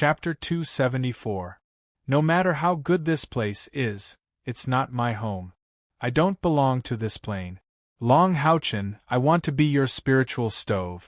Chapter 274. No matter how good this place is, it's not my home. I don't belong to this plane. Long Houchen, I want to be your spiritual stove.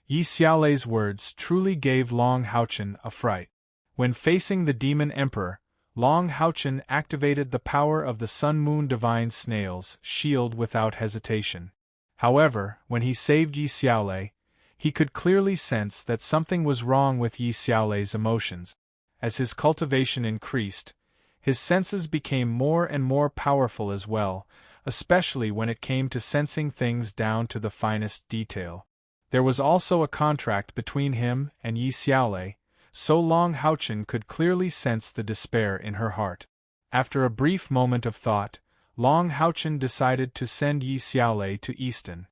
Yi Xiaolei's words truly gave Long Houchen a fright. When facing the demon emperor, Long Houchen activated the power of the Sun-Moon Divine Snail's shield without hesitation. However, when he saved Yi Xiaolei, he could clearly sense that something was wrong with Yi Xiaolei's emotions. As his cultivation increased, his senses became more and more powerful as well, especially when it came to sensing things down to the finest detail. There was also a contract between him and Yi Xiaolei, so Long Houchen could clearly sense the despair in her heart. After a brief moment of thought, Long Houchen decided to send Yi Xiaolei to Easton.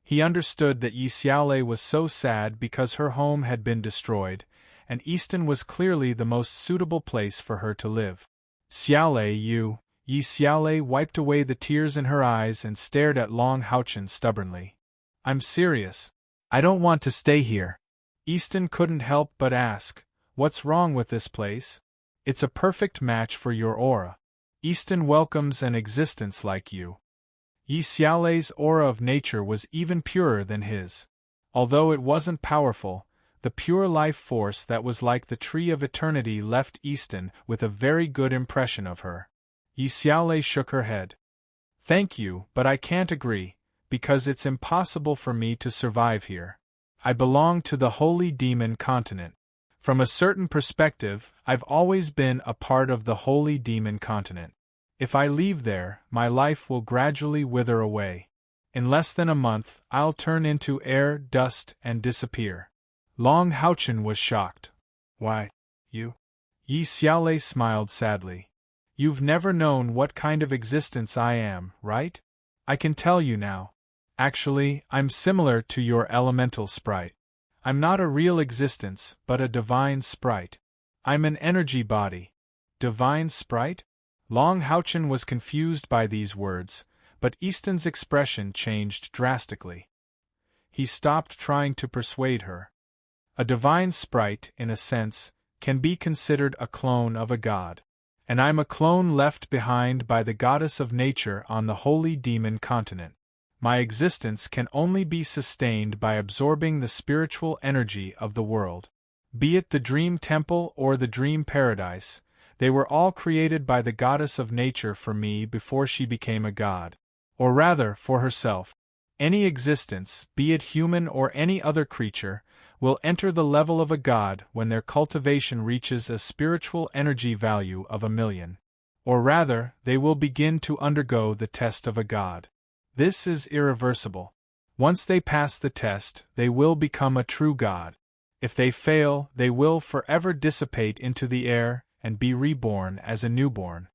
He understood that Yi Xiaolei was so sad because her home had been destroyed, and Easton was clearly the most suitable place for her to live. Xiaolei, you. Yi Xiaolei wiped away the tears in her eyes and stared at Long Houchen stubbornly. I'm serious. I don't want to stay here. Easton couldn't help but ask, what's wrong with this place? It's a perfect match for your aura. Easton welcomes an existence like you. Yi Xiaolei's aura of nature was even purer than his. Although it wasn't powerful, the pure life force that was like the tree of eternity left Easton with a very good impression of her. Yi Xiaolei shook her head. Thank you, but I can't agree, because it's impossible for me to survive here. I belong to the Holy Demon Continent. From a certain perspective, I've always been a part of the Holy Demon Continent. If I leave there, my life will gradually wither away. In less than a month, I'll turn into air, dust, and disappear. Long Houchen was shocked. Why, you? Yi Xiaolei smiled sadly. You've never known what kind of existence I am, right? I can tell you now. Actually, I'm similar to your elemental sprite. I'm not a real existence, but a divine sprite. I'm an energy body. Divine sprite? Long Houchen was confused by these words, but Easton's expression changed drastically. He stopped trying to persuade her. A divine sprite, in a sense, can be considered a clone of a god. And I'm a clone left behind by the goddess of nature on the Holy Demon Continent. My existence can only be sustained by absorbing the spiritual energy of the world. Be it the dream temple or the dream paradise, they were all created by the goddess of nature for me before she became a god. Or rather, for herself. Any existence, be it human or any other creature, will enter the level of a god when their cultivation reaches a spiritual energy value of 1,000,000. Or rather, they will begin to undergo the test of a god. This is irreversible. Once they pass the test, they will become a true god. If they fail, they will forever dissipate into the air and be reborn as a newborn.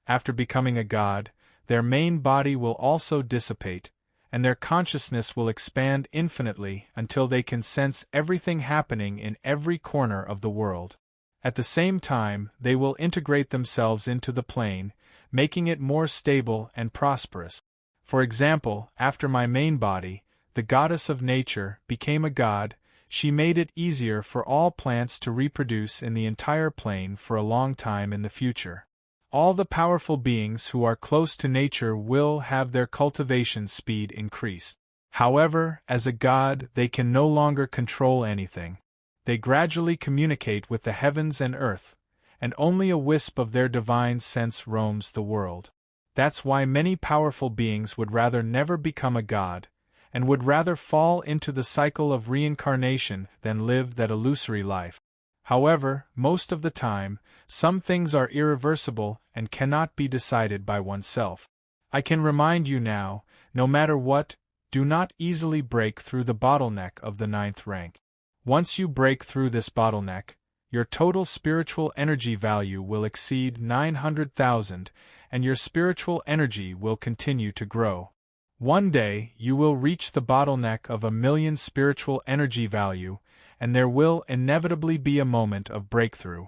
After becoming a god, their main body will also dissipate, and their consciousness will expand infinitely until they can sense everything happening in every corner of the world. At the same time, they will integrate themselves into the plane, making it more stable and prosperous. For example, after my main body, the goddess of nature, became a god, she made it easier for all plants to reproduce in the entire plane for a long time in the future. All the powerful beings who are close to nature will have their cultivation speed increased. However, as a god, they can no longer control anything. They gradually communicate with the heavens and earth, and only a wisp of their divine sense roams the world. That's why many powerful beings would rather never become a god, and would rather fall into the cycle of reincarnation than live that illusory life. However, most of the time, some things are irreversible and cannot be decided by oneself. I can remind you now, no matter what, do not easily break through the bottleneck of the 9th rank. Once you break through this bottleneck, your total spiritual energy value will exceed 900,000, and your spiritual energy will continue to grow. One day, you will reach the bottleneck of 1,000,000 spiritual energy value, and there will inevitably be a moment of breakthrough.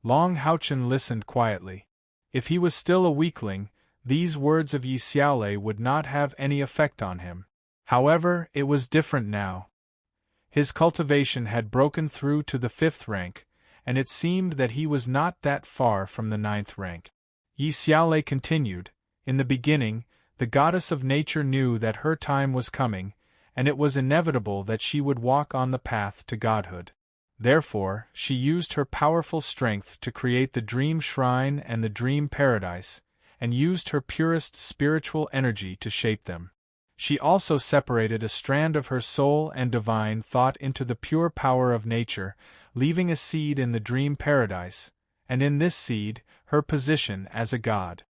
Long Houchen listened quietly. If he was still a weakling, these words of Yi Xiaolei would not have any effect on him. However, it was different now. His cultivation had broken through to the 5th rank, and it seemed that he was not that far from the 9th rank. Yi Xiaolei continued, "In the beginning, the goddess of nature knew that her time was coming, and it was inevitable that she would walk on the path to godhood. Therefore, she used her powerful strength to create the dream shrine and the dream paradise, and used her purest spiritual energy to shape them. She also separated a strand of her soul and divine thought into the pure power of nature, leaving a seed in the dream paradise, and in this seed, her position as a god.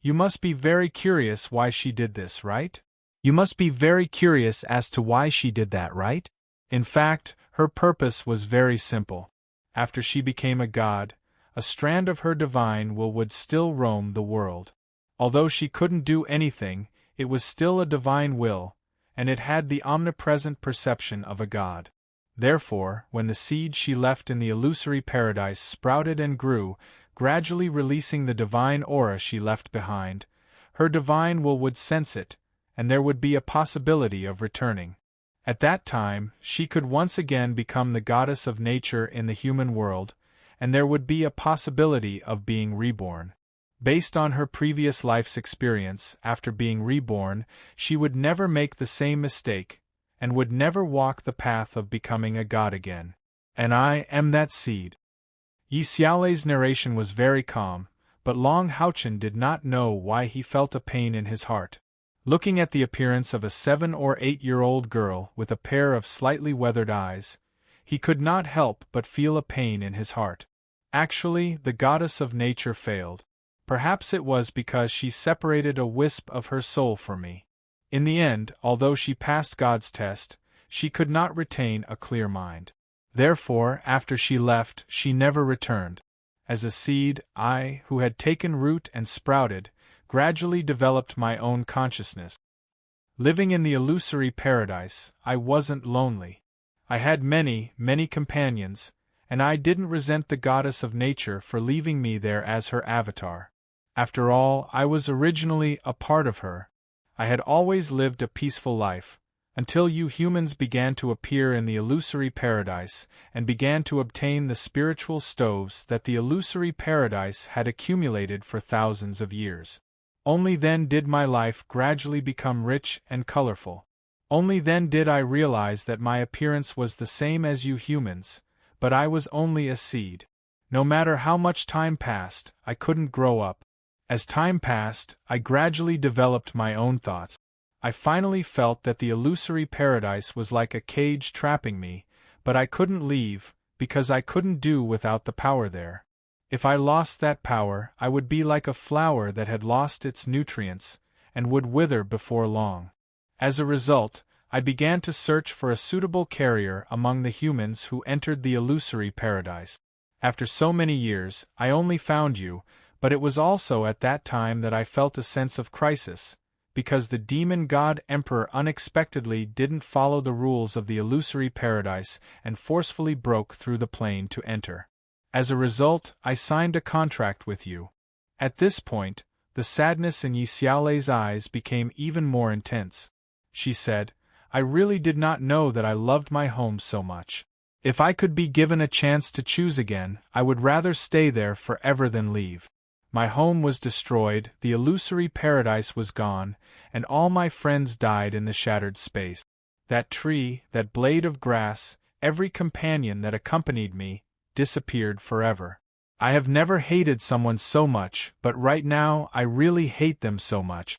You must be very curious why she did this, right? You must be very curious as to why she did that, right? In fact, her purpose was very simple. After she became a god, a strand of her divine will would still roam the world. Although she couldn't do anything, it was still a divine will, and it had the omnipresent perception of a god. Therefore, when the seed she left in the illusory paradise sprouted and grew, gradually releasing the divine aura she left behind, her divine will would sense it, and there would be a possibility of returning. At that time, she could once again become the goddess of nature in the human world, and there would be a possibility of being reborn. Based on her previous life's experience, after being reborn, she would never make the same mistake, and would never walk the path of becoming a god again. And I am that seed. Yi Xiaolei's narration was very calm, but Long Haochen did not know why he felt a pain in his heart. Looking at the appearance of a 7 or 8-year-old girl with a pair of slightly weathered eyes, he could not help but feel a pain in his heart. Actually, the goddess of nature failed. Perhaps it was because she separated a wisp of her soul from me. In the end, although she passed God's test, she could not retain a clear mind. Therefore, after she left, she never returned. As a seed, I, who had taken root and sprouted, gradually developed my own consciousness. Living in the illusory paradise, I wasn't lonely. I had many, many companions, and I didn't resent the goddess of nature for leaving me there as her avatar. After all, I was originally a part of her. I had always lived a peaceful life, until you humans began to appear in the illusory paradise and began to obtain the spiritual stoves that the illusory paradise had accumulated for thousands of years. Only then did my life gradually become rich and colorful. Only then did I realize that my appearance was the same as you humans, but I was only a seed. No matter how much time passed, I couldn't grow up. As time passed, I gradually developed my own thoughts. I finally felt that the illusory paradise was like a cage trapping me, but I couldn't leave, because I couldn't do without the power there. If I lost that power, I would be like a flower that had lost its nutrients, and would wither before long. As a result, I began to search for a suitable carrier among the humans who entered the illusory paradise. After so many years, I only found you, but it was also at that time that I felt a sense of crisis, because the demon god emperor unexpectedly didn't follow the rules of the illusory paradise and forcefully broke through the plane to enter. As a result, I signed a contract with you. At this point, the sadness in Yi Xiaolei's eyes became even more intense. She said, I really did not know that I loved my home so much. If I could be given a chance to choose again, I would rather stay there forever than leave. My home was destroyed, the illusory paradise was gone, and all my friends died in the shattered space. That tree, that blade of grass, every companion that accompanied me, disappeared forever. I have never hated someone so much, but right now I really hate them so much.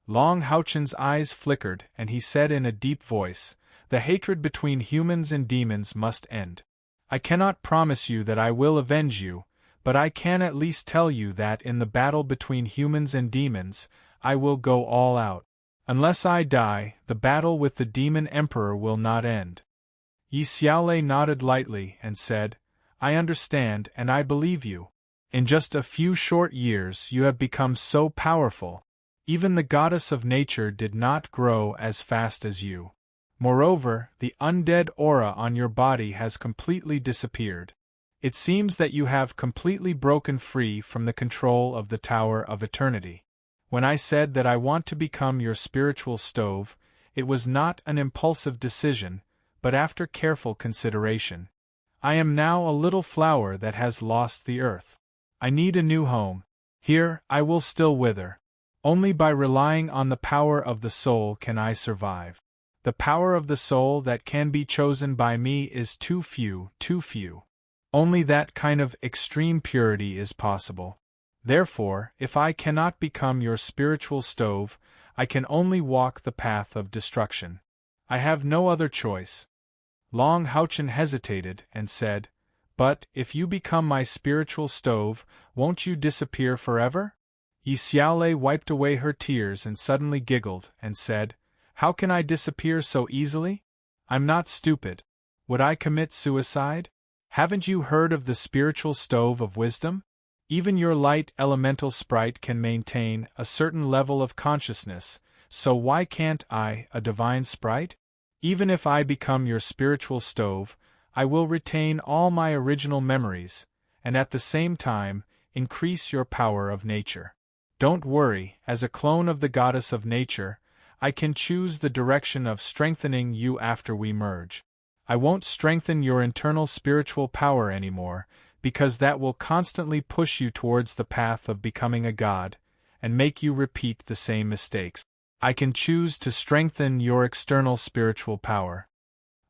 Long Haochen's eyes flickered, and he said in a deep voice, the hatred between humans and demons must end. I cannot promise you that I will avenge you, but I can at least tell you that in the battle between humans and demons, I will go all out. Unless I die, the battle with the demon emperor will not end. Yi Xiaolei nodded lightly and said, I understand and I believe you. In just a few short years you have become so powerful. Even the goddess of nature did not grow as fast as you. Moreover, the undead aura on your body has completely disappeared. It seems that you have completely broken free from the control of the Tower of Eternity. When I said that I want to become your spiritual stove, it was not an impulsive decision, but after careful consideration. I am now a little flower that has lost the earth. I need a new home. Here, I will still wither. Only by relying on the power of the soul can I survive. The power of the soul that can be chosen by me is too few, too few. Only that kind of extreme purity is possible. Therefore, if I cannot become your spiritual stove, I can only walk the path of destruction. I have no other choice. Long Houchen hesitated and said, "But, if you become my spiritual stove, won't you disappear forever?" Yi Xiaolei wiped away her tears and suddenly giggled, and said, "How can I disappear so easily? I'm not stupid. Would I commit suicide? Haven't you heard of the spiritual stove of wisdom? Even your light elemental sprite can maintain a certain level of consciousness, so why can't I, a divine sprite? Even if I become your spiritual stove, I will retain all my original memories, and at the same time, increase your power of nature. Don't worry, as a clone of the goddess of nature, I can choose the direction of strengthening you after we merge. I won't strengthen your internal spiritual power anymore, because that will constantly push you towards the path of becoming a god, and make you repeat the same mistakes. I can choose to strengthen your external spiritual power."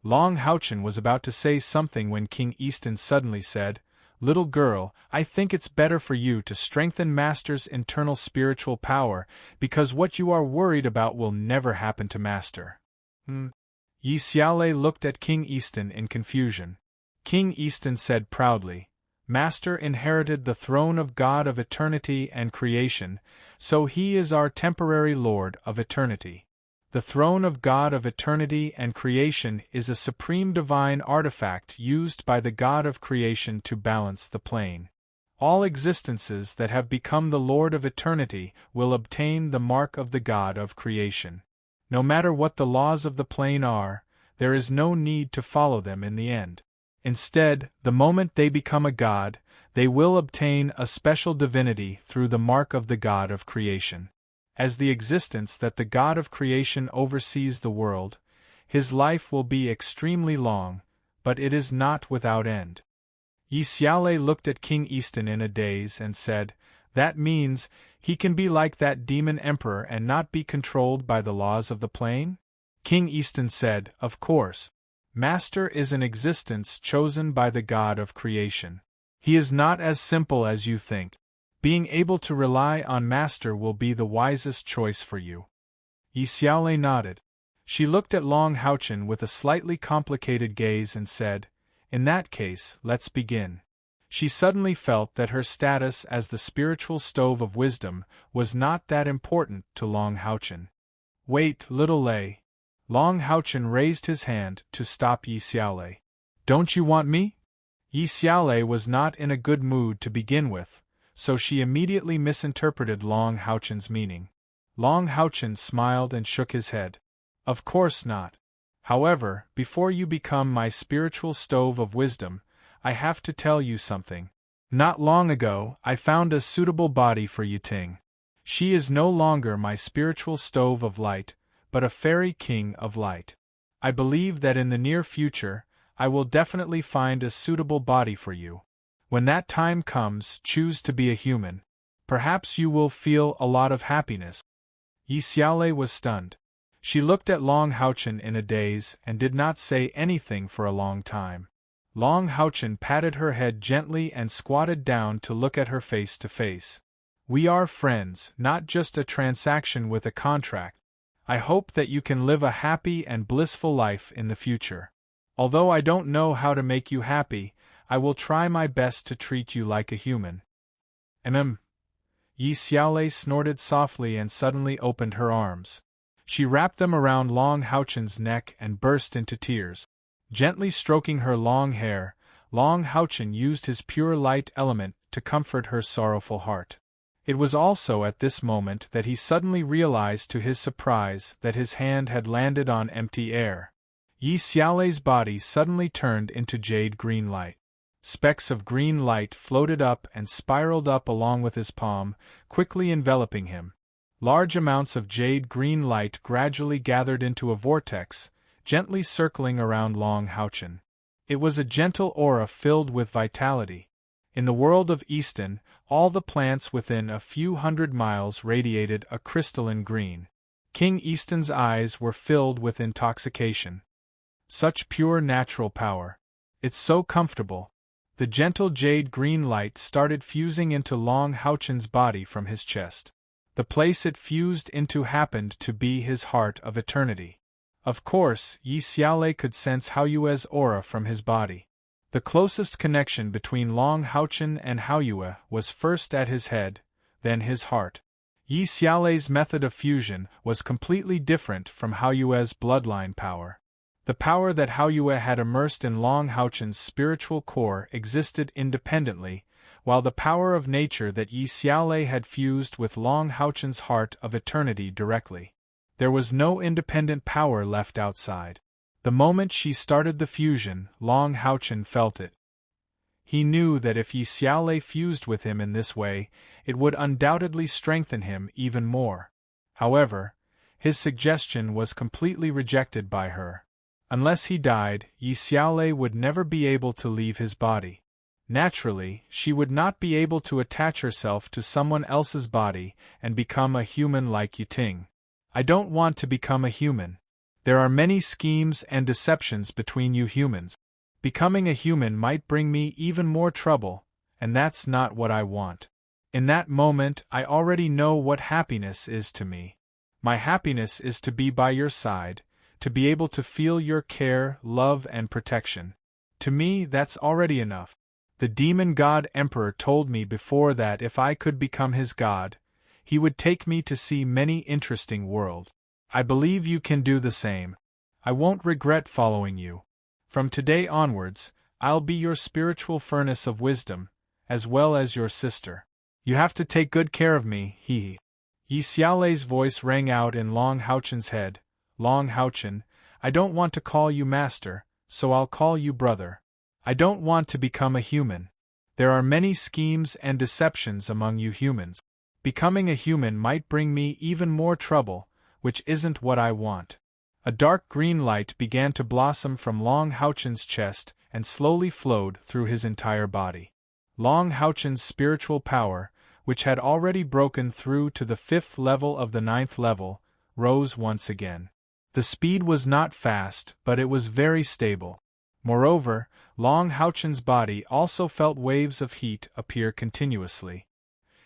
Long Houchen was about to say something when King Easton suddenly said, "Little girl, I think it's better for you to strengthen Master's internal spiritual power, because what you are worried about will never happen to Master." Yi Xiaolei looked at King Easton in confusion. King Easton said proudly, "Master inherited the throne of God of eternity and creation, so he is our temporary Lord of eternity. The throne of God of eternity and creation is a supreme divine artifact used by the God of creation to balance the plane. All existences that have become the Lord of eternity will obtain the mark of the God of creation. No matter what the laws of the plane are, there is no need to follow them in the end. Instead, the moment they become a god, they will obtain a special divinity through the mark of the God of creation. As the existence that the God of creation oversees the world, his life will be extremely long, but it is not without end." Yi Xiaolei looked at King Easton in a daze and said, "That means he can be like that demon emperor and not be controlled by the laws of the plane?" King Easton said, "Of course. Master is an existence chosen by the God of creation. He is not as simple as you think. Being able to rely on Master will be the wisest choice for you." Yi Xiaolei nodded. She looked at Long Houchen with a slightly complicated gaze and said, "In that case, let's begin." She suddenly felt that her status as the spiritual stove of wisdom was not that important to Long Houchen. "Wait, little Lei." Long Houchen raised his hand to stop Yi Xiaolei. "Don't you want me?" Yi Xiaolei was not in a good mood to begin with, so she immediately misinterpreted Long Houchen's meaning. Long Houchen smiled and shook his head. "Of course not. However, before you become my spiritual stove of wisdom, I have to tell you something. Not long ago, I found a suitable body for Yiting. She is no longer my spiritual stove of light, but a fairy king of light. I believe that in the near future, I will definitely find a suitable body for you. When that time comes, choose to be a human. Perhaps you will feel a lot of happiness." Yi Xiaolei was stunned. She looked at Long Houchen in a daze and did not say anything for a long time. Long Houchen patted her head gently and squatted down to look at her face to face. "We are friends, not just a transaction with a contract. I hope that you can live a happy and blissful life in the future. Although I don't know how to make you happy, I will try my best to treat you like a human." Yi Xiaolei snorted softly and suddenly opened her arms. She wrapped them around Long Houchen's neck and burst into tears. Gently stroking her long hair, Long Houchen used his pure light element to comfort her sorrowful heart. It was also at this moment that he suddenly realized to his surprise that his hand had landed on empty air. Yi Xiaolei's body suddenly turned into jade green light. Specks of green light floated up and spiraled up along with his palm, quickly enveloping him. Large amounts of jade green light gradually gathered into a vortex, gently circling around Long Houchen. It was a gentle aura filled with vitality. In the world of Easton, all the plants within a few hundred miles radiated a crystalline green. King Easton's eyes were filled with intoxication. Such pure natural power. It's so comfortable. The gentle jade green light started fusing into Long Houchen's body from his chest. The place it fused into happened to be his heart of eternity. Of course, Yi Xiaolei could sense Haoyue's aura from his body. The closest connection between Long Houchen and Haoyue was first at his head, then his heart. Yi Xiaolei's method of fusion was completely different from Haoyue's bloodline power. The power that Haoyue had immersed in Long Houchen's spiritual core existed independently, while the power of nature that Yi Xiaolei had fused with Long Houchen's heart of eternity directly. There was no independent power left outside. The moment she started the fusion, Long Houchen felt it. He knew that if Yi Xiaolei fused with him in this way, it would undoubtedly strengthen him even more. However, his suggestion was completely rejected by her. Unless he died, Yi Xiaolei would never be able to leave his body. Naturally, she would not be able to attach herself to someone else's body and become a human like Yiting. I don't want to become a human. There are many schemes and deceptions between you humans. Becoming a human might bring me even more trouble, and that's not what I want. In that moment, I already know what happiness is to me. My happiness is to be by your side, to be able to feel your care, love, and protection. To me, that's already enough. The demon god emperor told me before that if I could become his god, he would take me to see many interesting worlds. I believe you can do the same. I won't regret following you. From today onwards, I'll be your spiritual furnace of wisdom, as well as your sister. You have to take good care of me, Yi Xiaolei's voice rang out in Long Houchen's head. Long Houchen, I don't want to call you master, so I'll call you brother. I don't want to become a human. There are many schemes and deceptions among you humans. Becoming a human might bring me even more trouble, which isn't what I want. A dark green light began to blossom from Long Houchen's chest and slowly flowed through his entire body. Long Houchen's spiritual power, which had already broken through to the 5th level of the 9th level, rose once again. The speed was not fast, but it was very stable. Moreover, Long Houchen's body also felt waves of heat appear continuously.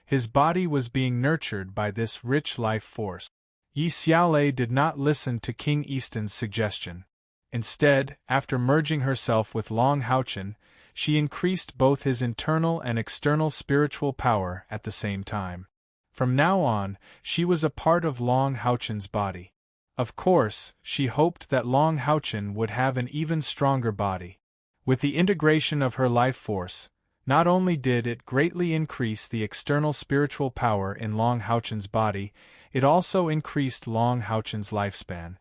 His body was being nurtured by this rich life force. Yi Xiaolei did not listen to King Easton's suggestion. Instead, after merging herself with Long Houchen, she increased both his internal and external spiritual power at the same time. From now on, she was a part of Long Houchen's body. Of course, she hoped that Long Houchen would have an even stronger body. With the integration of her life force, not only did it greatly increase the external spiritual power in Long Houchen's body, it also increased Long Houchen's lifespan.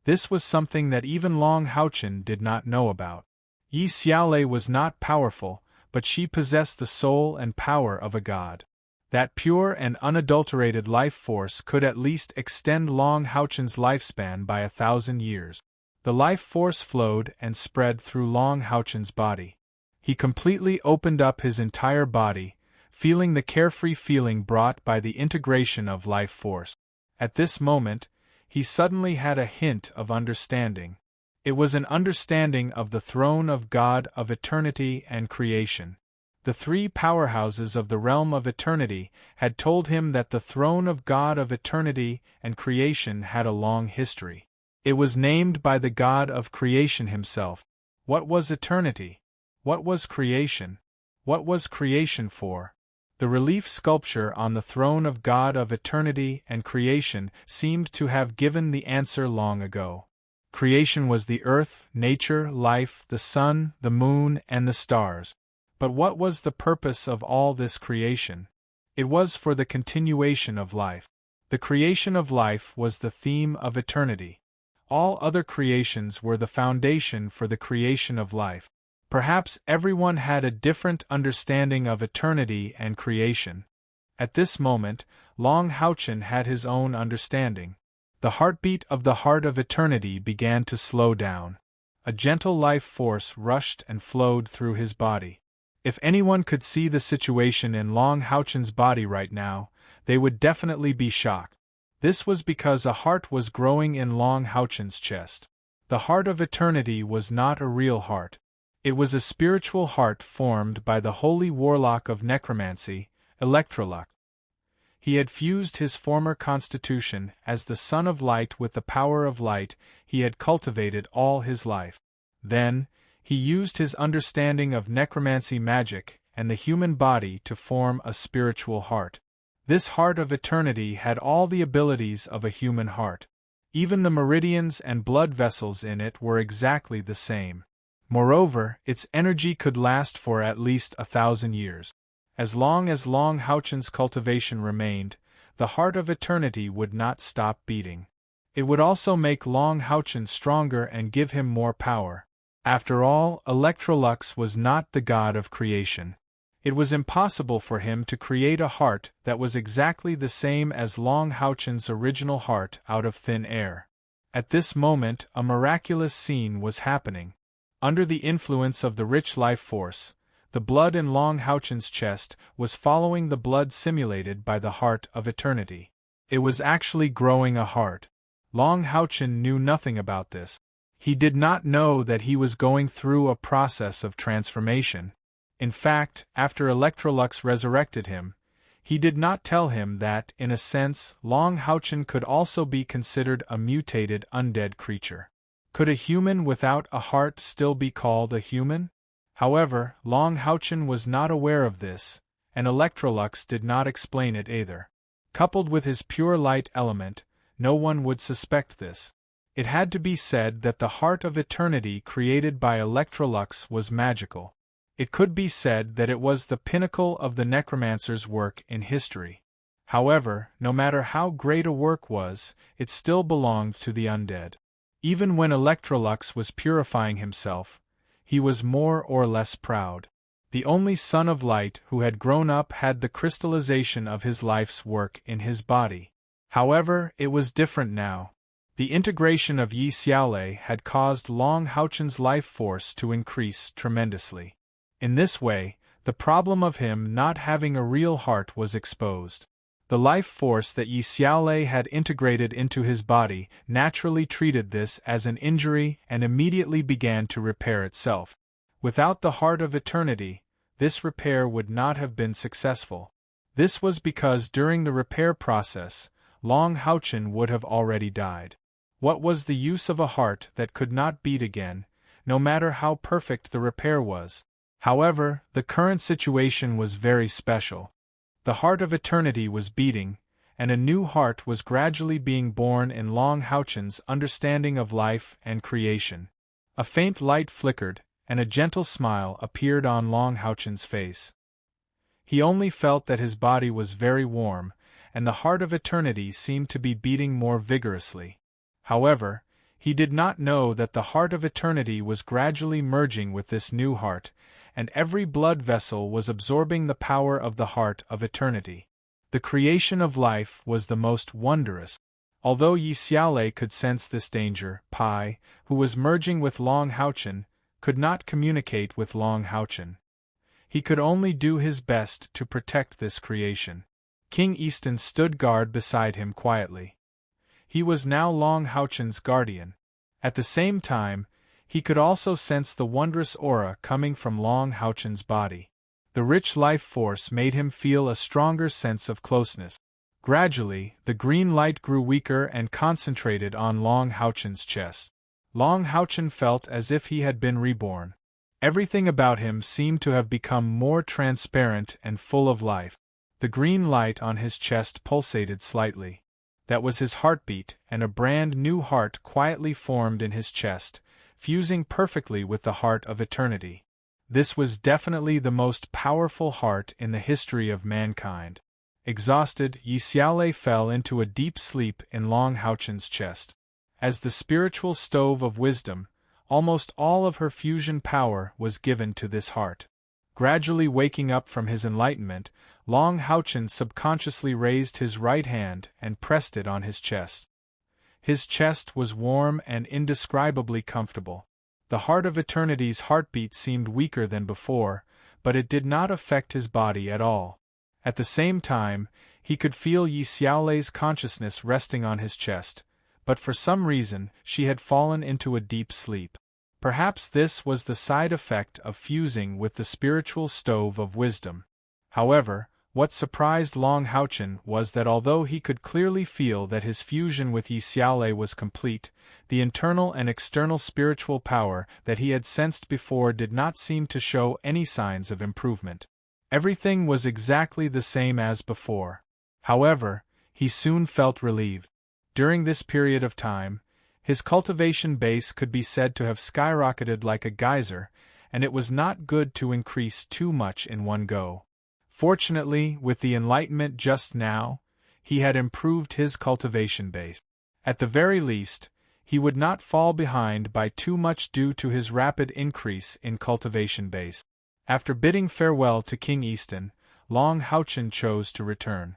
This was something that even Long Houchen did not know about. Yi Xiaolei was not powerful, but she possessed the soul and power of a god. That pure and unadulterated life force could at least extend Long Houchen's lifespan by 1,000 years. The life force flowed and spread through Long Houchen's body. He completely opened up his entire body, feeling the carefree feeling brought by the integration of life force. At this moment, he suddenly had a hint of understanding. It was an understanding of the throne of God of eternity and creation. The 3 powerhouses of the realm of eternity had told him that the throne of God of eternity and creation had a long history. It was named by the God of creation himself. What was eternity? What was creation? What was creation for? The relief sculpture on the throne of God of eternity and creation seemed to have given the answer long ago. Creation was the earth, nature, life, the sun, the moon, and the stars. But what was the purpose of all this creation? It was for the continuation of life. The creation of life was the theme of eternity. All other creations were the foundation for the creation of life. Perhaps everyone had a different understanding of eternity and creation. At this moment, Long Houchen had his own understanding. The heartbeat of the heart of eternity began to slow down. A gentle life force rushed and flowed through his body. If anyone could see the situation in Long Houchen's body right now, they would definitely be shocked. This was because a heart was growing in Long Houchen's chest. The heart of eternity was not a real heart. It was a spiritual heart formed by the holy warlock of necromancy, Electrolux. He had fused his former constitution as the Son of Light with the power of light he had cultivated all his life. Then, he used his understanding of necromancy magic and the human body to form a spiritual heart. This heart of eternity had all the abilities of a human heart. Even the meridians and blood vessels in it were exactly the same. Moreover, its energy could last for at least 1,000 years. As Long Houchen's cultivation remained, the heart of eternity would not stop beating. It would also make Long Houchen stronger and give him more power. After all, Electrolux was not the god of creation. It was impossible for him to create a heart that was exactly the same as Long Houchen's original heart out of thin air. At this moment, a miraculous scene was happening. Under the influence of the rich life force, the blood in Long Houchen's chest was following the blood simulated by the heart of eternity. It was actually growing a heart. Long Houchen knew nothing about this. He did not know that he was going through a process of transformation. In fact, after Electrolux resurrected him, he did not tell him that, in a sense, Long Houchen could also be considered a mutated undead creature. Could a human without a heart still be called a human? However, Long Houchen was not aware of this, and Electrolux did not explain it either. Coupled with his pure light element, no one would suspect this. It had to be said that the heart of eternity created by Electrolux was magical. It could be said that it was the pinnacle of the necromancer's work in history. However, no matter how great a work was, it still belonged to the undead. Even when Electrolux was purifying himself, he was more or less proud. The only Son of Light who had grown up had the crystallization of his life's work in his body. However, it was different now. The integration of Yi Xiaolei had caused Long Houchen's life force to increase tremendously. In this way, the problem of him not having a real heart was exposed. The life force that Yi Xiaolei had integrated into his body naturally treated this as an injury and immediately began to repair itself. Without the heart of eternity, this repair would not have been successful. This was because during the repair process, Long Houchen would have already died. What was the use of a heart that could not beat again, no matter how perfect the repair was? However, the current situation was very special. The heart of eternity was beating, and a new heart was gradually being born in Long Houchen's understanding of life and creation. A faint light flickered, and a gentle smile appeared on Long Houchen's face. He only felt that his body was very warm, and the heart of eternity seemed to be beating more vigorously. However, he did not know that the heart of eternity was gradually merging with this new heart, and every blood vessel was absorbing the power of the heart of eternity. The creation of life was the most wondrous. Although Yi Xiaolei could sense this danger, Pai, who was merging with Long Houchen, could not communicate with Long Houchen. He could only do his best to protect this creation. King Easton stood guard beside him quietly. He was now Long Houchen's guardian. At the same time, he could also sense the wondrous aura coming from Long Houchen's body. The rich life force made him feel a stronger sense of closeness. Gradually, the green light grew weaker and concentrated on Long Houchen's chest. Long Houchen felt as if he had been reborn. Everything about him seemed to have become more transparent and full of life. The green light on his chest pulsated slightly. That was his heartbeat, and a brand new heart quietly formed in his chest, fusing perfectly with the heart of eternity. This was definitely the most powerful heart in the history of mankind. Exhausted, Yi Xiaolei fell into a deep sleep in Long Houchen's chest. As the spiritual stove of wisdom, almost all of her fusion power was given to this heart. Gradually waking up from his enlightenment, Long Houchen subconsciously raised his right hand and pressed it on his chest. His chest was warm and indescribably comfortable. The heart of eternity's heartbeat seemed weaker than before, but it did not affect his body at all. At the same time, he could feel Yi Xiaolei's consciousness resting on his chest, but for some reason she had fallen into a deep sleep. Perhaps this was the side effect of fusing with the spiritual stove of wisdom. However, what surprised Long Haochen was that although he could clearly feel that his fusion with Yi Xiaolei was complete, the internal and external spiritual power that he had sensed before did not seem to show any signs of improvement. Everything was exactly the same as before. However, he soon felt relieved. During this period of time, his cultivation base could be said to have skyrocketed like a geyser, and it was not good to increase too much in one go. Fortunately, with the enlightenment just now, he had improved his cultivation base. At the very least, he would not fall behind by too much due to his rapid increase in cultivation base. After bidding farewell to King Easton, Long Haochen chose to return.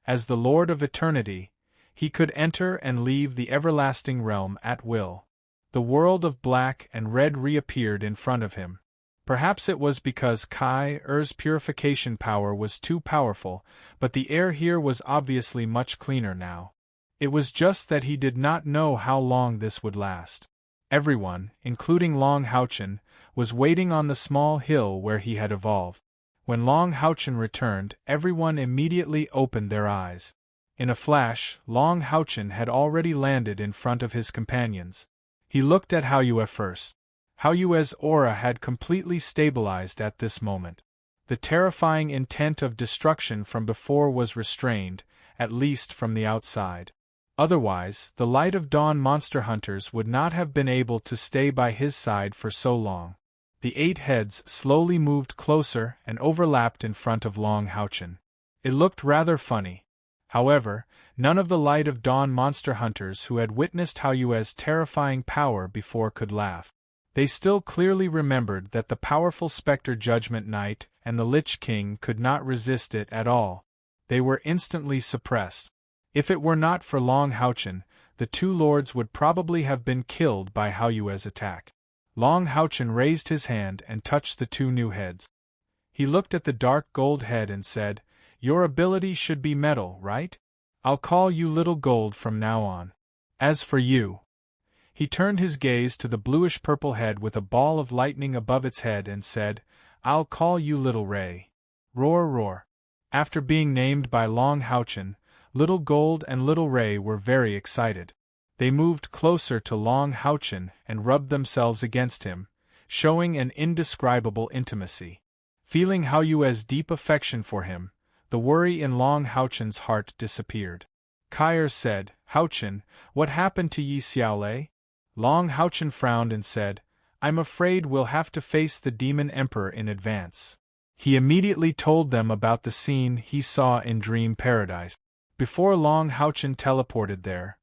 As the Lord of Eternity, he could enter and leave the everlasting realm at will. The world of black and red reappeared in front of him. Perhaps it was because Kai Er's purification power was too powerful, but the air here was obviously much cleaner now. It was just that he did not know how long this would last. Everyone, including Long Haochen, was waiting on the small hill where he had evolved. When Long Haochen returned, everyone immediately opened their eyes. In a flash, Long Haochen had already landed in front of his companions. He looked at Haoyue first. Haoyue's aura had completely stabilized at this moment. The terrifying intent of destruction from before was restrained, at least from the outside. Otherwise, the Light of Dawn monster hunters would not have been able to stay by his side for so long. The 8 heads slowly moved closer and overlapped in front of Long Haochen. It looked rather funny. However, none of the Light of Dawn monster hunters who had witnessed Haoyue's terrifying power before could laugh. They still clearly remembered that the powerful Spectre Judgment Knight and the Lich King could not resist it at all. They were instantly suppressed. If it were not for Long Haochen, the 2 lords would probably have been killed by Haoyue's attack. Long Haochen raised his hand and touched the 2 new heads. He looked at the dark gold head and said, "Your ability should be metal, right? I'll call you Little Gold from now on. As for you..." He turned his gaze to the bluish-purple head with a ball of lightning above its head and said, "I'll call you Little Ray." Roar roar. After being named by Long Haochen, Little Gold and Little Ray were very excited. They moved closer to Long Haochen and rubbed themselves against him, showing an indescribable intimacy. Feeling Haoyue's deep affection for him, the worry in Long Haochen's heart disappeared. Kai said, "Haochen, what happened to Yi Xiaolei?" Long Haochen frowned and said, "I'm afraid we'll have to face the Demon Emperor in advance." He immediately told them about the scene he saw in Dream Paradise. Before Long Haochen teleported there,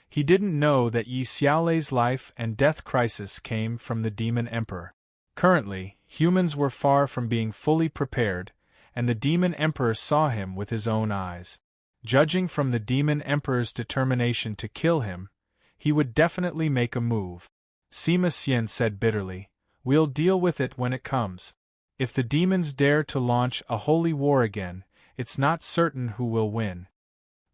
he didn't know that Yi Xiaolei's life and death crisis came from the Demon Emperor. Currently, humans were far from being fully prepared, and the Demon Emperor saw him with his own eyes. Judging from the Demon Emperor's determination to kill him, he would definitely make a move. Sima Xian said bitterly, "We'll deal with it when it comes. If the demons dare to launch a holy war again, it's not certain who will win."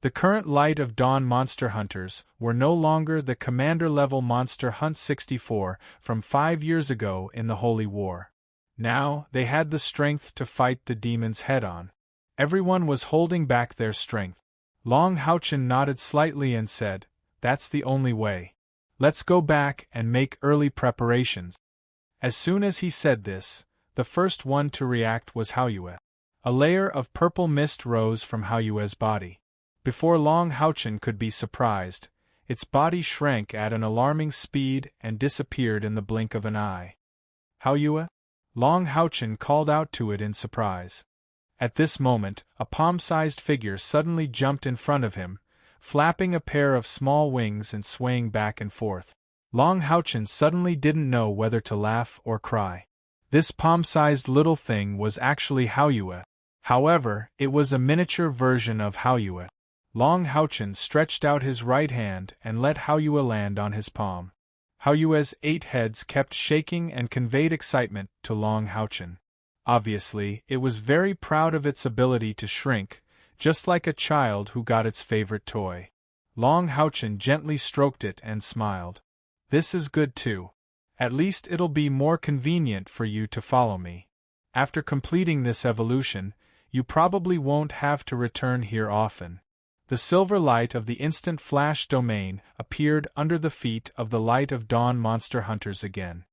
The current Light of Dawn monster hunters were no longer the commander-level Monster Hunt 64 from 5 years ago in the Holy War. Now, they had the strength to fight the demons head-on. Everyone was holding back their strength. Long Haochen nodded slightly and said, "That's the only way. Let's go back and make early preparations." As soon as he said this, the first one to react was Haoyue. A layer of purple mist rose from Haoyue's body. Before Long Haochen could be surprised, its body shrank at an alarming speed and disappeared in the blink of an eye. "Haoyue?" Long Haochen called out to it in surprise. At this moment, a palm-sized figure suddenly jumped in front of him, flapping a pair of small wings and swaying back and forth. Long Haochen suddenly didn't know whether to laugh or cry. This palm-sized little thing was actually Haoyue. However, it was a miniature version of Haoyue. Long Haochen stretched out his right hand and let Haoyue land on his palm. How Yue's 8 heads kept shaking and conveyed excitement to Long Houchen. Obviously, it was very proud of its ability to shrink, just like a child who got its favorite toy. Long Houchen gently stroked it and smiled. This is good too. At least it'll be more convenient for you to follow me. After completing this evolution, you probably won't have to return here often. The silver light of the instant flash domain appeared under the feet of the light of dawn monster hunters again.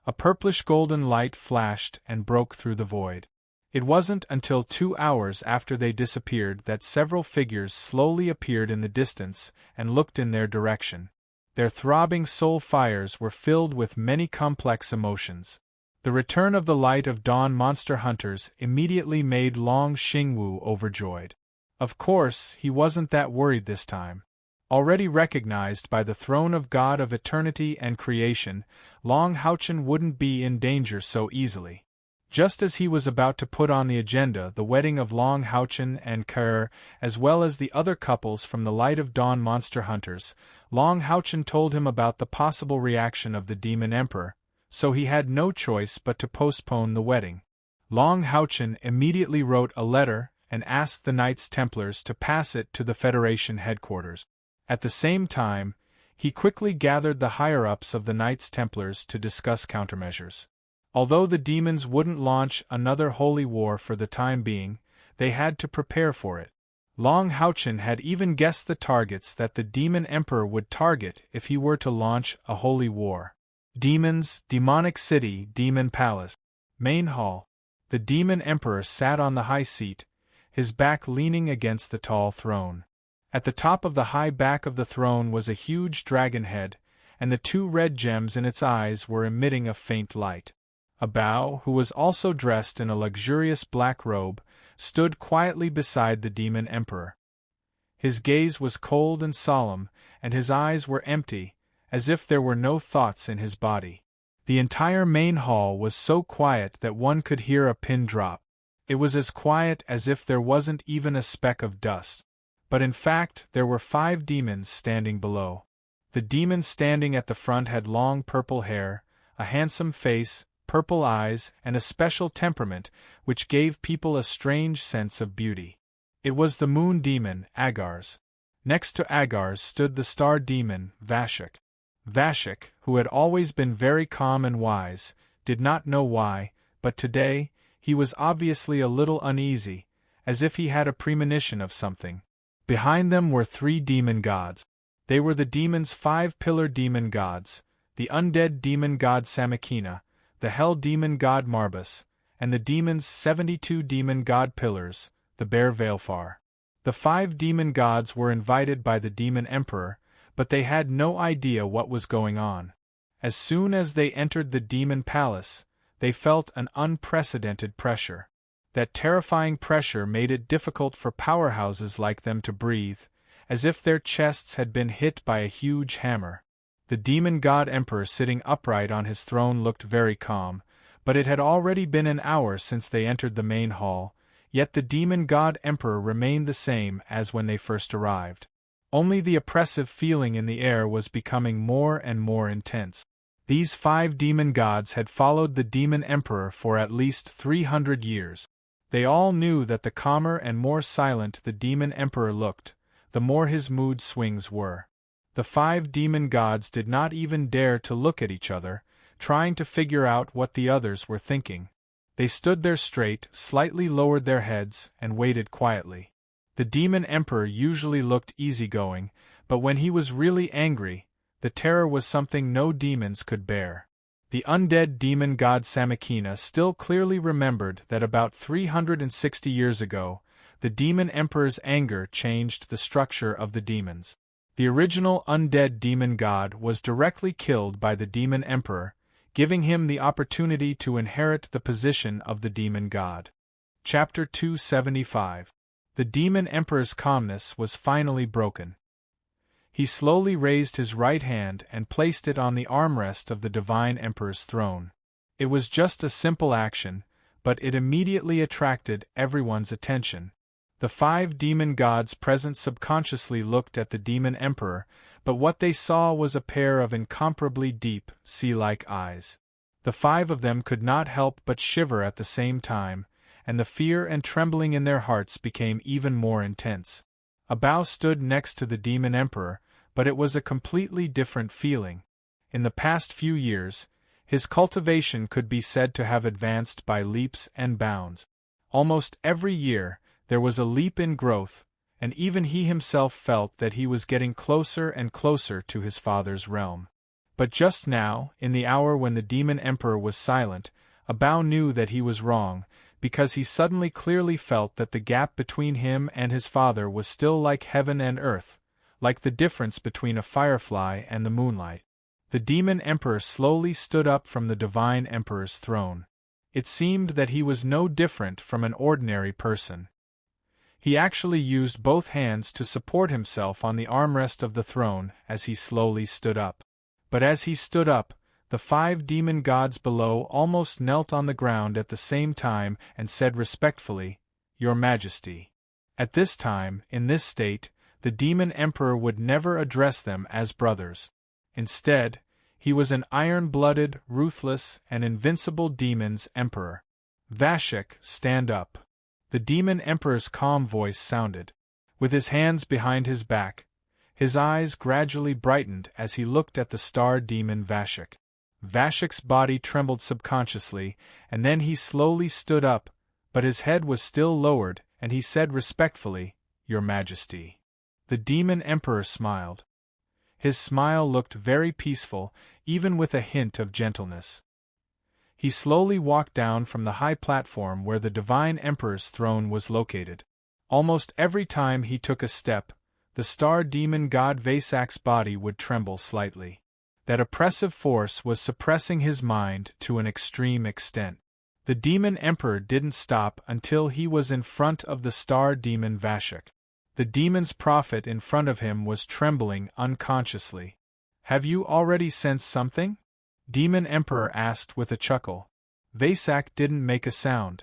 A purplish-golden light flashed and broke through the void. It wasn't until 2 hours after they disappeared that several figures slowly appeared in the distance and looked in their direction. Their throbbing soul fires were filled with many complex emotions. The return of the light of dawn monster hunters immediately made Long Xingwu overjoyed. Of course, he wasn't that worried this time. Already recognized by the throne of God of eternity and creation, Long Houchen wouldn't be in danger so easily. Just as he was about to put on the agenda the wedding of Long Houchen and Kerr, as well as the other couples from the Light of Dawn monster hunters, Long Houchen told him about the possible reaction of the Demon Emperor, so he had no choice but to postpone the wedding. Long Houchen immediately wrote a letter and asked the Knights Templars to pass it to the Federation headquarters. At the same time, he quickly gathered the higher-ups of the Knights Templars to discuss countermeasures. Although the demons wouldn't launch another holy war for the time being, they had to prepare for it. Long Houchen had even guessed the targets that the Demon Emperor would target if he were to launch a holy war. Demons, Demonic City, Demon Palace, Main Hall. The Demon Emperor sat on the high seat, his back leaning against the tall throne. At the top of the high back of the throne was a huge dragon head, and the 2 red gems in its eyes were emitting a faint light. A Bao, who was also dressed in a luxurious black robe, stood quietly beside the Demon Emperor. His gaze was cold and solemn, and his eyes were empty, as if there were no thoughts in his body. The entire main hall was so quiet that one could hear a pin drop. It was as quiet as if there wasn't even a speck of dust. But in fact, there were 5 demons standing below. The demon standing at the front had long purple hair, a handsome face, purple eyes, and a special temperament which gave people a strange sense of beauty. It was the moon demon, Agars. Next to Agars stood the star demon, Vashik. Vashik, who had always been very calm and wise, did not know why, but today, he was obviously a little uneasy, as if he had a premonition of something. Behind them were 3 demon gods. They were the demons' 5-pillar demon gods, the undead demon god Samakina, the hell demon god Marbus, and the demons' 72 demon god pillars, the bear Veilfar. The 5 demon gods were invited by the Demon Emperor, but they had no idea what was going on. As soon as they entered the demon palace, they felt an unprecedented pressure. That terrifying pressure made it difficult for powerhouses like them to breathe, as if their chests had been hit by a huge hammer. The demon god emperor sitting upright on his throne looked very calm, but it had already been an hour since they entered the main hall, yet the demon god emperor remained the same as when they first arrived. Only the oppressive feeling in the air was becoming more and more intense. These 5 demon gods had followed the demon emperor for at least 300 years. They all knew that the calmer and more silent the demon emperor looked, the more his mood swings were. The 5 demon gods did not even dare to look at each other, trying to figure out what the others were thinking. They stood there straight, slightly lowered their heads, and waited quietly. The demon emperor usually looked easygoing, but when he was really angry, the terror was something no demons could bear. The undead demon god Samakina still clearly remembered that about 360 years ago, the demon emperor's anger changed the structure of the demons. The original undead demon god was directly killed by the demon emperor, giving him the opportunity to inherit the position of the demon god. Chapter 275. The demon emperor's calmness was finally broken. He slowly raised his right hand and placed it on the armrest of the divine emperor's throne. It was just a simple action, but it immediately attracted everyone's attention. The 5 demon gods present subconsciously looked at the demon emperor, but what they saw was a pair of incomparably deep, sea-like eyes. The 5 of them could not help but shiver at the same time, and the fear and trembling in their hearts became even more intense. A bow stood next to the demon emperor, but it was a completely different feeling. In the past few years, his cultivation could be said to have advanced by leaps and bounds. Almost every year, there was a leap in growth, and even he himself felt that he was getting closer and closer to his father's realm. But just now, in the hour when the demon emperor was silent, a bow knew that he was wrong, because he suddenly clearly felt that the gap between him and his father was still like heaven and earth, like the difference between a firefly and the moonlight. The demon emperor slowly stood up from the divine emperor's throne. It seemed that he was no different from an ordinary person. He actually used both hands to support himself on the armrest of the throne as he slowly stood up. But as he stood up, the 5 demon gods below almost knelt on the ground at the same time and said respectfully, "Your Majesty." At this time, in this state, the demon emperor would never address them as brothers. Instead, he was an iron-blooded, ruthless, and invincible demon's emperor. "Vashik, stand up." The demon emperor's calm voice sounded. With his hands behind his back, his eyes gradually brightened as he looked at the star demon Vashik. Vashik's body trembled subconsciously, and then he slowly stood up, but his head was still lowered, and he said respectfully, "Your Majesty." The demon emperor smiled. His smile looked very peaceful, even with a hint of gentleness. He slowly walked down from the high platform where the divine emperor's throne was located. Almost every time he took a step, the star demon god Vasak's body would tremble slightly. That oppressive force was suppressing his mind to an extreme extent. The demon emperor didn't stop until he was in front of the star demon Vashik. The demon's prophet in front of him was trembling unconsciously. "Have you already sensed something?" Demon Emperor asked with a chuckle. Vasak didn't make a sound.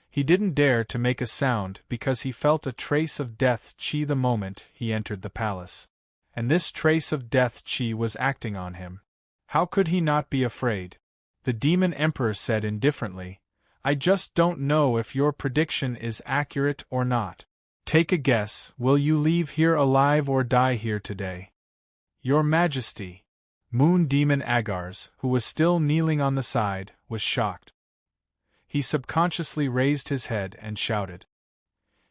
He didn't dare to make a sound because he felt a trace of death chi the moment he entered the palace. And this trace of death chi was acting on him. How could he not be afraid? The Demon Emperor said indifferently, "I just don't know if your prediction is accurate or not. Take a guess, will you leave here alive or die here today?" "Your Majesty." Moon Demon Agars, who was still kneeling on the side, was shocked. He subconsciously raised his head and shouted.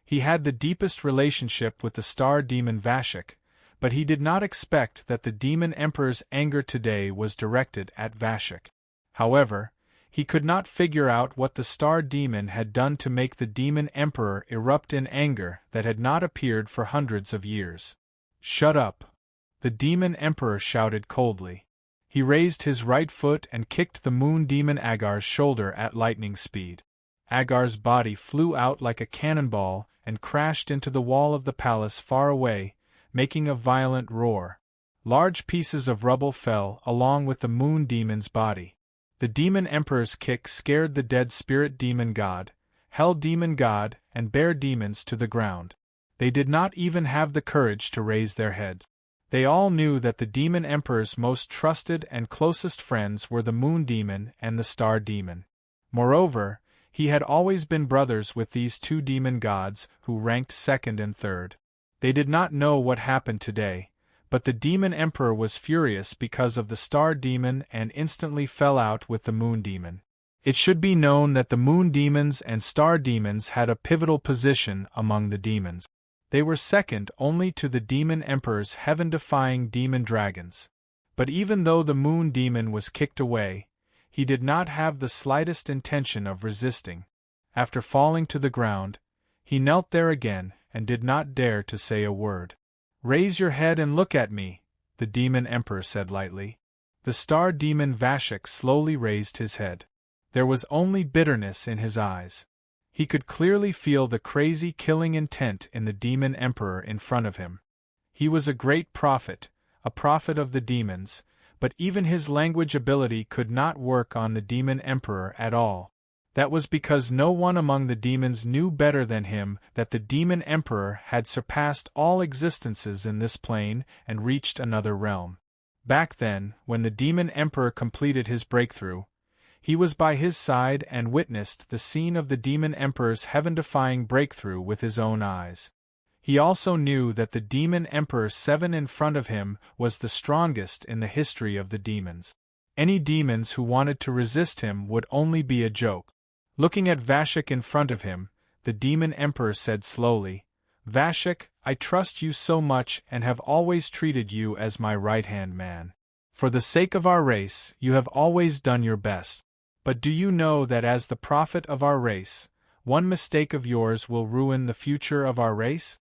He had the deepest relationship with the star demon Vashik, but he did not expect that the demon emperor's anger today was directed at Vashik. However, he could not figure out what the star demon had done to make the demon emperor erupt in anger that had not appeared for hundreds of years. "Shut up!" the demon emperor shouted coldly. He raised his right foot and kicked the moon demon Agar's shoulder at lightning speed. Agar's body flew out like a cannonball and crashed into the wall of the palace far away, making a violent roar. Large pieces of rubble fell along with the moon demon's body. The demon emperor's kick scared the dead spirit demon god, hell demon god, and bear demons to the ground. They did not even have the courage to raise their heads. They all knew that the demon emperor's most trusted and closest friends were the moon demon and the star demon. Moreover, he had always been brothers with these 2 demon gods who ranked second and third. They did not know what happened today, but the demon emperor was furious because of the star demon and instantly fell out with the moon demon. It should be known that the moon demons and star demons had a pivotal position among the demons. They were second only to the demon emperor's heaven-defying demon dragons. But even though the moon demon was kicked away, he did not have the slightest intention of resisting. After falling to the ground, he knelt there again and did not dare to say a word. "Raise your head and look at me," the demon emperor said lightly. The star demon Vashik slowly raised his head. There was only bitterness in his eyes. He could clearly feel the crazy killing intent in the demon emperor in front of him. He was a great prophet, a prophet of the demons, but even his language ability could not work on the demon emperor at all. That was because no one among the demons knew better than him that the demon emperor had surpassed all existences in this plane and reached another realm. Back then, when the demon emperor completed his breakthrough, he was by his side and witnessed the scene of the demon emperor's heaven-defying breakthrough with his own eyes. He also knew that the demon emperor 7 in front of him was the strongest in the history of the demons. Any demons who wanted to resist him would only be a joke. Looking at Vashik in front of him, the demon emperor said slowly, "Vashik, I trust you so much and have always treated you as my right-hand man. For the sake of our race, you have always done your best. But do you know that as the prophet of our race, one mistake of yours will ruin the future of our race?"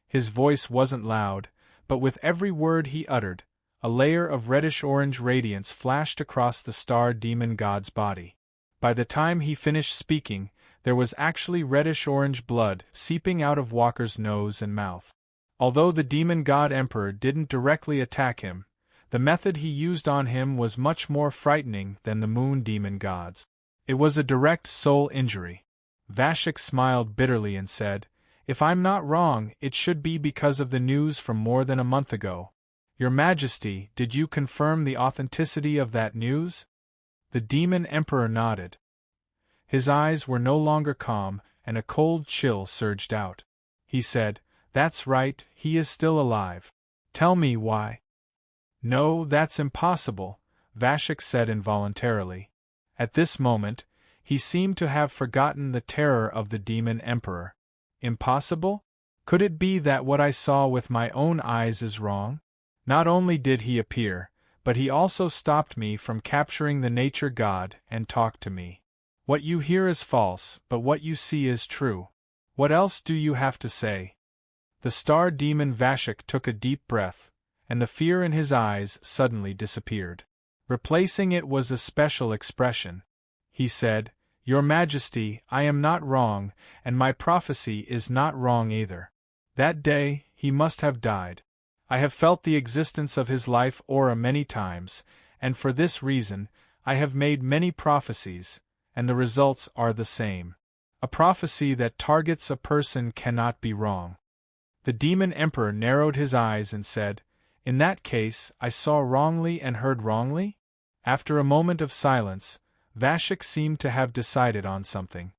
His voice wasn't loud, but with every word he uttered, a layer of reddish-orange radiance flashed across the star demon god's body. By the time he finished speaking, there was actually reddish-orange blood seeping out of Walker's nose and mouth. Although the demon god emperor didn't directly attack him, the method he used on him was much more frightening than the moon demon gods. It was a direct soul injury. Vashik smiled bitterly and said, "If I'm not wrong, it should be because of the news from more than a month ago. Your Majesty, did you confirm the authenticity of that news?" The demon emperor nodded. His eyes were no longer calm, and a cold chill surged out. He said, "That's right, he is still alive. Tell me why." "No, that's impossible," Vashik said involuntarily. At this moment, he seemed to have forgotten the terror of the demon emperor. Impossible? Could it be that what I saw with my own eyes is wrong? Not only did he appear, but he also stopped me from capturing the nature god and talked to me. What you hear is false, but what you see is true. What else do you have to say? The star demon Vashik took a deep breath, and the fear in his eyes suddenly disappeared. Replacing it was a special expression. He said, "Your Majesty, I am not wrong, and my prophecy is not wrong either. That day, he must have died. I have felt the existence of his life aura many times, and for this reason, I have made many prophecies, and the results are the same. A prophecy that targets a person cannot be wrong." The demon emperor narrowed his eyes and said, "In that case, I saw wrongly and heard wrongly?" After a moment of silence, Vashik seemed to have decided on something.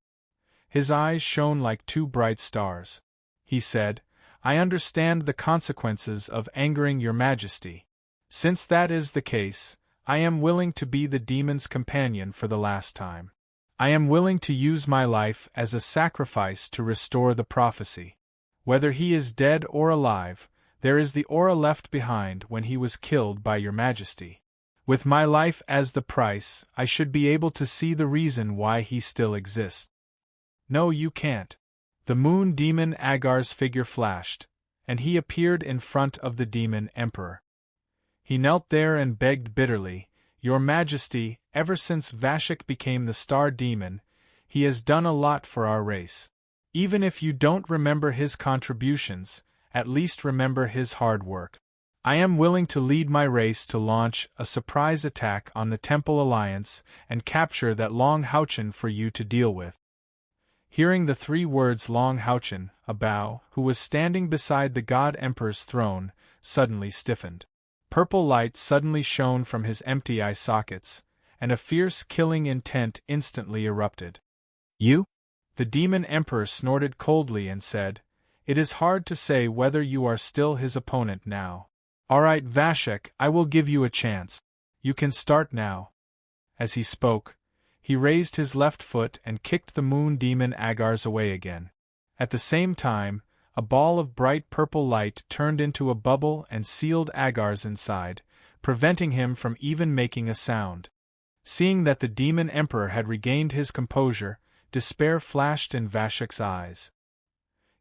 His eyes shone like 2 bright stars. He said, "I understand the consequences of angering your Majesty. Since that is the case, I am willing to be the demon's companion for the last time. I am willing to use my life as a sacrifice to restore the prophecy. Whether he is dead or alive, there is the aura left behind when he was killed by your Majesty. With my life as the price, I should be able to see the reason why he still exists." "No, you can't." The moon demon Agar's figure flashed, and he appeared in front of the demon emperor. He knelt there and begged bitterly, "Your Majesty, ever since Vashik became the star demon, he has done a lot for our race. Even if you don't remember his contributions, at least remember his hard work. I am willing to lead my race to launch a surprise attack on the Temple Alliance and capture that Long Houchen for you to deal with." Hearing the 3 words Long Houchen, a bow, who was standing beside the God Emperor's throne, suddenly stiffened. Purple light suddenly shone from his empty eye sockets, and a fierce killing intent instantly erupted. "You?" The demon emperor snorted coldly and said, "It is hard to say whether you are still his opponent now. All right, Vashik, I will give you a chance. You can start now." As he spoke, he raised his left foot and kicked the moon demon Agar's away again. At the same time, a ball of bright purple light turned into a bubble and sealed Agar's inside, preventing him from even making a sound. Seeing that the demon emperor had regained his composure, despair flashed in Vashik's eyes.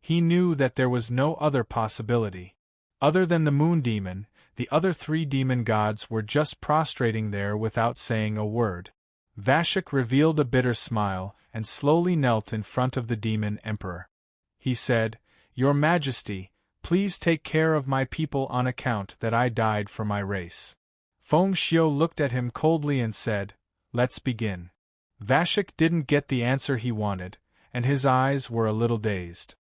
He knew that there was no other possibility. Other than the moon demon, the other 3 demon gods were just prostrating there without saying a word. Vashik revealed a bitter smile and slowly knelt in front of the demon emperor. He said, "Your Majesty, please take care of my people on account that I died for my race." Feng Xiu looked at him coldly and said, "Let's begin." Vashik didn't get the answer he wanted, and his eyes were a little dazed.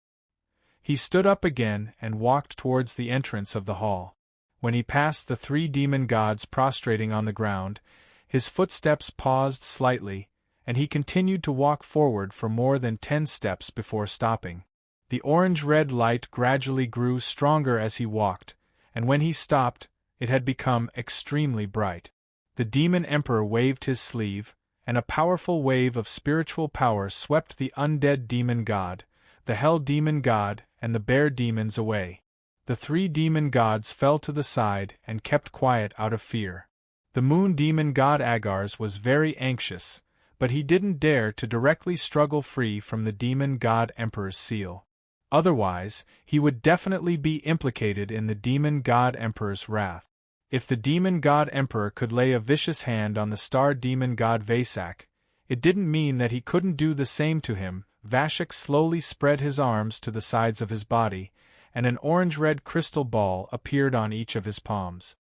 He stood up again and walked towards the entrance of the hall. When he passed the 3 demon gods prostrating on the ground, his footsteps paused slightly, and he continued to walk forward for more than 10 steps before stopping. The orange-red light gradually grew stronger as he walked, and when he stopped, it had become extremely bright. The demon emperor waved his sleeve, and a powerful wave of spiritual power swept the undead demon god, the hell demon god, and the bear demons away. The 3 demon gods fell to the side and kept quiet out of fear. The moon demon god Agars was very anxious, but he didn't dare to directly struggle free from the demon god emperor's seal. Otherwise, he would definitely be implicated in the demon god emperor's wrath. If the demon god emperor could lay a vicious hand on the star demon god Vasak, it didn't mean that he couldn't do the same to him. Vashik slowly spread his arms to the sides of his body, and an orange-red crystal ball appeared on each of his palms.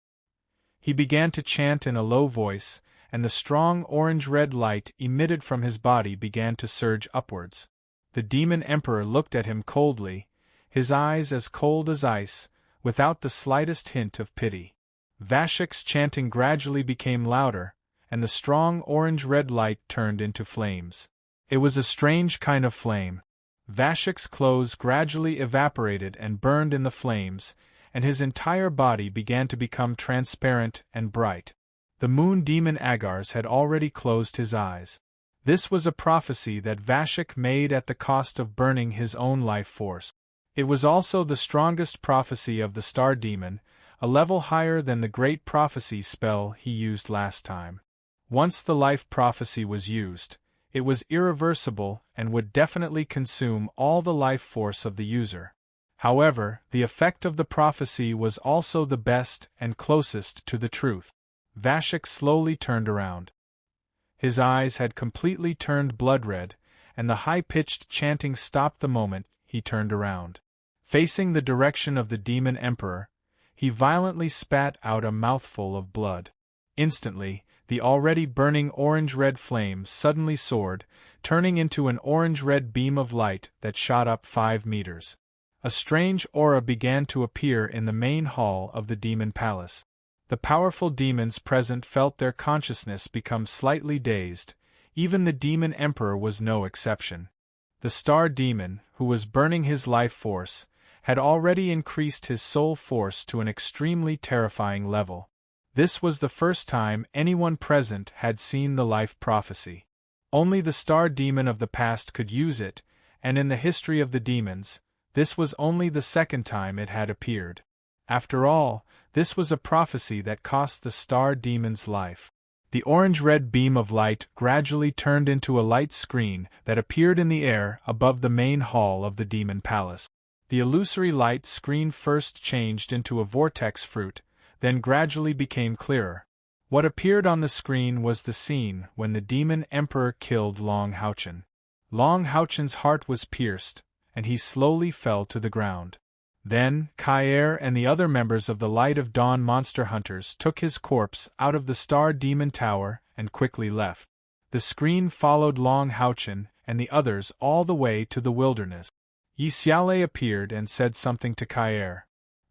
He began to chant in a low voice, and the strong orange-red light emitted from his body began to surge upwards. The demon emperor looked at him coldly, his eyes as cold as ice, without the slightest hint of pity. Vashik's chanting gradually became louder, and the strong orange-red light turned into flames. It was a strange kind of flame. Vashik's clothes gradually evaporated and burned in the flames, and his entire body began to become transparent and bright. The moon demon Agars had already closed his eyes. This was a prophecy that Vashik made at the cost of burning his own life force. It was also the strongest prophecy of the star demon, a level higher than the great prophecy spell he used last time. Once the life prophecy was used, it was irreversible and would definitely consume all the life force of the user. However, the effect of the prophecy was also the best and closest to the truth. Vashik slowly turned around. His eyes had completely turned blood-red, and the high-pitched chanting stopped the moment he turned around. Facing the direction of the demon emperor, he violently spat out a mouthful of blood. Instantly, the already burning orange-red flame suddenly soared, turning into an orange-red beam of light that shot up 5 meters. A strange aura began to appear in the main hall of the demon palace. The powerful demons present felt their consciousness become slightly dazed. Even the demon emperor was no exception. The star demon, who was burning his life force, had already increased his soul force to an extremely terrifying level. This was the first time anyone present had seen the life prophecy. Only the star demon of the past could use it, and in the history of the demons, this was only the second time it had appeared. After all, this was a prophecy that cost the star demon's life. The orange-red beam of light gradually turned into a light screen that appeared in the air above the main hall of the demon palace. The illusory light screen first changed into a vortex fruit, then gradually became clearer. What appeared on the screen was the scene when the demon emperor killed Long Houchen. Long Houchen's heart was pierced, and he slowly fell to the ground. Then, Kair and the other members of the Light of Dawn monster hunters took his corpse out of the Star Demon Tower and quickly left. The screen followed Long Houchen and the others all the way to the wilderness. Yi Xiaolei appeared and said something to Kair.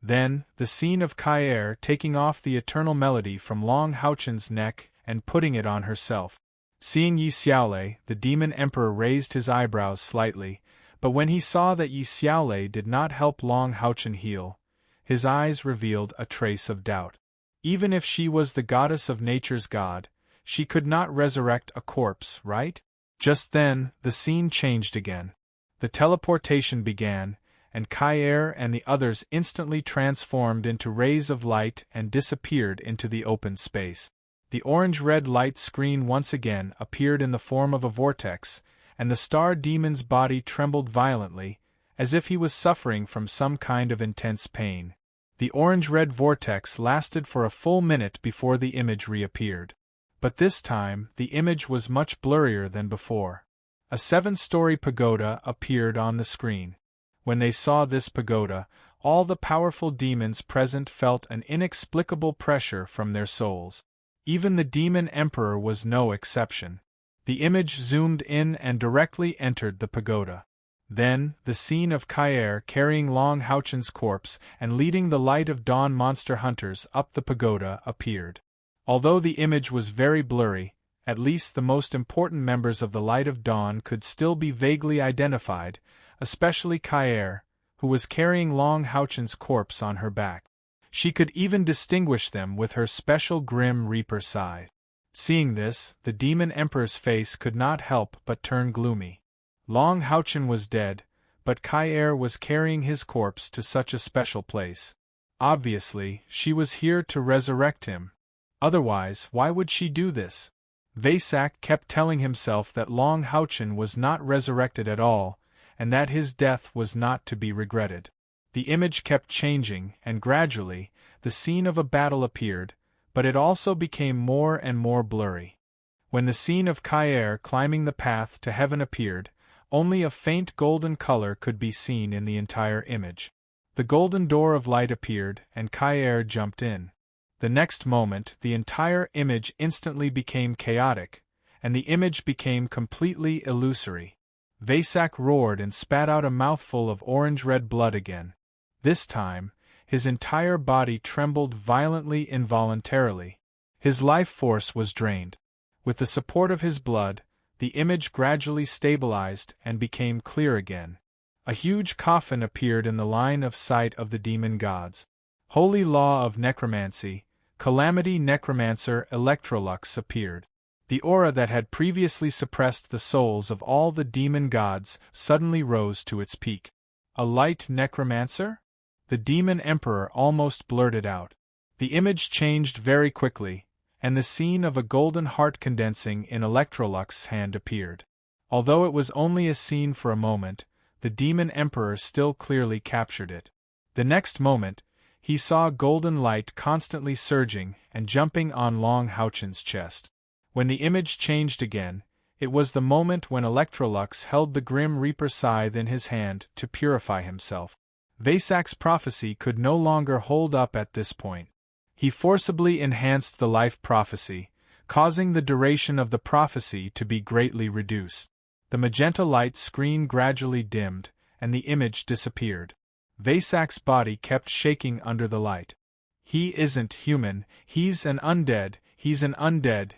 Then, the scene of Kair taking off the eternal melody from Long Houchen's neck and putting it on herself. Seeing Yi Xiaolei, the demon emperor raised his eyebrows slightly, but when he saw that Yi Xiaolei did not help Long Houchen heal, his eyes revealed a trace of doubt. Even if she was the goddess of nature's god, she could not resurrect a corpse, right? Just then, the scene changed again. The teleportation began, and Kair and the others instantly transformed into rays of light and disappeared into the open space. The orange-red light screen once again appeared in the form of a vortex, and the star demon's body trembled violently, as if he was suffering from some kind of intense pain. The orange-red vortex lasted for a full minute before the image reappeared. But this time, the image was much blurrier than before. A 7-story pagoda appeared on the screen. When they saw this pagoda, all the powerful demons present felt an inexplicable pressure from their souls. Even the demon emperor was no exception. The image zoomed in and directly entered the pagoda. Then, the scene of Kaer carrying Long Houchen's corpse and leading the Light of Dawn monster hunters up the pagoda appeared. Although the image was very blurry, at least the most important members of the Light of Dawn could still be vaguely identified, especially Kaer, who was carrying Long Houchen's corpse on her back. She could even distinguish them with her special Grim Reaper scythe. Seeing this, the Demon Emperor's face could not help but turn gloomy. Long Houchen was dead, but Kaer was carrying his corpse to such a special place. Obviously, she was here to resurrect him. Otherwise, why would she do this? Vesak kept telling himself that Long Houchen was not resurrected at all, and that his death was not to be regretted. The image kept changing, and gradually, the scene of a battle appeared, but it also became more and more blurry. When the scene of Kaer climbing the path to heaven appeared, only a faint golden color could be seen in the entire image. The golden door of light appeared, and Kaer jumped in. The next moment, the entire image instantly became chaotic, and the image became completely illusory. Vesak roared and spat out a mouthful of orange-red blood again. This time, his entire body trembled violently involuntarily. His life force was drained. With the support of his blood, the image gradually stabilized and became clear again. A huge coffin appeared in the line of sight of the demon gods. Holy Law of Necromancy, Calamity Necromancer Electrolux appeared. The aura that had previously suppressed the souls of all the demon gods suddenly rose to its peak. A light necromancer? The Demon Emperor almost blurted out. The image changed very quickly, and the scene of a golden heart condensing in Electrolux's hand appeared. Although it was only a scene for a moment, the Demon Emperor still clearly captured it. The next moment, he saw golden light constantly surging and jumping on Long Houchen's chest. When the image changed again, it was the moment when Electrolux held the Grim Reaper scythe in his hand to purify himself. Vesak's prophecy could no longer hold up at this point. He forcibly enhanced the life prophecy, causing the duration of the prophecy to be greatly reduced. The magenta light screen gradually dimmed, and the image disappeared. Vesak's body kept shaking under the light. He isn't human, he's an undead,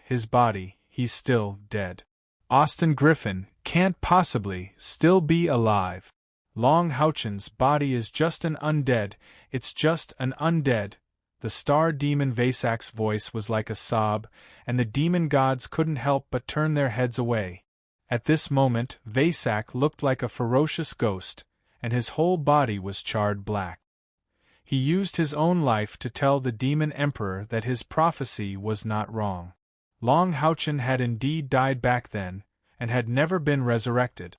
his body, he's still dead. Austin Griffin can't possibly still be alive. Long Houchen's body is just an undead, it's just an undead. The star demon Vesak's voice was like a sob, and the demon gods couldn't help but turn their heads away. At this moment, Vesak looked like a ferocious ghost, and his whole body was charred black. He used his own life to tell the Demon Emperor that his prophecy was not wrong. Long Houchen had indeed died back then, and had never been resurrected.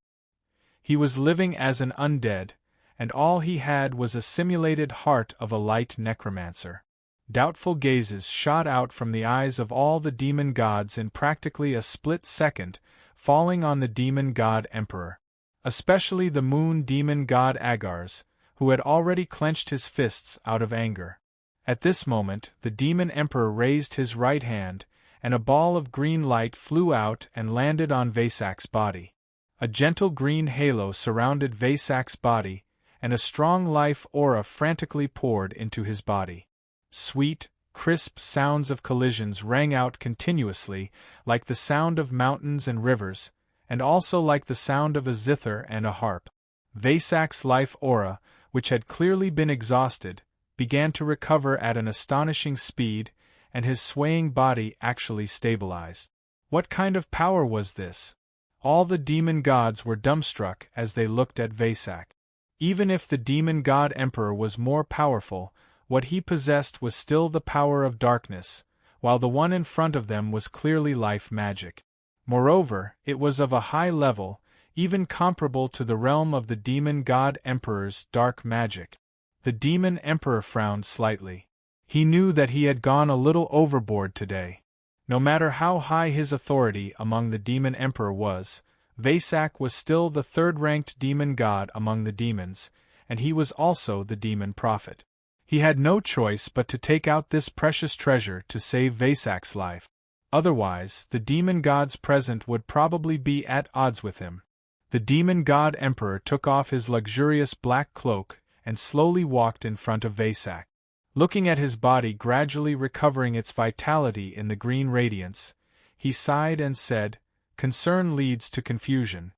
He was living as an undead, and all he had was a simulated heart of a light necromancer. Doubtful gazes shot out from the eyes of all the demon gods in practically a split second, falling on the demon god Emperor. Especially the moon demon god Agars, who had already clenched his fists out of anger. At this moment, the Demon Emperor raised his right hand, and a ball of green light flew out and landed on Vesak's body. A gentle green halo surrounded Vesak's body, and a strong life aura frantically poured into his body. Sweet, crisp sounds of collisions rang out continuously, like the sound of mountains and rivers, and also like the sound of a zither and a harp. Vesak's life aura, which had clearly been exhausted, began to recover at an astonishing speed, and his swaying body actually stabilized. What kind of power was this? All the demon gods were dumbstruck as they looked at Vesak. Even if the demon god Emperor was more powerful, what he possessed was still the power of darkness, while the one in front of them was clearly life magic. Moreover, it was of a high level, even comparable to the realm of the demon god Emperor's dark magic. The demon Emperor frowned slightly. He knew that he had gone a little overboard today. No matter how high his authority among the Demon Emperor was, Vesak was still the third-ranked demon god among the demons, and he was also the demon prophet. He had no choice but to take out this precious treasure to save Vesak's life. Otherwise, the demon god's present would probably be at odds with him. The demon god emperor took off his luxurious black cloak and slowly walked in front of Vesak. Looking at his body gradually recovering its vitality in the green radiance, he sighed and said, "Concern leads to confusion.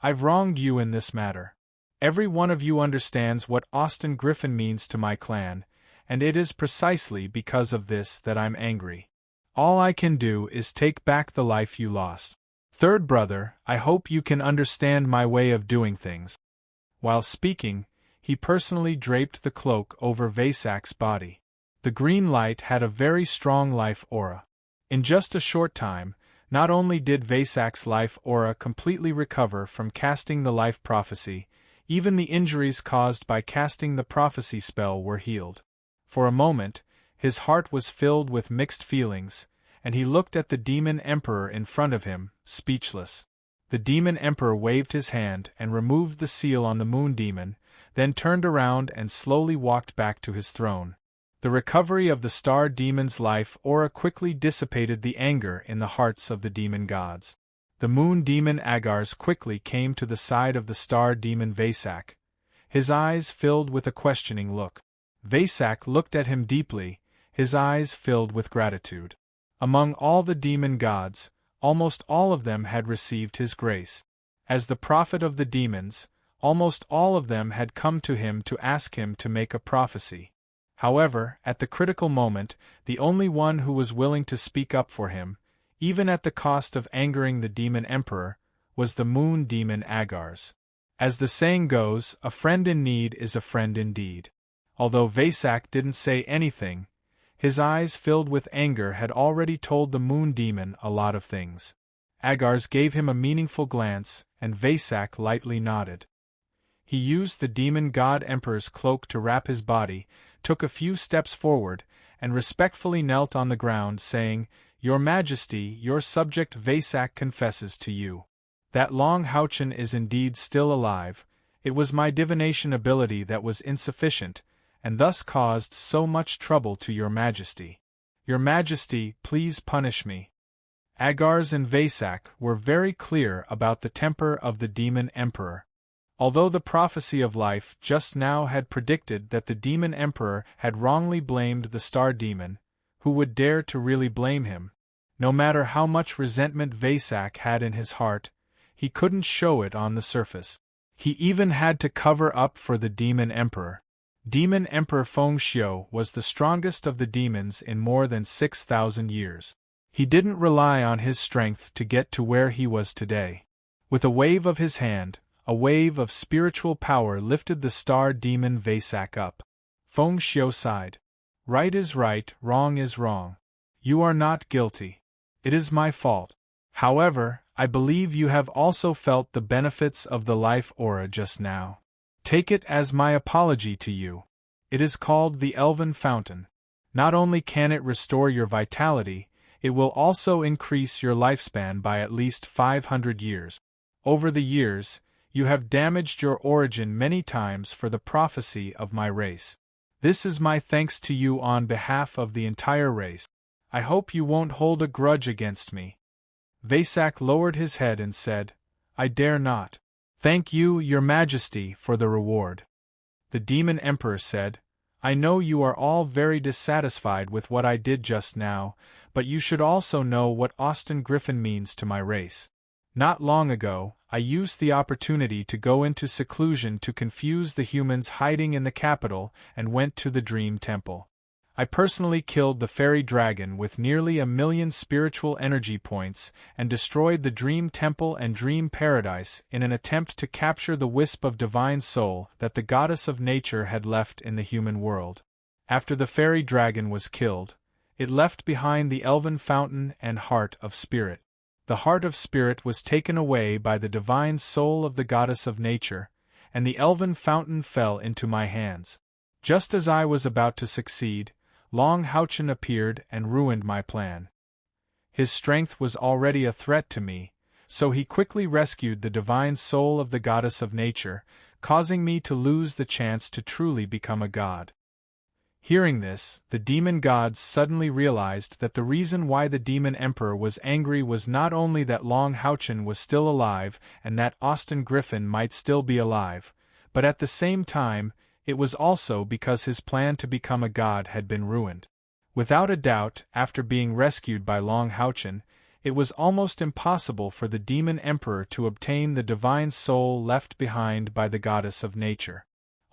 I've wronged you in this matter. Every one of you understands what Austin Griffin means to my clan, and it is precisely because of this that I'm angry. All I can do is take back the life you lost. Third brother, I hope you can understand my way of doing things." While speaking, he personally draped the cloak over Vesak's body. The green light had a very strong life aura. In just a short time, not only did Vesak's life aura completely recover from casting the life prophecy, even the injuries caused by casting the prophecy spell were healed. For a moment, his heart was filled with mixed feelings, and he looked at the demon emperor in front of him, speechless. The demon emperor waved his hand and removed the seal on the moon demon, then turned around and slowly walked back to his throne. The recovery of the star demon's life aura quickly dissipated the anger in the hearts of the demon gods. The moon demon Agars quickly came to the side of the star demon Vesak. His eyes filled with a questioning look. Vesak looked at him deeply, his eyes filled with gratitude. Among all the demon gods, almost all of them had received his grace. As the prophet of the demons, almost all of them had come to him to ask him to make a prophecy. However, at the critical moment, the only one who was willing to speak up for him, even at the cost of angering the demon emperor, was the moon demon Agars. As the saying goes, a friend in need is a friend indeed. Although Vesak didn't say anything, his eyes filled with anger had already told the moon demon a lot of things. Agars gave him a meaningful glance, and Vesak lightly nodded. He used the demon god emperor's cloak to wrap his body, took a few steps forward, and respectfully knelt on the ground, saying, "Your Majesty, your subject Vesak confesses to you that Long Houchen is indeed still alive. It was my divination ability that was insufficient, and thus caused so much trouble to your Majesty. Your Majesty, please punish me." Agars and Vesak were very clear about the temper of the demon emperor. Although the prophecy of life just now had predicted that the demon emperor had wrongly blamed the star demon, who would dare to really blame him? No matter how much resentment Vesak had in his heart, he couldn't show it on the surface. He even had to cover up for the demon emperor. Demon Emperor Fengxiu was the strongest of the demons in more than 6,000 years. He didn't rely on his strength to get to where he was today. With a wave of his hand, a wave of spiritual power lifted the star demon Vesak up. Fengxiu sighed. "Right is right, wrong is wrong. You are not guilty. It is my fault. However, I believe you have also felt the benefits of the life aura just now. Take it as my apology to you. It is called the Elven Fountain. Not only can it restore your vitality, it will also increase your lifespan by at least 500 years. Over the years, you have damaged your origin many times for the prophecy of my race. This is my thanks to you on behalf of the entire race. I hope you won't hold a grudge against me." Vesak lowered his head and said, "I dare not. Thank you, your Majesty, for the reward." The demon emperor said, "I know you are all very dissatisfied with what I did just now, but you should also know what Austin Griffin means to my race. Not long ago, I used the opportunity to go into seclusion to confuse the humans hiding in the capital and went to the Dream Temple. I personally killed the fairy dragon with nearly 1,000,000 spiritual energy points and destroyed the Dream Temple and Dream Paradise in an attempt to capture the wisp of divine soul that the goddess of nature had left in the human world. After the fairy dragon was killed, it left behind the Elven Fountain and Heart of Spirit. The Heart of Spirit was taken away by the divine soul of the goddess of nature, and the Elven Fountain fell into my hands. Just as I was about to succeed, Long Houchen appeared and ruined my plan. His strength was already a threat to me, so he quickly rescued the divine soul of the goddess of nature, causing me to lose the chance to truly become a god. Hearing this, the demon gods suddenly realized that the reason why the demon emperor was angry was not only that Long Houchen was still alive and that Austin Griffin might still be alive, but at the same time, it was also because his plan to become a god had been ruined. Without a doubt, after being rescued by Long Houchen, it was almost impossible for the demon emperor to obtain the divine soul left behind by the goddess of nature.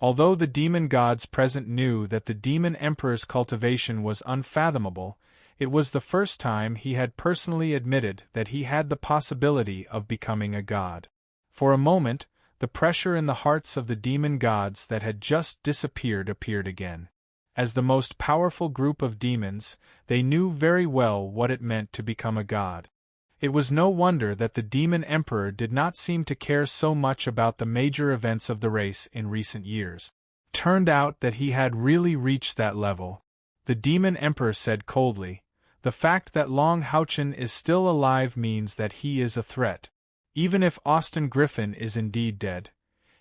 Although the demon gods present knew that the demon emperor's cultivation was unfathomable, it was the first time he had personally admitted that he had the possibility of becoming a god. For a moment, the pressure in the hearts of the demon gods that had just disappeared appeared again. As the most powerful group of demons, they knew very well what it meant to become a god. It was no wonder that the demon emperor did not seem to care so much about the major events of the race in recent years. Turned out that he had really reached that level. The demon emperor said coldly, "The fact that Long Houchen is still alive means that he is a threat. Even if Austin Griffin is indeed dead,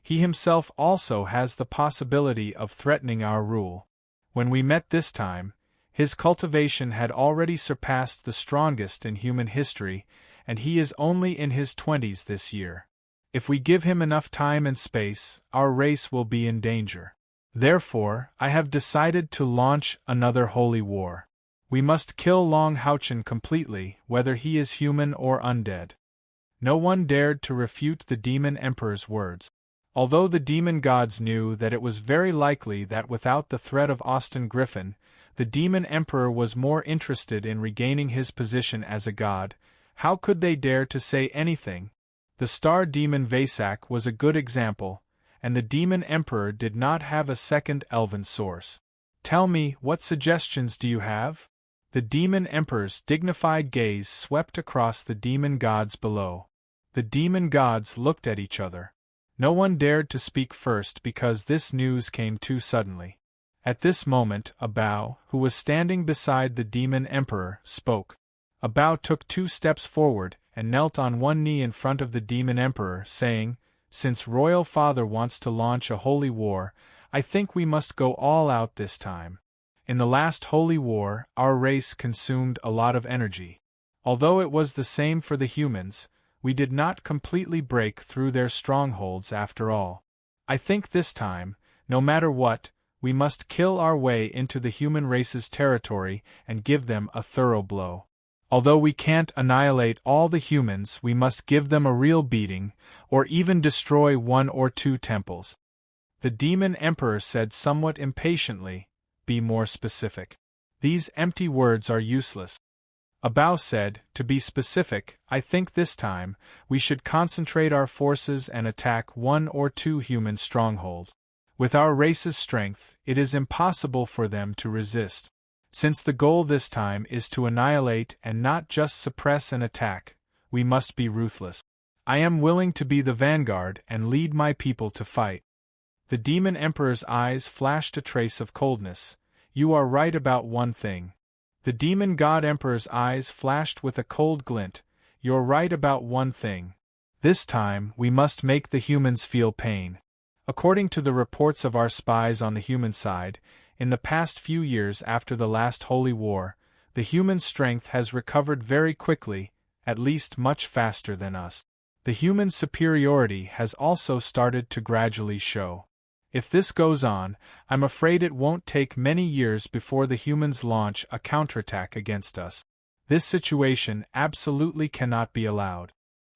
he himself also has the possibility of threatening our rule. When we met this time, his cultivation had already surpassed the strongest in human history, and he is only in his 20s this year. If we give him enough time and space, our race will be in danger. Therefore, I have decided to launch another holy war. We must kill Long Houchen completely, whether he is human or undead." No one dared to refute the demon emperor's words. Although the demon gods knew that it was very likely that without the threat of Austin Griffin, the demon emperor was more interested in regaining his position as a god, how could they dare to say anything? The star demon Vasak was a good example, and the demon emperor did not have a second elven source. "Tell me, what suggestions do you have?" The demon emperor's dignified gaze swept across the demon gods below. The demon gods looked at each other. No one dared to speak first because this news came too suddenly. At this moment, Abao, who was standing beside the demon emperor, spoke. Abao took 2 steps forward and knelt on one knee in front of the demon emperor, saying, "Since Royal Father wants to launch a holy war, I think we must go all out this time. In the last holy war, our race consumed a lot of energy. Although it was the same for the humans, we did not completely break through their strongholds after all. I think this time, no matter what, we must kill our way into the human race's territory and give them a thorough blow. Although we can't annihilate all the humans, we must give them a real beating, or even destroy 1 or 2 temples." The demon emperor said somewhat impatiently, "Be more specific. These empty words are useless." Abao said, "To be specific, I think this time, we should concentrate our forces and attack 1 or 2 human strongholds. With our race's strength, it is impossible for them to resist. Since the goal this time is to annihilate and not just suppress and attack, we must be ruthless. I am willing to be the vanguard and lead my people to fight." The demon emperor's eyes flashed a trace of coldness. "You are right about one thing." The demon god emperor's eyes flashed with a cold glint. "You're right about one thing. This time, we must make the humans feel pain. According to the reports of our spies on the human side, in the past few years after the last holy war, the human strength has recovered very quickly, at least much faster than us. The human superiority has also started to gradually show. If this goes on, I'm afraid it won't take many years before the humans launch a counterattack against us. This situation absolutely cannot be allowed.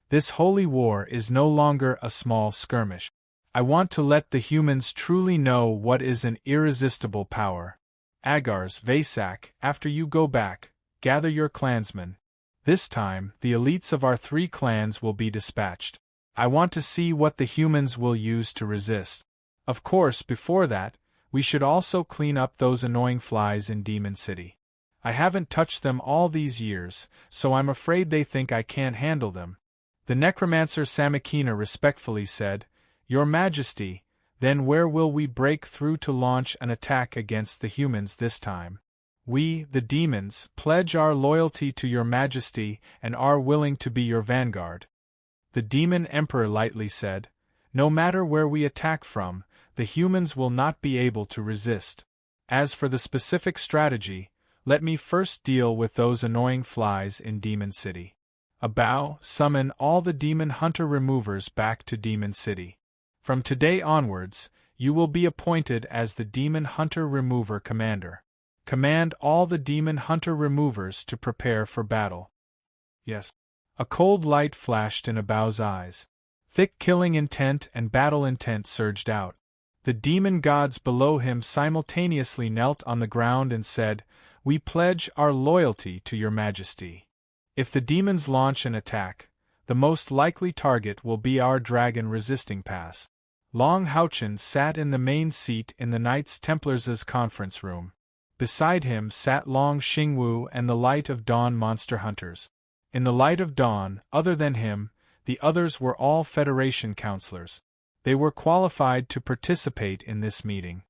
This holy war is no longer a small skirmish. I want to let the humans truly know what is an irresistible power. Agars, Vasak, after you go back, gather your clansmen. This time, the elites of our 3 clans will be dispatched. I want to see what the humans will use to resist. Of course, before that, we should also clean up those annoying flies in Demon City. I haven't touched them all these years, so I'm afraid they think I can't handle them." The necromancer Samakina respectfully said, "Your Majesty, then where will we break through to launch an attack against the humans this time? We, the demons, pledge our loyalty to your Majesty and are willing to be your vanguard." The demon emperor lightly said, "No matter where we attack from, the humans will not be able to resist. As for the specific strategy, let me first deal with those annoying flies in Demon City. Summon all the demon hunter removers back to Demon City. From today onwards, you will be appointed as the Demon Hunter Remover Commander. Command all the Demon Hunter Removers to prepare for battle. Yes. A cold light flashed in Abao's eyes. Thick killing intent and battle intent surged out. The demon gods below him simultaneously knelt on the ground and said, "We pledge our loyalty to your majesty. If the demons launch an attack, the most likely target will be our dragon resisting pass." Long Haochen sat in the main seat in the Knights Templars' conference room. Beside him sat Long Xingwu and the Light of Dawn monster hunters. In the Light of Dawn, other than him, the others were all Federation counselors. They were qualified to participate in this meeting.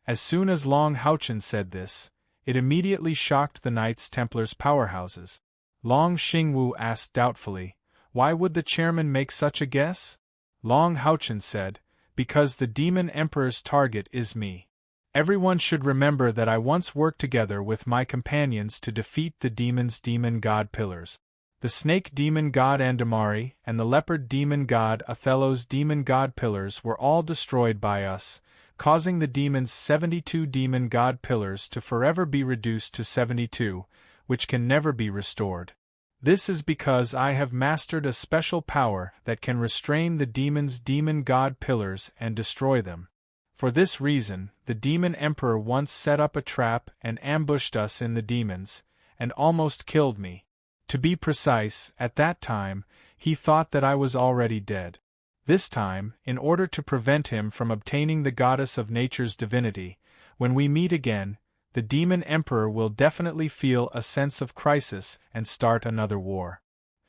As soon as Long Haochen said this, it immediately shocked the Knights Templars' powerhouses. Long Xingwu asked doubtfully, "Why would the chairman make such a guess?" Long Haochen said, "Because the Demon Emperor's target is me. Everyone should remember that I once worked together with my companions to defeat the demon's demon god pillars. The snake demon god Andamari and the leopard demon god Othello's demon god pillars were all destroyed by us, causing the demon's 72 demon god pillars to forever be reduced to 72, which can never be restored. This is because I have mastered a special power that can restrain the demon's demon god pillars and destroy them. For this reason, the demon emperor once set up a trap and ambushed us in the demons, and almost killed me. To be precise, at that time, he thought that I was already dead. This time, in order to prevent him from obtaining the goddess of nature's divinity, when we meet again, the demon emperor will definitely feel a sense of crisis and start another war.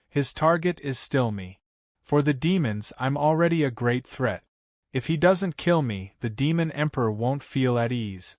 His target is still me. For the demons, I'm already a great threat. If he doesn't kill me, the demon emperor won't feel at ease.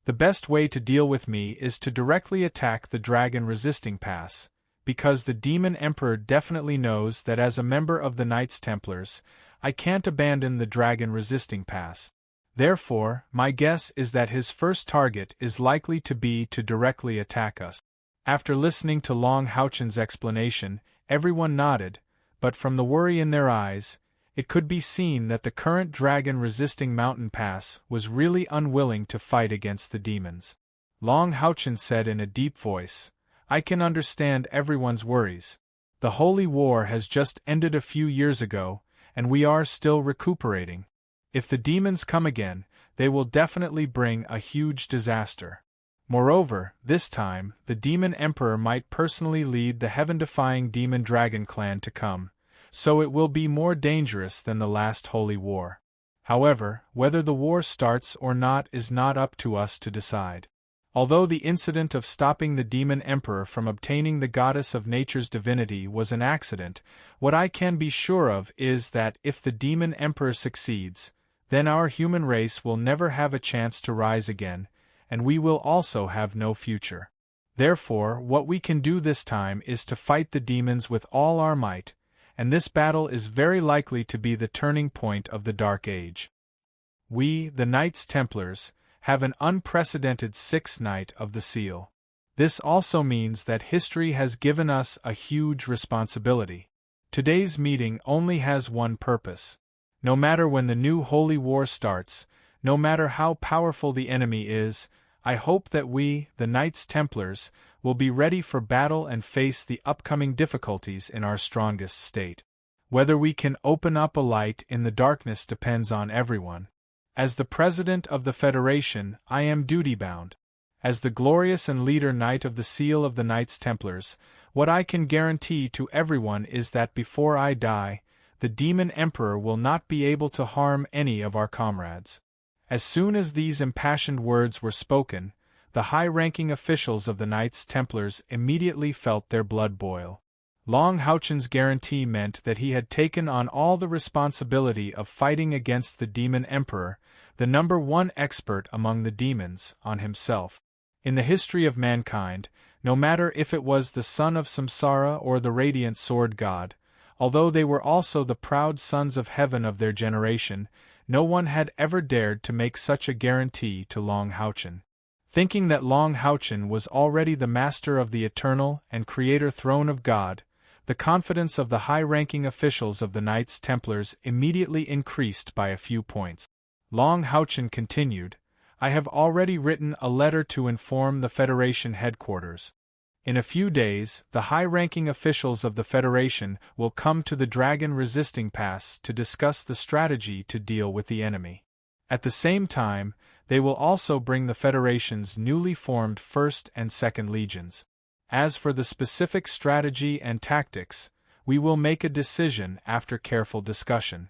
The best way to deal with me is to directly attack the dragon resisting pass, because the demon emperor definitely knows that as a member of the Knights Templars, I can't abandon the dragon resisting pass. Therefore, my guess is that his first target is likely to be to directly attack us. After listening to Long Haochen's explanation, everyone nodded, but from the worry in their eyes, it could be seen that the current dragon-resisting mountain pass was really unwilling to fight against the demons. Long Haochen said in a deep voice, "I can understand everyone's worries. The Holy War has just ended a few years ago, and we are still recuperating. If the demons come again, they will definitely bring a huge disaster. Moreover, this time, the Demon Emperor might personally lead the heaven-defying Demon Dragon clan to come, so it will be more dangerous than the last Holy War. However, whether the war starts or not is not up to us to decide. Although the incident of stopping the Demon Emperor from obtaining the Goddess of Nature's divinity was an accident, what I can be sure of is that if the Demon Emperor succeeds, then our human race will never have a chance to rise again, and we will also have no future. Therefore, what we can do this time is to fight the demons with all our might, and this battle is very likely to be the turning point of the Dark Age. We, the Knights Templars, have an unprecedented sixth Knight of the Seal. This also means that history has given us a huge responsibility. Today's meeting only has one purpose. No matter when the new Holy War starts, no matter how powerful the enemy is, I hope that we, the Knights Templars, will be ready for battle and face the upcoming difficulties in our strongest state. Whether we can open up a light in the darkness depends on everyone. As the President of the Federation, I am duty-bound. As the glorious and leader Knight of the Seal of the Knights Templars, what I can guarantee to everyone is that before I die, the Demon Emperor will not be able to harm any of our comrades. As soon as these impassioned words were spoken, the high-ranking officials of the Knights Templars immediately felt their blood boil. Long Haochen's guarantee meant that he had taken on all the responsibility of fighting against the Demon Emperor, the number one expert among the demons, on himself. In the history of mankind, no matter if it was the son of Samsara or the radiant sword god, although they were also the proud sons of heaven of their generation, no one had ever dared to make such a guarantee to Long Haochen. Thinking that Long Houchen was already the master of the eternal and creator throne of God, the confidence of the high-ranking officials of the Knights Templars immediately increased by a few points. Long Houchen continued, "I have already written a letter to inform the Federation headquarters. In a few days, the high-ranking officials of the Federation will come to the dragon-resisting pass to discuss the strategy to deal with the enemy. At the same time, they will also bring the Federation's newly formed 1st and 2nd Legions. As for the specific strategy and tactics, we will make a decision after careful discussion."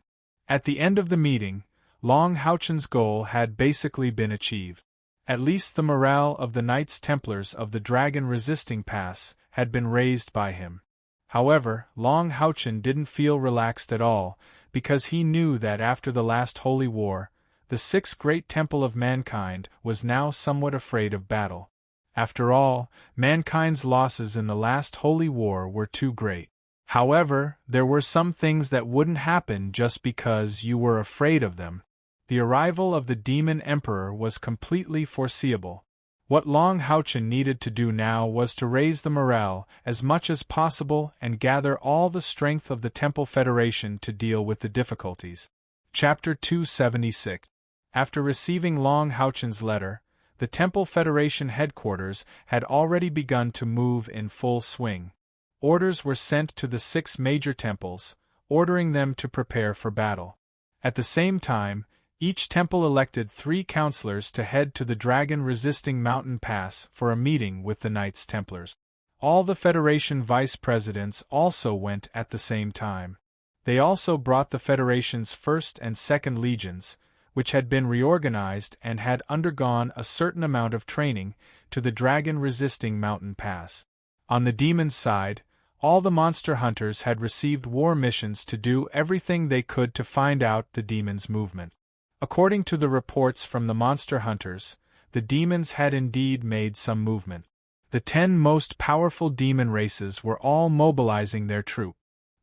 At the end of the meeting, Long Houchen's goal had basically been achieved. At least the morale of the Knights Templars of the dragon-resisting pass had been raised by him. However, Long Houchen didn't feel relaxed at all, because he knew that after the last holy war, the sixth great temple of mankind was now somewhat afraid of battle. After all, mankind's losses in the last holy war were too great. However, there were some things that wouldn't happen just because you were afraid of them. The arrival of the Demon Emperor was completely foreseeable. What Long Houchen needed to do now was to raise the morale as much as possible and gather all the strength of the Temple Federation to deal with the difficulties. Chapter 276. After receiving Long Houchen's letter, the Temple Federation headquarters had already begun to move in full swing. Orders were sent to the 6 major temples, ordering them to prepare for battle. At the same time, each temple elected 3 counselors to head to the dragon-resisting mountain pass for a meeting with the Knights Templars. All the Federation vice-presidents also went at the same time. They also brought the Federation's 1st and 2nd Legions, which had been reorganized and had undergone a certain amount of training, to the dragon-resisting mountain pass. On the demon's side, all the monster hunters had received war missions to do everything they could to find out the demon's movement. According to the reports from the monster hunters, the demons had indeed made some movement. The 10 most powerful demon races were all mobilizing their troop.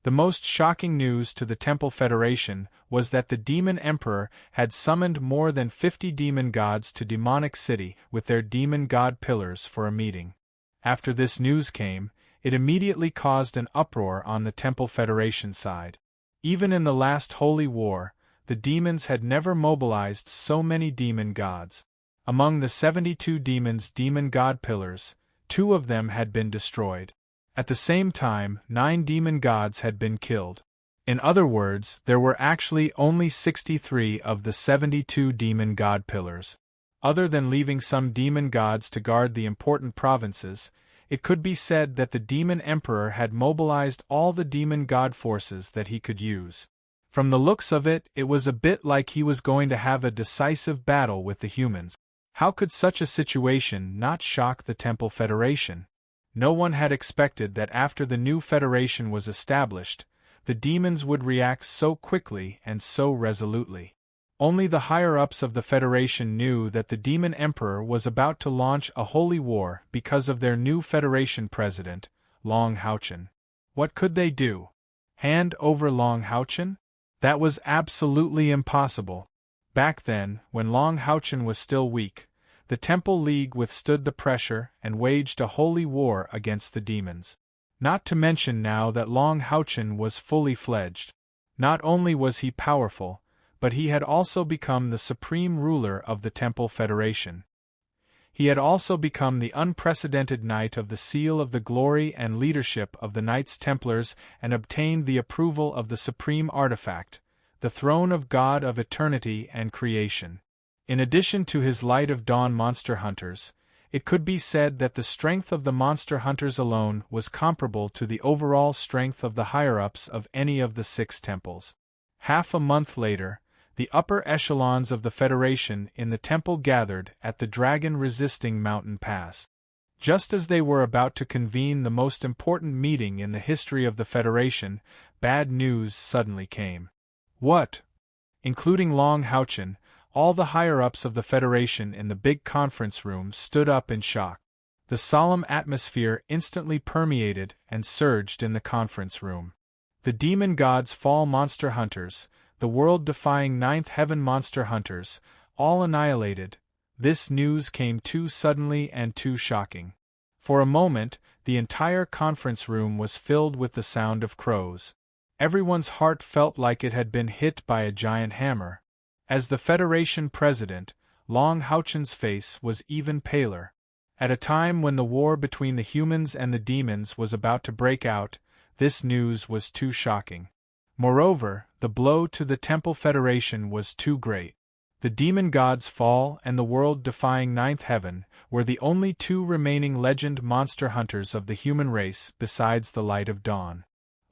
The most shocking news to the Temple Federation was that the Demon Emperor had summoned more than 50 demon gods to Demonic City with their demon god pillars for a meeting. After this news came, it immediately caused an uproar on the Temple Federation side. Even in the last holy war, the demons had never mobilized so many demon gods. Among the 72 demons' demon god pillars, 2 of them had been destroyed. At the same time, 9 demon gods had been killed. In other words, there were actually only 63 of the 72 demon god pillars. Other than leaving some demon gods to guard the important provinces, it could be said that the Demon Emperor had mobilized all the demon god forces that he could use. From the looks of it, it was a bit like he was going to have a decisive battle with the humans. How could such a situation not shock the Temple Federation? No one had expected that after the new Federation was established, the demons would react so quickly and so resolutely. Only the higher-ups of the Federation knew that the Demon Emperor was about to launch a holy war because of their new Federation president, Long Houchen. What could they do? Hand over Long Houchen? That was absolutely impossible. Back then, when Long Houchen was still weak, the Temple League withstood the pressure and waged a holy war against the demons. Not to mention now that Long Houchen was fully fledged. Not only was he powerful, but he had also become the supreme ruler of the Temple Federation. He had also become the unprecedented Knight of the Seal of the Glory and leadership of the Knights Templars and obtained the approval of the supreme artifact, the Throne of God of Eternity and Creation. In addition to his Light of Dawn monster hunters, it could be said that the strength of the monster hunters alone was comparable to the overall strength of the higher-ups of any of the 6 temples. Half a month later, the upper echelons of the Federation in the temple gathered at the dragon-resisting mountain pass. Just as they were about to convene the most important meeting in the history of the Federation, bad news suddenly came. What? Including Long Houchen, all the higher-ups of the Federation in the big conference room stood up in shock. The solemn atmosphere instantly permeated and surged in the conference room. The demon gods' fall monster hunters, the world-defying Ninth Heaven monster hunters, all annihilated, This news came too suddenly and too shocking. For a moment, the entire conference room was filled with the sound of crows. Everyone's heart felt like it had been hit by a giant hammer. As the Federation president, Long Houchen's face was even paler. At a time when the war between the humans and the demons was about to break out, this news was too shocking. Moreover, the blow to the Temple Federation was too great. The demon gods Fall and the world-defying Ninth Heaven were the only two remaining legend monster hunters of the human race besides the Light of Dawn.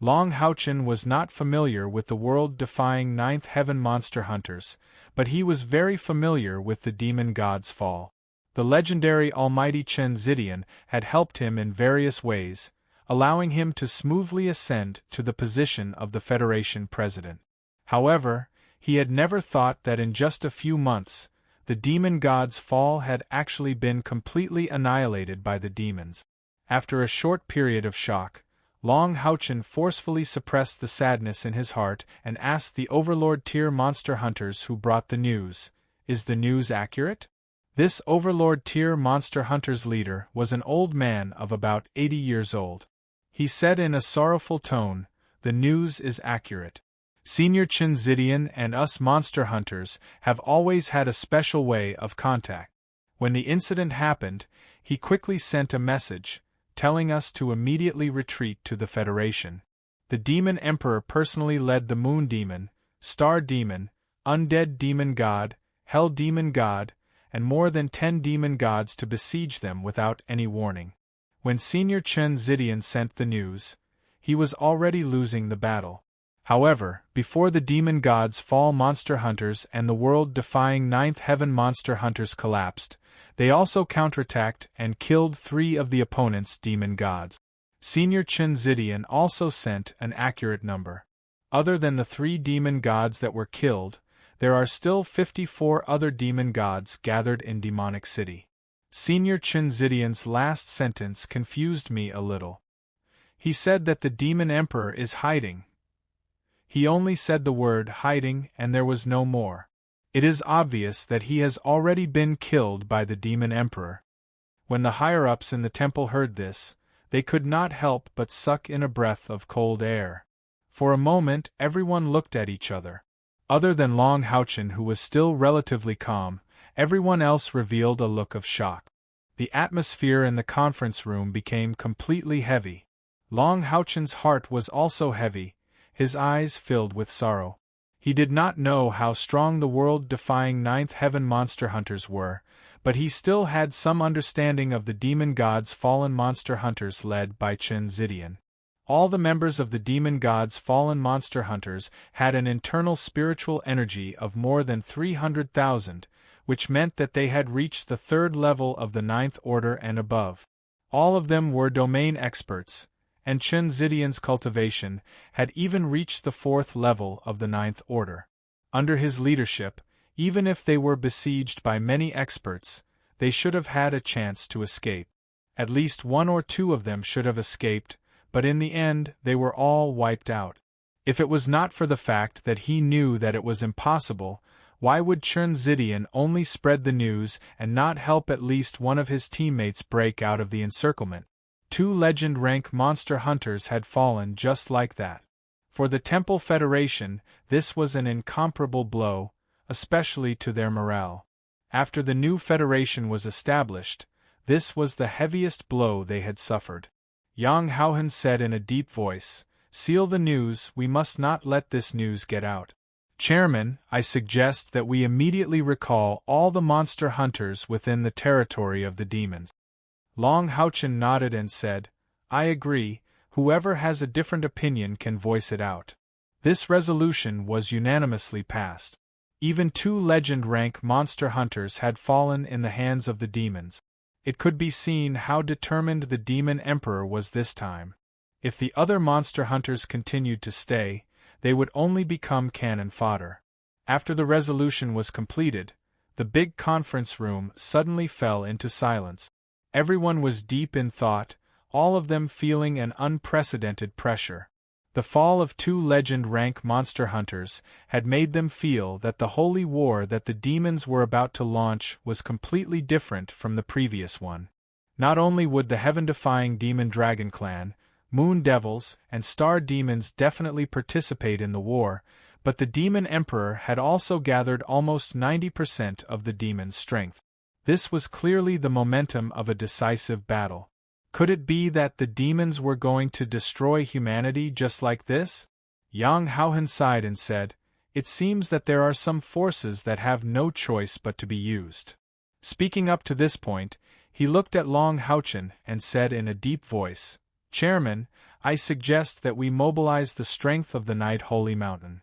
Long Houchen was not familiar with the world-defying Ninth Heaven monster hunters, but he was very familiar with the demon gods Fall. The legendary Almighty Chen Zidian had helped him in various ways, allowing him to smoothly ascend to the position of the Federation president. However, he had never thought that in just a few months, the demon gods Fall had actually been completely annihilated by the demons. After a short period of shock, Long Houchen forcefully suppressed the sadness in his heart and asked the Overlord tier monster hunters who brought the news, "Is the news accurate?" This Overlord tier monster hunters leader was an old man of about 80 years old. He said in a sorrowful tone, "The news is accurate. Senior Chen Zidian and us monster hunters have always had a special way of contact. When the incident happened, he quickly sent a message, telling us to immediately retreat to the Federation. The Demon Emperor personally led the Moon Demon, Star Demon, Undead Demon God, Hell Demon God, and more than 10 demon gods to besiege them without any warning. When Senior Chen Zidian sent the news, he was already losing the battle. However, before the demon gods Fall monster hunters and the world-defying Ninth Heaven monster hunters collapsed, they also counterattacked and killed 3 of the opponent's demon gods. Senior Chen Zidian also sent an accurate number. Other than the 3 demon gods that were killed, there are still 54 other demon gods gathered in Demonic City. Senior Chen Zidian's last sentence confused me a little. He said that the Demon Emperor is hiding. He only said the word hiding and there was no more. It is obvious that he has already been killed by the Demon Emperor. When the higher-ups in the temple heard this, they could not help but suck in a breath of cold air. For a moment everyone looked at each other. Other than Long Houchen, who was still relatively calm, everyone else revealed a look of shock. The atmosphere in the conference room became completely heavy. Long Houchen's heart was also heavy, his eyes filled with sorrow. He did not know how strong the world-defying Ninth Heaven monster hunters were, but he still had some understanding of the demon gods Fallen monster hunters led by Chen Zidian. All the members of the demon gods Fallen monster hunters had an internal spiritual energy of more than 300,000, which meant that they had reached the 3rd level of the 9th order and above. All of them were domain experts, and Chen Zidian's cultivation had even reached the 4th level of the 9th order. Under his leadership, even if they were besieged by many experts, they should have had a chance to escape. At least 1 or 2 of them should have escaped, but in the end they were all wiped out. If it was not for the fact that he knew that it was impossible, why would Chen Zidian only spread the news and not help at least one of his teammates break out of the encirclement? 2 legend-rank monster hunters had fallen just like that. For the Temple Federation, this was an incomparable blow, especially to their morale. After the new Federation was established, this was the heaviest blow they had suffered. Yang Haohan said in a deep voice, "Seal the news, we must not let this news get out. Chairman, I suggest that we immediately recall all the monster hunters within the territory of the demons." Long Houchen nodded and said, "I agree, whoever has a different opinion can voice it out." This resolution was unanimously passed. Even 2 legend-rank monster hunters had fallen in the hands of the demons. It could be seen how determined the Demon Emperor was this time. If the other monster hunters continued to stay, they would only become cannon fodder. After the resolution was completed, the big conference room suddenly fell into silence. Everyone was deep in thought, all of them feeling an unprecedented pressure. The fall of two legend-rank monster hunters had made them feel that the holy war that the demons were about to launch was completely different from the previous one. Not only would the heaven-defying demon dragon clan, moon devils, and star demons definitely participate in the war, but the demon emperor had also gathered almost 90% of the demon's strength. This was clearly the momentum of a decisive battle. Could it be that the demons were going to destroy humanity just like this? Yang Haohan sighed and said, "It seems that there are some forces that have no choice but to be used." Speaking up to this point, he looked at Long Haochen and said in a deep voice, "Chairman, I suggest that we mobilize the strength of the Night Holy Mountain."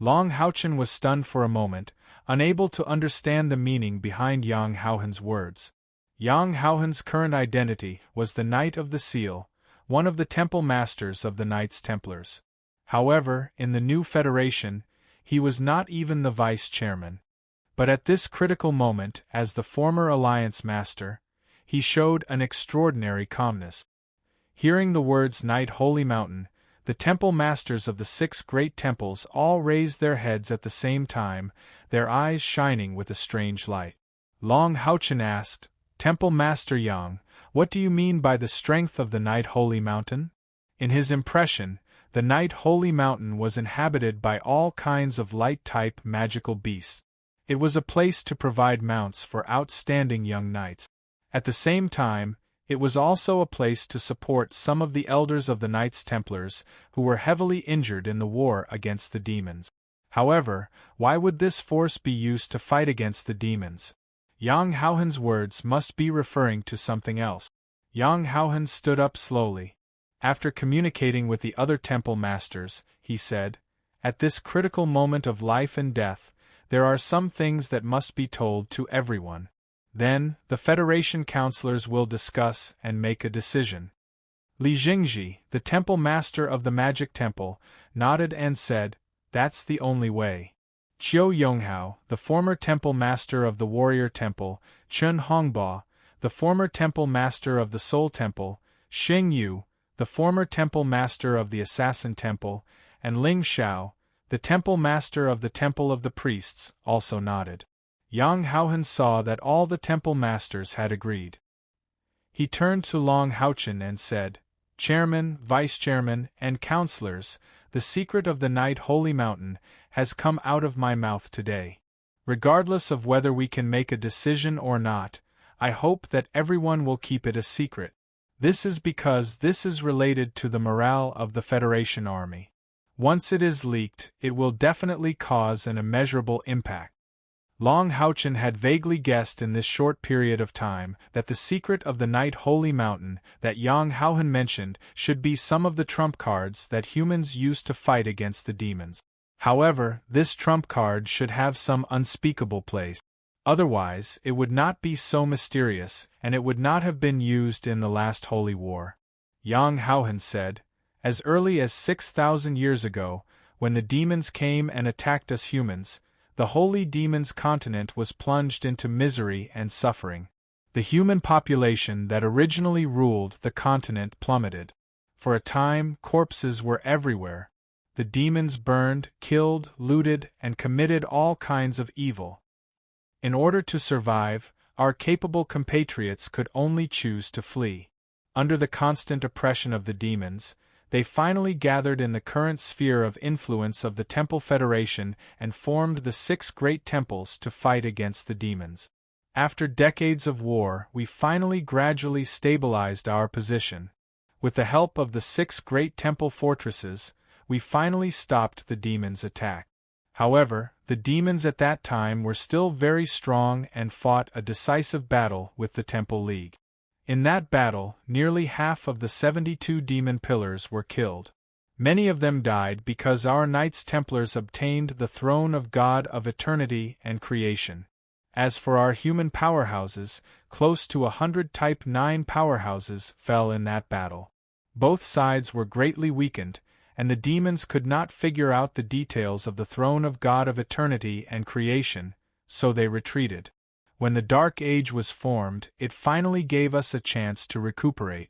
Long Haochen was stunned for a moment, unable to understand the meaning behind Yang Haohan's words. Yang Haohan's current identity was the Knight of the Seal, one of the temple masters of the Knights Templars. However, in the new federation, he was not even the vice-chairman. But at this critical moment, as the former alliance master, he showed an extraordinary calmness. Hearing the words Night Holy Mountain, the temple masters of the 6 great temples all raised their heads at the same time, their eyes shining with a strange light. Long Haochen asked, "Temple Master Yang, what do you mean by the strength of the Night Holy Mountain?" In his impression, the Night Holy Mountain was inhabited by all kinds of light-type magical beasts. It was a place to provide mounts for outstanding young knights. At the same time, it was also a place to support some of the elders of the Knights Templars who were heavily injured in the war against the demons. However, why would this force be used to fight against the demons? Yang Haohan's words must be referring to something else. Yang Haohan stood up slowly. After communicating with the other temple masters, he said, "At this critical moment of life and death, there are some things that must be told to everyone. Then, the Federation councillors will discuss and make a decision." Li Jingji, the temple master of the Magic Temple, nodded and said, "That's the only way." Qiu Yonghao, the former temple master of the Warrior Temple, Chen Hongba, the former temple master of the Soul Temple, Xing Yu, the former temple master of the Assassin Temple, and Ling Xiao, the temple master of the Temple of the Priests, also nodded. Yang Haohan saw that all the temple masters had agreed. He turned to Long Haochen and said, "Chairman, vice-chairman, and councillors, the secret of the Night Holy Mountain has come out of my mouth today. Regardless of whether we can make a decision or not, I hope that everyone will keep it a secret. This is because this is related to the morale of the Federation Army. Once it is leaked, it will definitely cause an immeasurable impact." Long Haochen had vaguely guessed in this short period of time that the secret of the Night Holy Mountain that Yang Haohan mentioned should be some of the trump cards that humans use to fight against the demons. However, this trump card should have some unspeakable place. Otherwise, it would not be so mysterious, and it would not have been used in the last Holy War. Yang Haohan said, "As early as 6,000 years ago, when the demons came and attacked us humans, the Holy Demons continent was plunged into misery and suffering. The human population that originally ruled the continent plummeted. For a time, corpses were everywhere. The demons burned, killed, looted, and committed all kinds of evil. In order to survive, our capable compatriots could only choose to flee. Under the constant oppression of the demons, they finally gathered in the current sphere of influence of the Temple Federation and formed the 6 great temples to fight against the demons. After decades of war, we finally gradually stabilized our position. With the help of the 6 great temple fortresses, we finally stopped the demons' attack. However, the demons at that time were still very strong and fought a decisive battle with the Temple League. In that battle, nearly half of the 72 demon pillars were killed. Many of them died because our Knights Templars obtained the throne of God of Eternity and Creation. As for our human powerhouses, close to 100 Type 9 powerhouses fell in that battle. Both sides were greatly weakened, and the demons could not figure out the details of the throne of God of Eternity and Creation, so they retreated. When the Dark Age was formed, it finally gave us a chance to recuperate.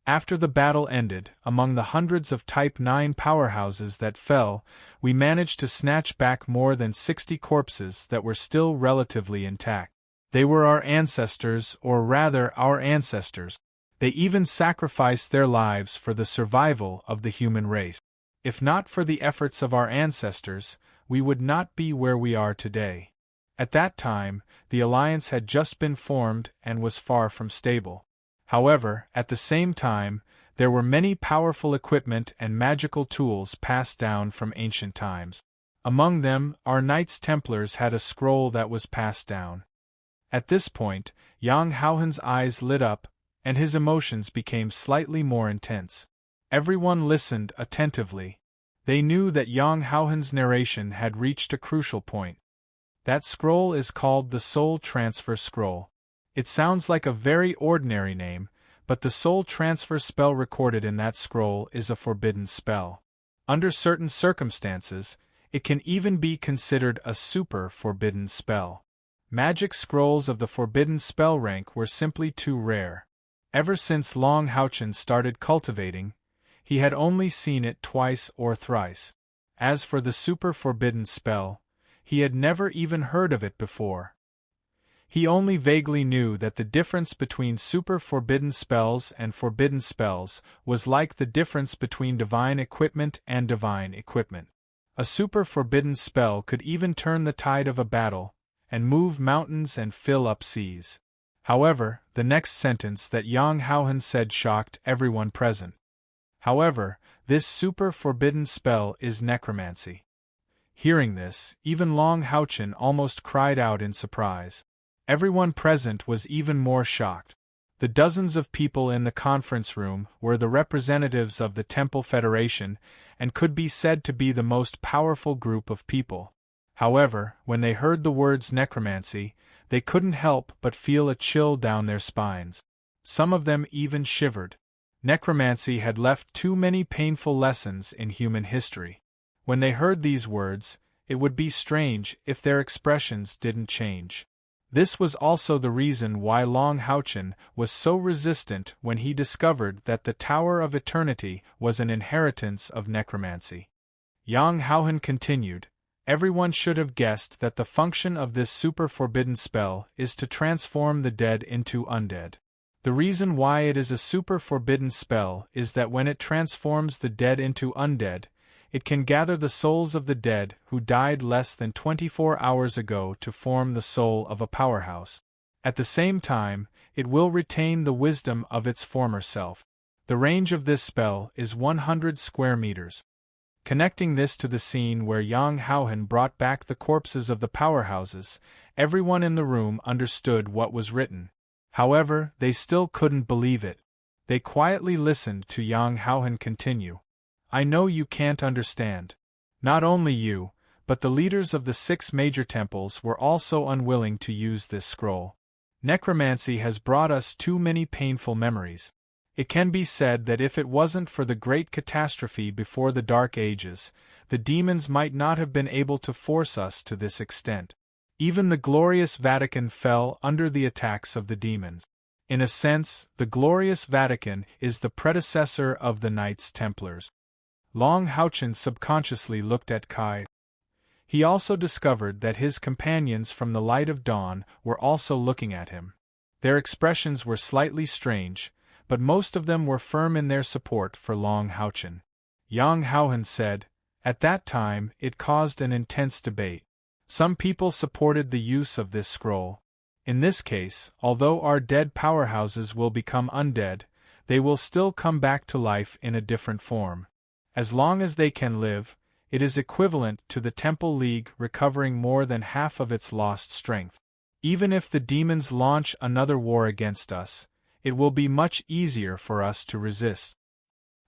After the battle ended, among the hundreds of Type 9 powerhouses that fell, we managed to snatch back more than 60 corpses that were still relatively intact. They were our ancestors, or rather our ancestors. They even sacrificed their lives for the survival of the human race. If not for the efforts of our ancestors, we would not be where we are today. At that time, the Alliance had just been formed and was far from stable. However, at the same time, there were many powerful equipment and magical tools passed down from ancient times. Among them, our Knights Templars had a scroll that was passed down. At this point, Yang Haohen's eyes lit up, and his emotions became slightly more intense. Everyone listened attentively. They knew that Yang Haohen's narration had reached a crucial point. That scroll is called the Soul Transfer Scroll. It sounds like a very ordinary name, but the soul transfer spell recorded in that scroll is a forbidden spell. Under certain circumstances, it can even be considered a super forbidden spell. Magic scrolls of the forbidden spell rank were simply too rare. Ever since Long Haochen started cultivating, he had only seen it twice or thrice. As for the super forbidden spell, he had never even heard of it before. He only vaguely knew that the difference between super forbidden spells and forbidden spells was like the difference between divine equipment and divine equipment. A super forbidden spell could even turn the tide of a battle, and move mountains and fill up seas. However, the next sentence that Yang Haohen said shocked everyone present. However, this super forbidden spell is necromancy. Hearing this, even Long Haochen almost cried out in surprise. Everyone present was even more shocked. The dozens of people in the conference room were the representatives of the Temple Federation and could be said to be the most powerful group of people. However, when they heard the words necromancy, they couldn't help but feel a chill down their spines. Some of them even shivered. Necromancy had left too many painful lessons in human history. When they heard these words, it would be strange if their expressions didn't change. This was also the reason why Long Haochen was so resistant when he discovered that the Tower of Eternity was an inheritance of necromancy. Yang Haohen continued, "Everyone should have guessed that the function of this super forbidden spell is to transform the dead into undead. The reason why it is a super forbidden spell is that when it transforms the dead into undead, it can gather the souls of the dead who died less than 24 hours ago to form the soul of a powerhouse. At the same time, it will retain the wisdom of its former self. The range of this spell is 100 square meters." Connecting this to the scene where Yang Haohen brought back the corpses of the powerhouses, everyone in the room understood what was written. However, they still couldn't believe it. They quietly listened to Yang Haohen continue. "I know you can't understand. Not only you, but the leaders of the 6 major temples were also unwilling to use this scroll. Necromancy has brought us too many painful memories. It can be said that if it wasn't for the great catastrophe before the Dark Ages, the demons might not have been able to force us to this extent. Even the glorious Vatican fell under the attacks of the demons. In a sense, the glorious Vatican is the predecessor of the Knights Templars." Long Haochen subconsciously looked at Kai. He also discovered that his companions from the Light of Dawn were also looking at him. Their expressions were slightly strange, but most of them were firm in their support for Long Haochen. Yang Haohen said, "At that time, it caused an intense debate. Some people supported the use of this scroll. In this case, although our dead powerhouses will become undead, they will still come back to life in a different form. As long as they can live, it is equivalent to the Temple League recovering more than half of its lost strength. Even if the demons launch another war against us, it will be much easier for us to resist."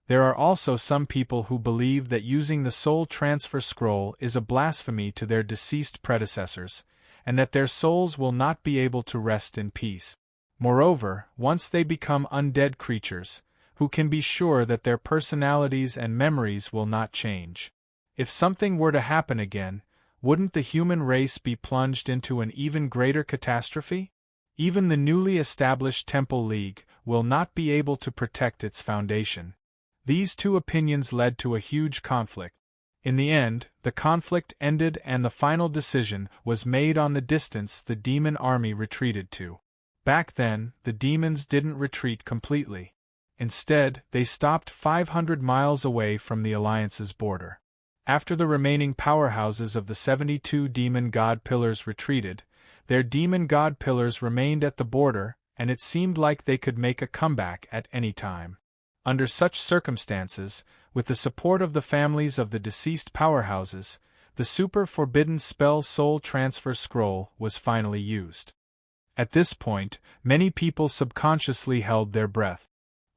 There are also some people who believe that using the soul transfer scroll is a blasphemy to their deceased predecessors, and that their souls will not be able to rest in peace. Moreover, once they become undead creatures, who can be sure that their personalities and memories will not change? If something were to happen again, wouldn't the human race be plunged into an even greater catastrophe? Even the newly established Temple League, will not be able to protect its foundation. These two opinions led to a huge conflict. In the end, the conflict ended and the final decision was made on the distance the demon army retreated to. Back then, the demons didn't retreat completely. Instead, they stopped 500 miles away from the Alliance's border. After the remaining powerhouses of the 72 demon god pillars retreated, their demon god pillars remained at the border, and it seemed like they could make a comeback at any time. Under such circumstances, with the support of the families of the deceased powerhouses, the super forbidden spell Soul Transfer Scroll was finally used. At this point, many people subconsciously held their breath.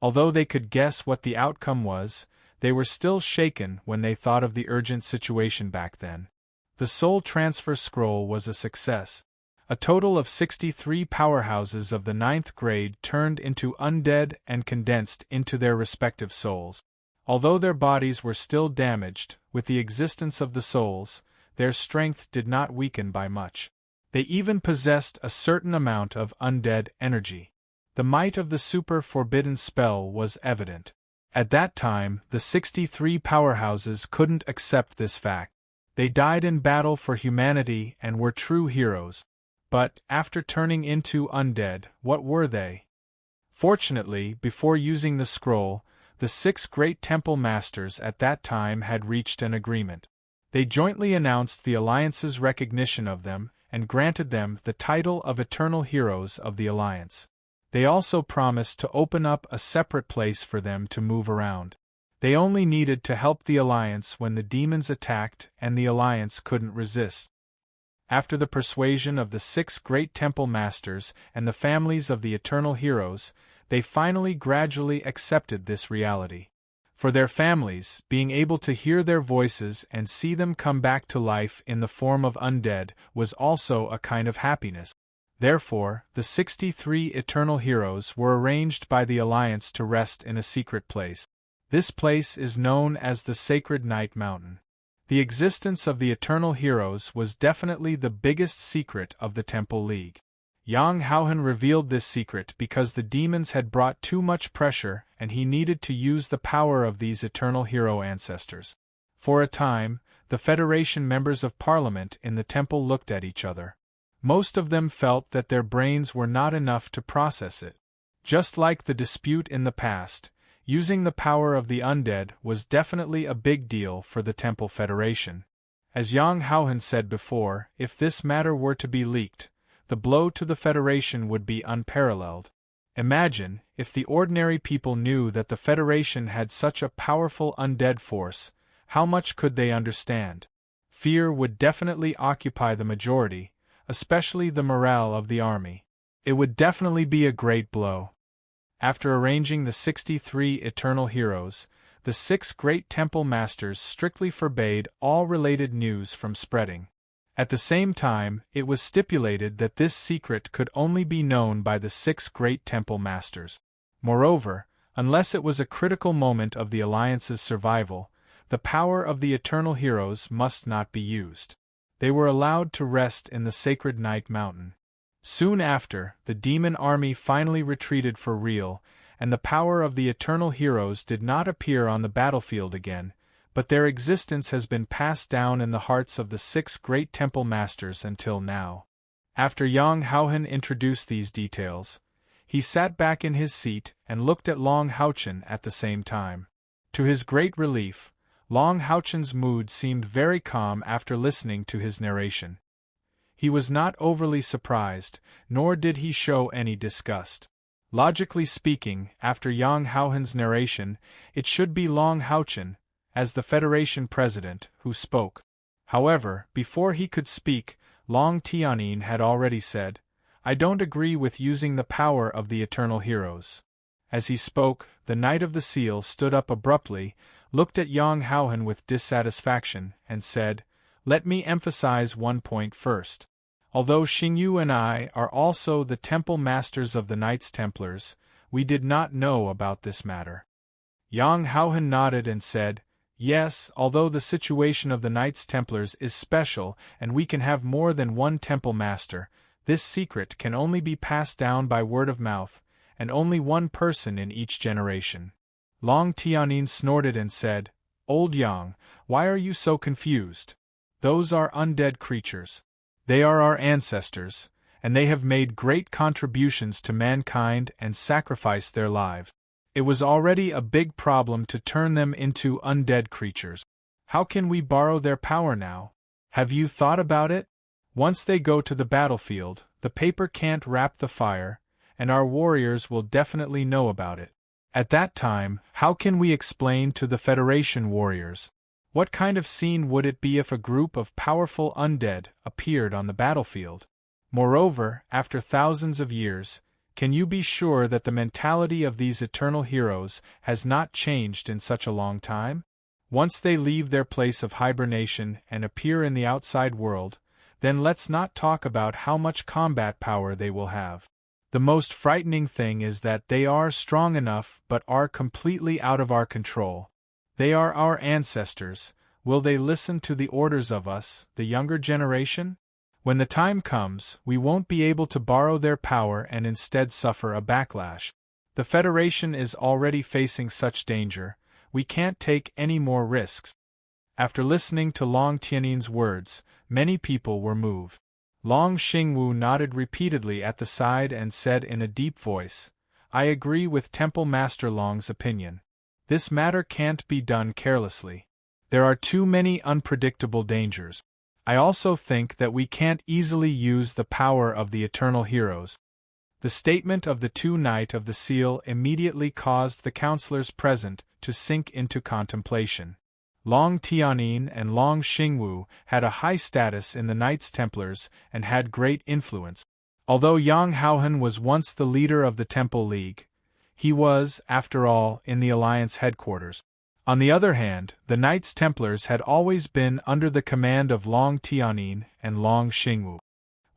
Although they could guess what the outcome was, they were still shaken when they thought of the urgent situation back then. The Soul Transfer Scroll was a success. A total of 63 powerhouses of the 9th grade turned into undead and condensed into their respective souls. Although their bodies were still damaged, with the existence of the souls, their strength did not weaken by much. They even possessed a certain amount of undead energy. The might of the super forbidden spell was evident. At that time, the 63 powerhouses couldn't accept this fact. They died in battle for humanity and were true heroes. But, after turning into undead, what were they? Fortunately, before using the scroll, the 6 great temple masters at that time had reached an agreement. They jointly announced the Alliance's recognition of them and granted them the title of Eternal Heroes of the Alliance. They also promised to open up a separate place for them to move around. They only needed to help the Alliance when the demons attacked and the Alliance couldn't resist. After the persuasion of the 6 great temple masters and the families of the Eternal Heroes, they finally gradually accepted this reality. For their families, being able to hear their voices and see them come back to life in the form of undead was also a kind of happiness. Therefore, the 63 Eternal Heroes were arranged by the Alliance to rest in a secret place. This place is known as the Sacred Night Mountain. The existence of the Eternal Heroes was definitely the biggest secret of the Temple League. Yang Haohan revealed this secret because the demons had brought too much pressure and he needed to use the power of these Eternal Hero ancestors. For a time, the Federation members of Parliament in the temple looked at each other. Most of them felt that their brains were not enough to process it. Just like the dispute in the past, using the power of the undead was definitely a big deal for the Temple Federation. As Yang Haohan said before, if this matter were to be leaked, the blow to the Federation would be unparalleled. Imagine, if the ordinary people knew that the Federation had such a powerful undead force, how much could they understand? Fear would definitely occupy the majority, especially the morale of the army. It would definitely be a great blow. After arranging the 63 Eternal Heroes, the 6 great temple masters strictly forbade all related news from spreading. At the same time, it was stipulated that this secret could only be known by the 6 great temple masters. Moreover, unless it was a critical moment of the Alliance's survival, the power of the Eternal Heroes must not be used. They were allowed to rest in the Sacred Night Mountain. Soon after, the demon army finally retreated for real, and the power of the Eternal Heroes did not appear on the battlefield again, but their existence has been passed down in the hearts of the 6 great temple masters until now. After Yang Haohan introduced these details, he sat back in his seat and looked at Long Haochen at the same time. To his great relief, Long Haochen's mood seemed very calm after listening to his narration. He was not overly surprised, nor did he show any disgust. Logically speaking, after Yang Haohan's narration, it should be Long Haochen, as the Federation president, who spoke. However, before he could speak, Long Tianyin had already said, "I don't agree with using the power of the Eternal Heroes." As he spoke, the Knight of the Seal stood up abruptly, looked at Yang Haohan with dissatisfaction, and said, "Let me emphasize one point first. Although Xingyu and I are also the Temple Masters of the Knights Templars, we did not know about this matter." Yang Haohan nodded and said, "Yes, although the situation of the Knights Templars is special and we can have more than one Temple Master, this secret can only be passed down by word of mouth, and only one person in each generation. Long Tianyin snorted and said, "Old Yang, why are you so confused? Those are undead creatures. They are our ancestors, and they have made great contributions to mankind and sacrificed their lives. It was already a big problem to turn them into undead creatures. How can we borrow their power now? Have you thought about it? Once they go to the battlefield, the paper can't wrap the fire, and our warriors will definitely know about it. At that time, how can we explain to the Federation warriors? What kind of scene would it be if a group of powerful undead appeared on the battlefield? Moreover, after thousands of years, can you be sure that the mentality of these eternal heroes has not changed in such a long time? Once they leave their place of hibernation and appear in the outside world, then let's not talk about how much combat power they will have. The most frightening thing is that they are strong enough but are completely out of our control. They are our ancestors. Will they listen to the orders of us, the younger generation? When the time comes, we won't be able to borrow their power and instead suffer a backlash. The Federation is already facing such danger. We can't take any more risks." After listening to Long Tianyin's words, many people were moved. Long Xingwu nodded repeatedly at the side and said in a deep voice, "I agree with Temple Master Long's opinion. This matter can't be done carelessly. There are too many unpredictable dangers. I also think that we can't easily use the power of the eternal heroes." The statement of the two Knight of the Seal immediately caused the counselors present to sink into contemplation. Long Tianyin and Long Xingwu had a high status in the Knights Templars and had great influence. Although Yang Haohan was once the leader of the Temple League, he was, after all, in the Alliance headquarters. On the other hand, the Knights Templars had always been under the command of Long Tianyin and Long Xingwu.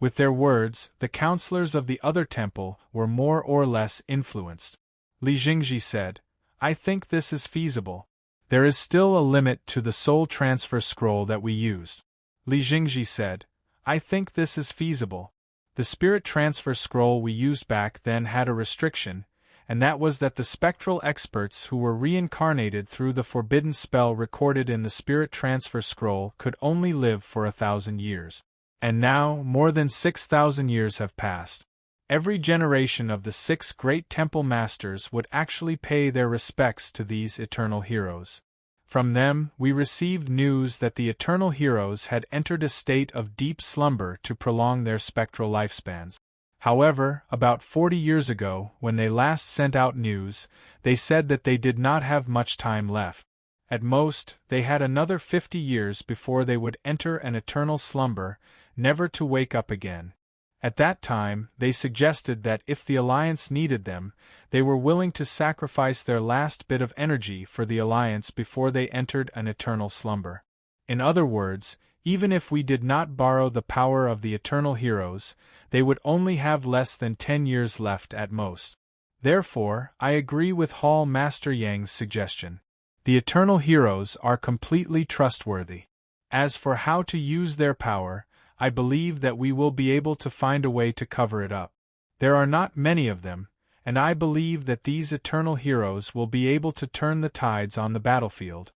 With their words, the counselors of the other temple were more or less influenced. Li Jingji said, "I think this is feasible. There is still a limit to the soul transfer scroll that we used." Li Jingji said, "I think this is feasible. The spirit transfer scroll we used back then had a restriction, and that was that the spectral experts who were reincarnated through the forbidden spell recorded in the spirit transfer scroll could only live for 1,000 years. And now, more than 6,000 years have passed. Every generation of the 6 great temple masters would actually pay their respects to these eternal heroes. From them, we received news that the eternal heroes had entered a state of deep slumber to prolong their spectral lifespans. However, about 40 years ago, when they last sent out news, they said that they did not have much time left. At most, they had another 50 years before they would enter an eternal slumber, never to wake up again. At that time, they suggested that if the Alliance needed them, they were willing to sacrifice their last bit of energy for the Alliance before they entered an eternal slumber. In other words, even if we did not borrow the power of the eternal heroes, they would only have less than 10 years left at most. Therefore, I agree with Hall Master Yang's suggestion. The eternal heroes are completely trustworthy. As for how to use their power, I believe that we will be able to find a way to cover it up. There are not many of them, and I believe that these eternal heroes will be able to turn the tides on the battlefield.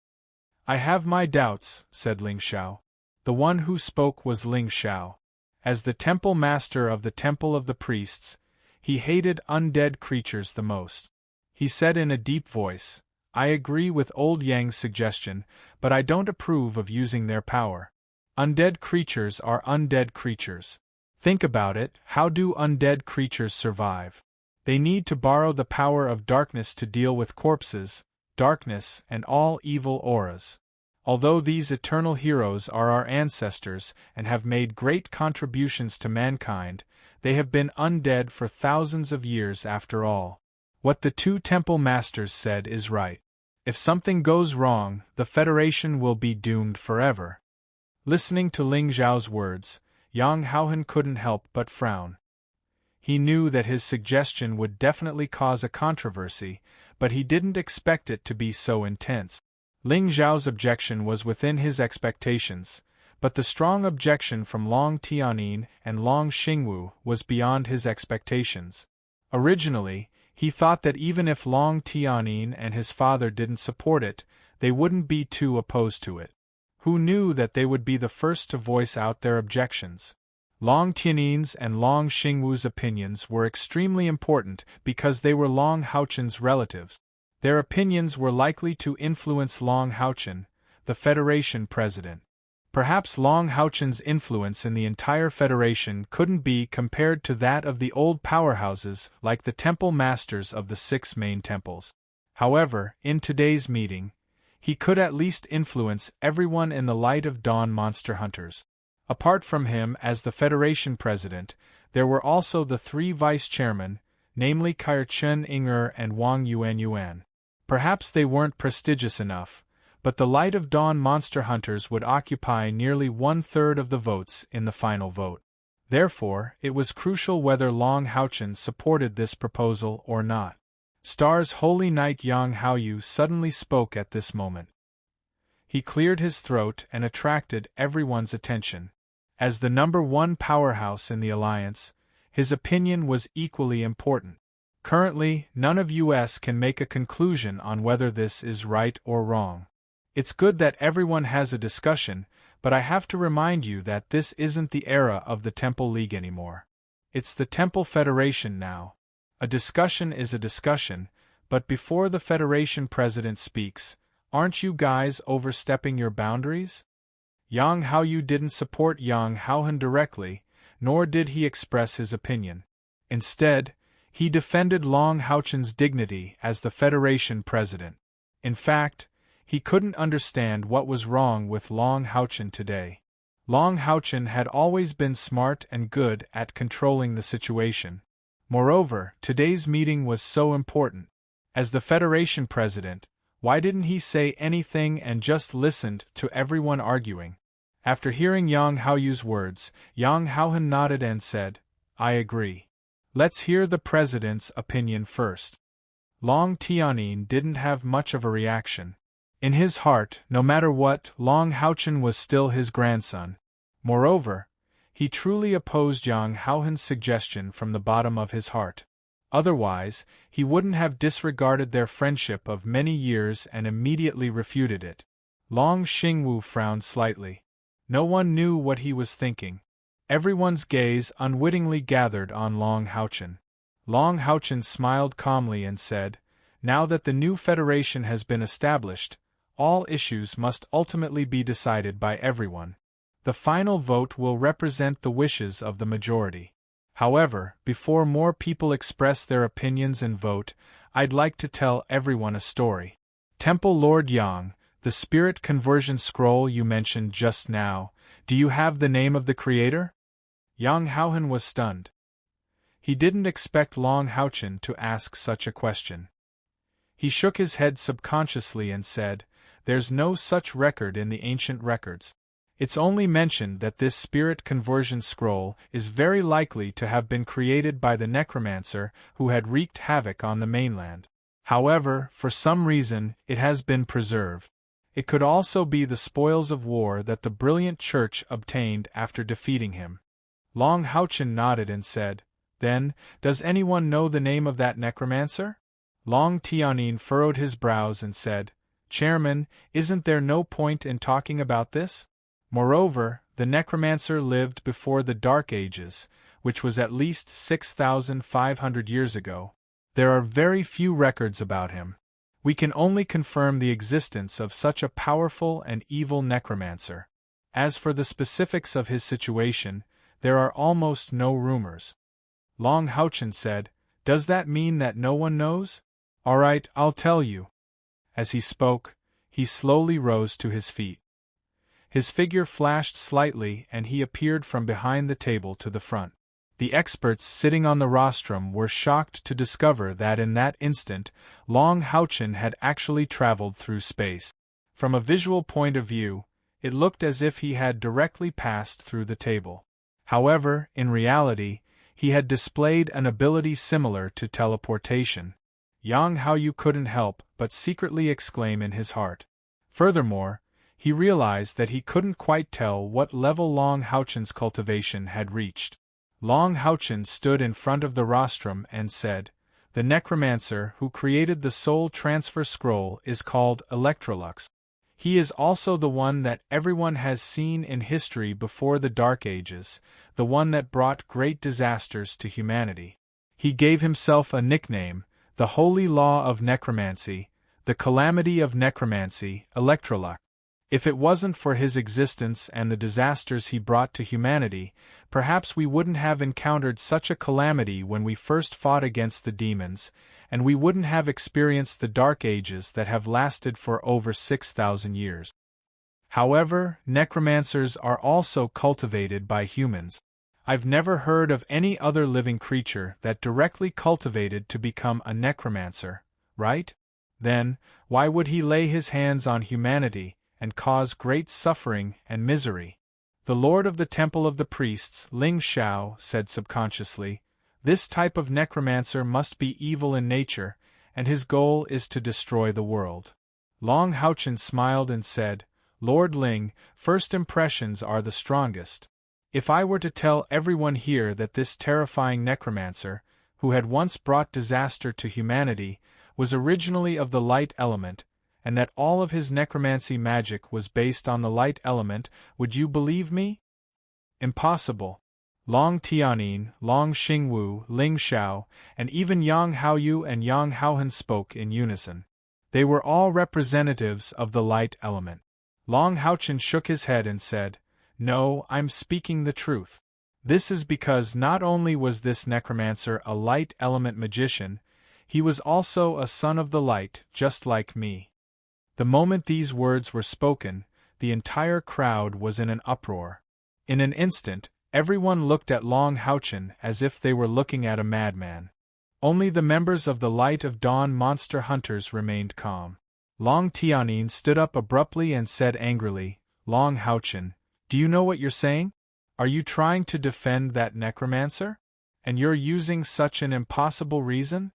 "I have my doubts," said Ling Xiao. The one who spoke was Ling Xiao. As the temple master of the Temple of the Priests, he hated undead creatures the most. He said in a deep voice, "I agree with old Yang's suggestion, but I don't approve of using their power. Undead creatures are undead creatures. Think about it, how do undead creatures survive? They need to borrow the power of darkness to deal with corpses, darkness, and all evil auras. Although these eternal heroes are our ancestors and have made great contributions to mankind, they have been undead for thousands of years after all. What the 2 temple masters said is right. If something goes wrong, the Federation will be doomed forever." Listening to Ling Zhao's words, Yang Haohan couldn't help but frown. He knew that his suggestion would definitely cause a controversy, but he didn't expect it to be so intense. Ling Zhao's objection was within his expectations, but the strong objection from Long Tianyin and Long Xingwu was beyond his expectations. Originally, He thought that even if Long Tianyin and his father didn't support it, they wouldn't be too opposed to it. Who knew that they would be the first to voice out their objections? Long Tianyin's and Long Xingwu's opinions were extremely important because they were Long Haochun's relatives. Their opinions were likely to influence Long Haochun, the Federation president. Perhaps Long Haochun's influence in the entire Federation couldn't be compared to that of the old powerhouses like the temple masters of the 6 main temples. However, in today's meeting, he could at least influence everyone in the Light of Dawn monster hunters. Apart from him as the Federation president, there were also the 3 vice-chairmen, namely Kairchen Inger and Wang Yuan. Perhaps they weren't prestigious enough, but the Light of Dawn monster hunters would occupy nearly 1/3 of the votes in the final vote. Therefore, it was crucial whether Long Haochun supported this proposal or not. Star's Holy Knight Yang Haoyu suddenly spoke at this moment. He cleared his throat and attracted everyone's attention. As the #1 powerhouse in the alliance, his opinion was equally important. Currently, none of us can make a conclusion on whether this is right or wrong. It's good that everyone has a discussion, but I have to remind you that this isn't the era of the Temple League anymore. It's the Temple Federation now. A discussion is a discussion, but before the Federation president speaks, aren't you guys overstepping your boundaries? Yang Haoyu didn't support Yang Haohun directly, nor did he express his opinion. Instead, he defended Long Haochun's dignity as the Federation president. In fact, he couldn't understand what was wrong with Long Haochun today. Long Haochun had always been smart and good at controlling the situation. Moreover, today's meeting was so important. As the Federation president, why didn't he say anything and just listened to everyone arguing? After hearing Yang Haoyu's words, Yang Haohun nodded and said, "I agree. Let's hear the president's opinion first." Long Tianyin didn't have much of a reaction. In his heart, no matter what, Long Haochun was still his grandson. Moreover, he truly opposed Yang Haohun's suggestion from the bottom of his heart. Otherwise, he wouldn't have disregarded their friendship of many years and immediately refuted it. Long Xingwu frowned slightly. No one knew what he was thinking. Everyone's gaze unwittingly gathered on Long Haochun. Long Haochun smiled calmly and said, "Now that the new federation has been established, all issues must ultimately be decided by everyone. The final vote will represent the wishes of the majority. However, before more people express their opinions and vote, I'd like to tell everyone a story. Temple Lord Yang, the spirit conversion scroll you mentioned just now, do you have the name of the creator?" Yang Haohun was stunned. He didn't expect Long Haochun to ask such a question. He shook his head subconsciously and said, "There's no such record in the ancient records. It's only mentioned that this spirit conversion scroll is very likely to have been created by the necromancer who had wreaked havoc on the mainland. However, for some reason, it has been preserved. It could also be the spoils of war that the brilliant church obtained after defeating him." Long Haochun nodded and said, "Then, does anyone know the name of that necromancer?" Long Tianyin furrowed his brows and said, "Chairman, isn't there no point in talking about this? Moreover, the necromancer lived before the Dark Ages, which was at least 6,500 years ago. There are very few records about him. We can only confirm the existence of such a powerful and evil necromancer. As for the specifics of his situation, there are almost no rumors." Long Haochun said, "Does that mean that no one knows? All right, I'll tell you." As he spoke, he slowly rose to his feet. His figure flashed slightly and he appeared from behind the table to the front. The experts sitting on the rostrum were shocked to discover that in that instant, Long Haochun had actually traveled through space. From a visual point of view, it looked as if he had directly passed through the table. However, in reality, he had displayed an ability similar to teleportation. Yang Haoyu couldn't help but secretly exclaim in his heart. Furthermore, he realized that he couldn't quite tell what level Long Haochun's cultivation had reached. Long Haochun stood in front of the rostrum and said, The necromancer who created the soul transfer scroll is called Electrolux. He is also the one that everyone has seen in history before the Dark Ages, the one that brought great disasters to humanity. He gave himself a nickname, the Holy Law of Necromancy, the Calamity of Necromancy, Electrolux. If it wasn't for his existence and the disasters he brought to humanity, perhaps we wouldn't have encountered such a calamity when we first fought against the demons, and we wouldn't have experienced the Dark Ages that have lasted for over 6,000 years. However, necromancers are also cultivated by humans. I've never heard of any other living creature that directly cultivated to become a necromancer, right? Then, why would he lay his hands on humanity and cause great suffering and misery? The Lord of the Temple of the Priests, Ling Xiao, said subconsciously, this type of necromancer must be evil in nature, and his goal is to destroy the world. Long Haochen smiled and said, Lord Ling, first impressions are the strongest. If I were to tell everyone here that this terrifying necromancer, who had once brought disaster to humanity, was originally of the light element, and that all of his necromancy magic was based on the light element, would you believe me? Impossible. Long Tianyin, Long Xingwu, Ling Xiao, and even Yang Haoyu and Yang Haohan spoke in unison. They were all representatives of the light element. Long Haochen shook his head and said, No, I'm speaking the truth. This is because not only was this necromancer a light element magician, he was also a son of the light, just like me. The moment these words were spoken, the entire crowd was in an uproar. In an instant, everyone looked at Long Haochen as if they were looking at a madman. Only the members of the Light of Dawn monster hunters remained calm. Long Tianyin stood up abruptly and said angrily, Long Haochen, do you know what you're saying? Are you trying to defend that necromancer? And you're using such an impossible reason?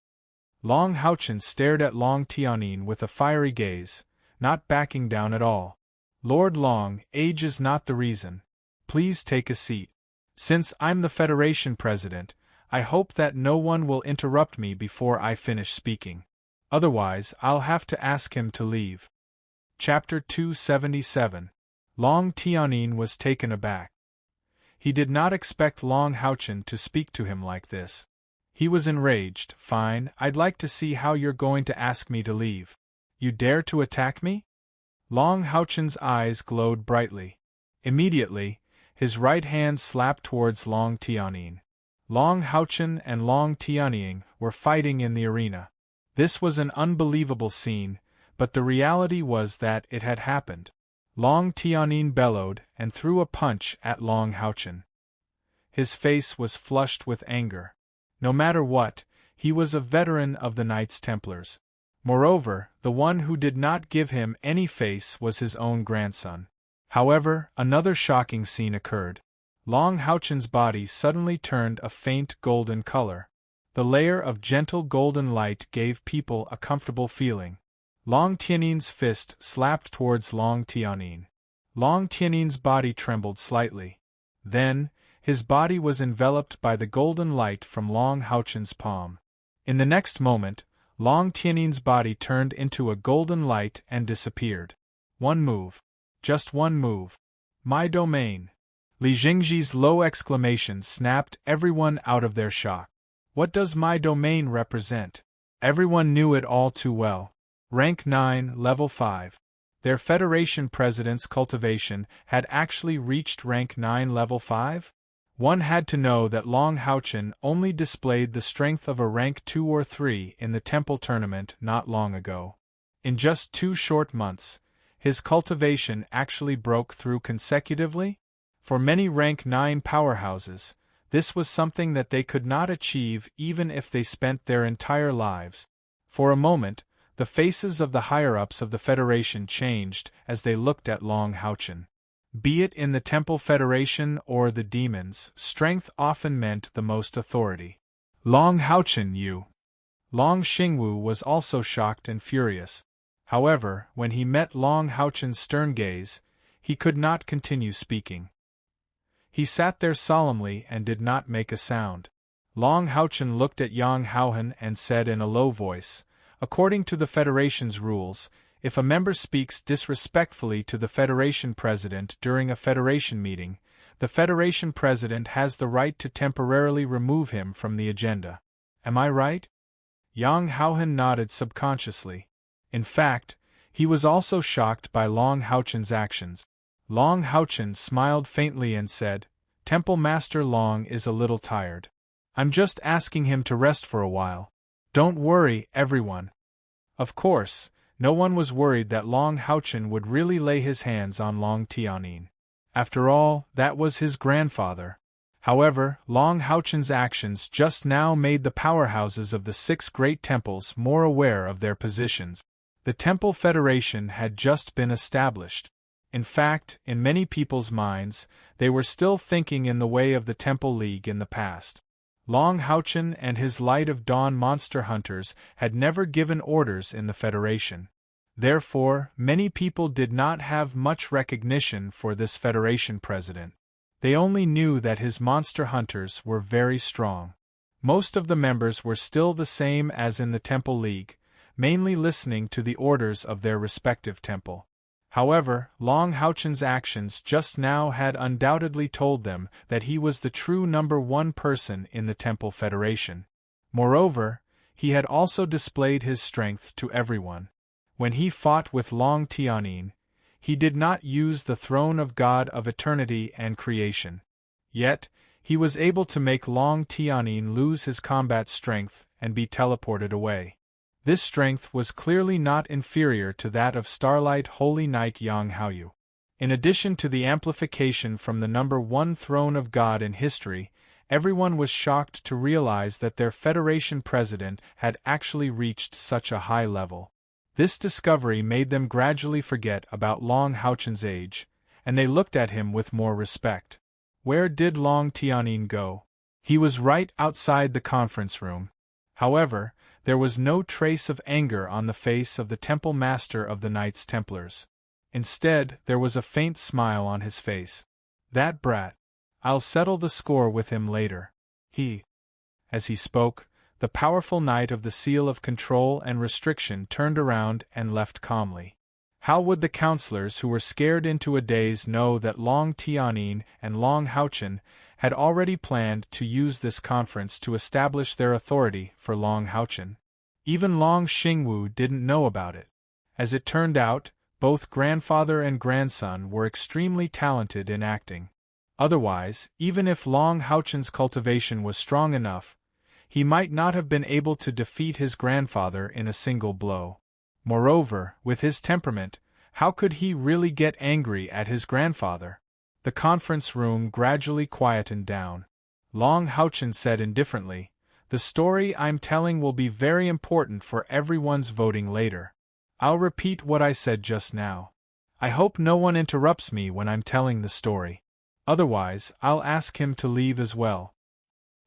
Long Haochen stared at Long Tianyin with a fiery gaze, not backing down at all. Lord Long, age is not the reason. Please take a seat. Since I'm the Federation president, I hope that no one will interrupt me before I finish speaking. Otherwise, I'll have to ask him to leave. Chapter 277. Long Tianyin was taken aback. He did not expect Long Haochen to speak to him like this. He was enraged. Fine, I'd like to see how you're going to ask me to leave. You dare to attack me? Long Haochen's eyes glowed brightly. Immediately, his right hand slapped towards Long Tianyin. Long Haochen and Long Tianyin were fighting in the arena. This was an unbelievable scene, but the reality was that it had happened. Long Tianyin bellowed and threw a punch at Long Haochen. His face was flushed with anger. No matter what, he was a veteran of the Knights Templars. Moreover, the one who did not give him any face was his own grandson. However, another shocking scene occurred. Long Haochen's body suddenly turned a faint golden color. The layer of gentle golden light gave people a comfortable feeling. Long Tianyin's fist slapped towards Long Tianyin. Long Tianyin's body trembled slightly. Then, his body was enveloped by the golden light from Long Haochen's palm. In the next moment, Long Tianyin's body turned into a golden light and disappeared. One move. Just one move. My domain. Li Jingji's low exclamation snapped everyone out of their shock. What does my domain represent? Everyone knew it all too well. Rank 9, Level 5. Their Federation President's cultivation had actually reached Rank 9 Level 5? One had to know that Long Haochen only displayed the strength of a Rank 2 or 3 in the Temple Tournament not long ago. In just 2 short months, his cultivation actually broke through consecutively? For many Rank 9 powerhouses, this was something that they could not achieve even if they spent their entire lives. For a moment, the faces of the higher-ups of the Federation changed as they looked at Long Haochen. Be it in the Temple Federation or the demons, strength often meant the most authority. Long Haochen, you! Long Xingwu was also shocked and furious. However, when he met Long Haochen's stern gaze, he could not continue speaking. He sat there solemnly and did not make a sound. Long Houchen looked at Yang Haohan and said in a low voice, "According to the Federation's rules, if a member speaks disrespectfully to the Federation President during a Federation meeting, the Federation President has the right to temporarily remove him from the agenda. Am I right?" Yang Haohan nodded subconsciously. In fact, he was also shocked by Long Houchen's actions. Long Houchen smiled faintly and said, "Temple Master Long is a little tired. I'm just asking him to rest for a while. Don't worry, everyone." Of course, no one was worried that Long Houchen would really lay his hands on Long Tianyin. After all, that was his grandfather. However, Long Houchen's actions just now made the powerhouses of the 6 great temples more aware of their positions. The Temple Federation had just been established. In fact, in many people's minds, they were still thinking in the way of the Temple League in the past. Long Houchen and his Light of Dawn monster hunters had never given orders in the Federation. Therefore, many people did not have much recognition for this Federation president. They only knew that his monster hunters were very strong. Most of the members were still the same as in the Temple League, mainly listening to the orders of their respective temple. However, Long Houchen's actions just now had undoubtedly told them that he was the true number 1 person in the Temple Federation. Moreover, he had also displayed his strength to everyone. When he fought with Long Tianyin, he did not use the throne of God of eternity and creation. Yet, he was able to make Long Tianyin lose his combat strength and be teleported away. This strength was clearly not inferior to that of Starlight Holy Knight Yang Haoyu. In addition to the amplification from the number 1 throne of God in history, everyone was shocked to realize that their Federation president had actually reached such a high level. This discovery made them gradually forget about Long Houchen's age, and they looked at him with more respect. Where did Long Tianyin go? He was right outside the conference room. However, there was no trace of anger on the face of the Temple Master of the Knights Templars. Instead, there was a faint smile on his face. "That brat. I'll settle the score with him later." As he spoke, the powerful Knight of the Seal of Control and Restriction turned around and left calmly. How would the counselors who were scared into a daze know that Long Tianyin and Long Houchen had already planned to use this conference to establish their authority for Long Houchen? Even Long Xingwu didn't know about it. As it turned out, both grandfather and grandson were extremely talented in acting. Otherwise, even if Long Houchen's cultivation was strong enough, he might not have been able to defeat his grandfather in a single blow. Moreover, with his temperament, how could he really get angry at his grandfather? The conference room gradually quietened down. Long Houchen said indifferently, "The story I'm telling will be very important for everyone's voting later. I'll repeat what I said just now. I hope no one interrupts me when I'm telling the story. Otherwise, I'll ask him to leave as well."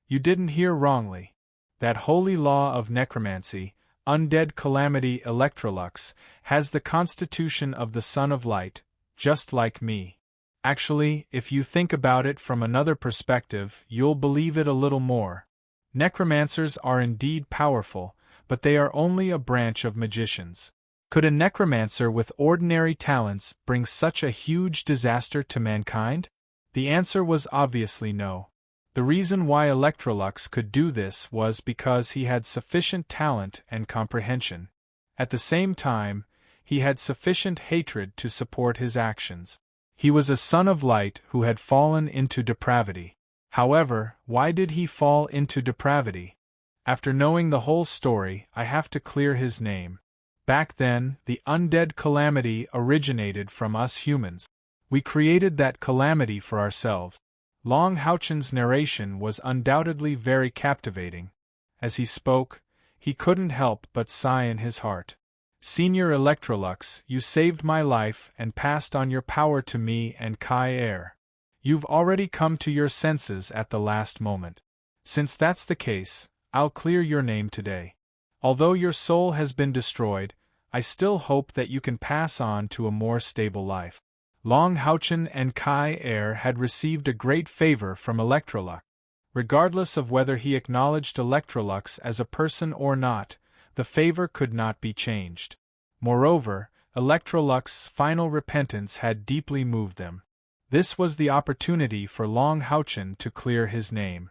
You didn't hear wrongly. That holy law of necromancy, undead calamity Electrolux, has the constitution of the Son of Light, just like me. Actually, if you think about it from another perspective, you'll believe it a little more. Necromancers are indeed powerful, but they are only a branch of magicians. Could a necromancer with ordinary talents bring such a huge disaster to mankind? The answer was obviously no. The reason why Electrolux could do this was because he had sufficient talent and comprehension. At the same time, he had sufficient hatred to support his actions. He was a son of light who had fallen into depravity. However, why did he fall into depravity? After knowing the whole story, I have to clear his name. Back then, the undead calamity originated from us humans. We created that calamity for ourselves. Long Houchen's narration was undoubtedly very captivating. As he spoke, he couldn't help but sigh in his heart. "Senior Electrolux, you saved my life and passed on your power to me and Kai Air. You've already come to your senses at the last moment. Since that's the case, I'll clear your name today. Although your soul has been destroyed, I still hope that you can pass on to a more stable life." Long Houchen and Kai Air had received a great favor from Electrolux. Regardless of whether he acknowledged Electrolux as a person or not, the favor could not be changed. Moreover, Electrolux's final repentance had deeply moved them. This was the opportunity for Long Houchen to clear his name.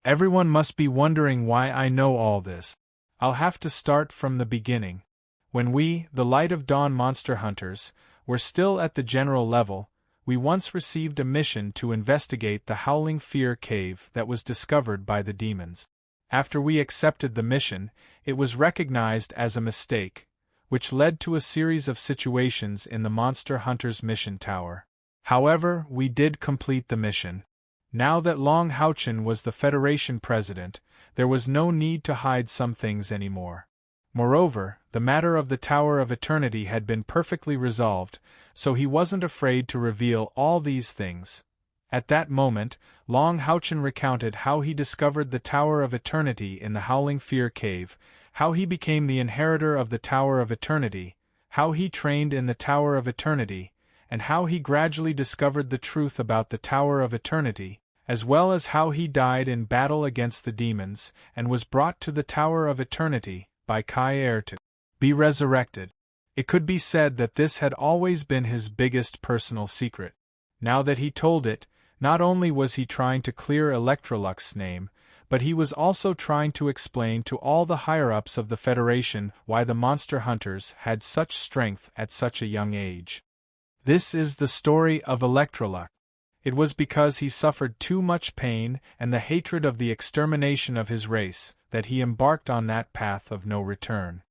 Everyone must be wondering why I know all this. I'll have to start from the beginning. When we, the Light of Dawn monster hunters, were still at the general level, we once received a mission to investigate the Howling Fear Cave that was discovered by the demons. After we accepted the mission, it was recognized as a mistake, which led to a series of situations in the Monster Hunter's mission tower. However, we did complete the mission. Now that Long Houchen was the Federation president, there was no need to hide some things anymore. Moreover, the matter of the Tower of Eternity had been perfectly resolved, so he wasn't afraid to reveal all these things. At that moment, Long Houchen recounted how he discovered the Tower of Eternity in the Howling Fear Cave, how he became the inheritor of the Tower of Eternity, how he trained in the Tower of Eternity, and how he gradually discovered the truth about the Tower of Eternity, as well as how he died in battle against the demons and was brought to the Tower of Eternity by Kai to be resurrected. It could be said that this had always been his biggest personal secret. Now that he told it, not only was he trying to clear Electrolux's name, but he was also trying to explain to all the higher-ups of the Federation why the monster hunters had such strength at such a young age. This is the story of Electrolux. It was because he suffered too much pain and the hatred of the extermination of his race that he embarked on that path of no return.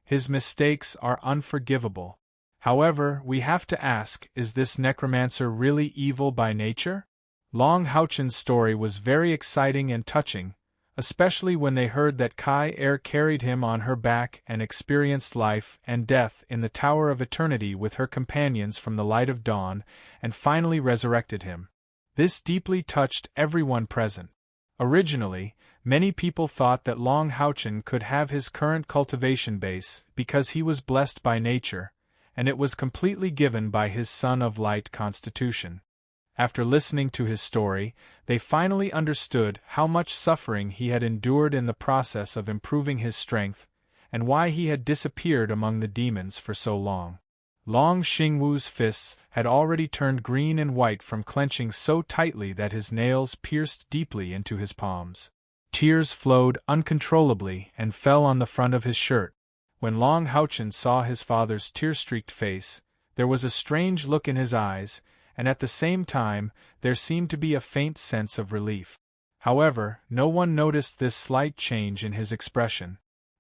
His mistakes are unforgivable. However, we have to ask, is this necromancer really evil by nature? Long Houchen's story was very exciting and touching, especially when they heard that Kai carried him on her back and experienced life and death in the Tower of Eternity with her companions from the Light of Dawn, and finally resurrected him. This deeply touched everyone present. Originally, many people thought that Long Houchen could have his current cultivation base because he was blessed by nature, and it was completely given by his Son of Light constitution. After listening to his story, they finally understood how much suffering he had endured in the process of improving his strength, and why he had disappeared among the demons for so long. Long Xingwu's fists had already turned green and white from clenching so tightly that his nails pierced deeply into his palms. Tears flowed uncontrollably and fell on the front of his shirt. When Long Houchen saw his father's tear-streaked face, there was a strange look in his eyes, and at the same time, there seemed to be a faint sense of relief. However, no one noticed this slight change in his expression.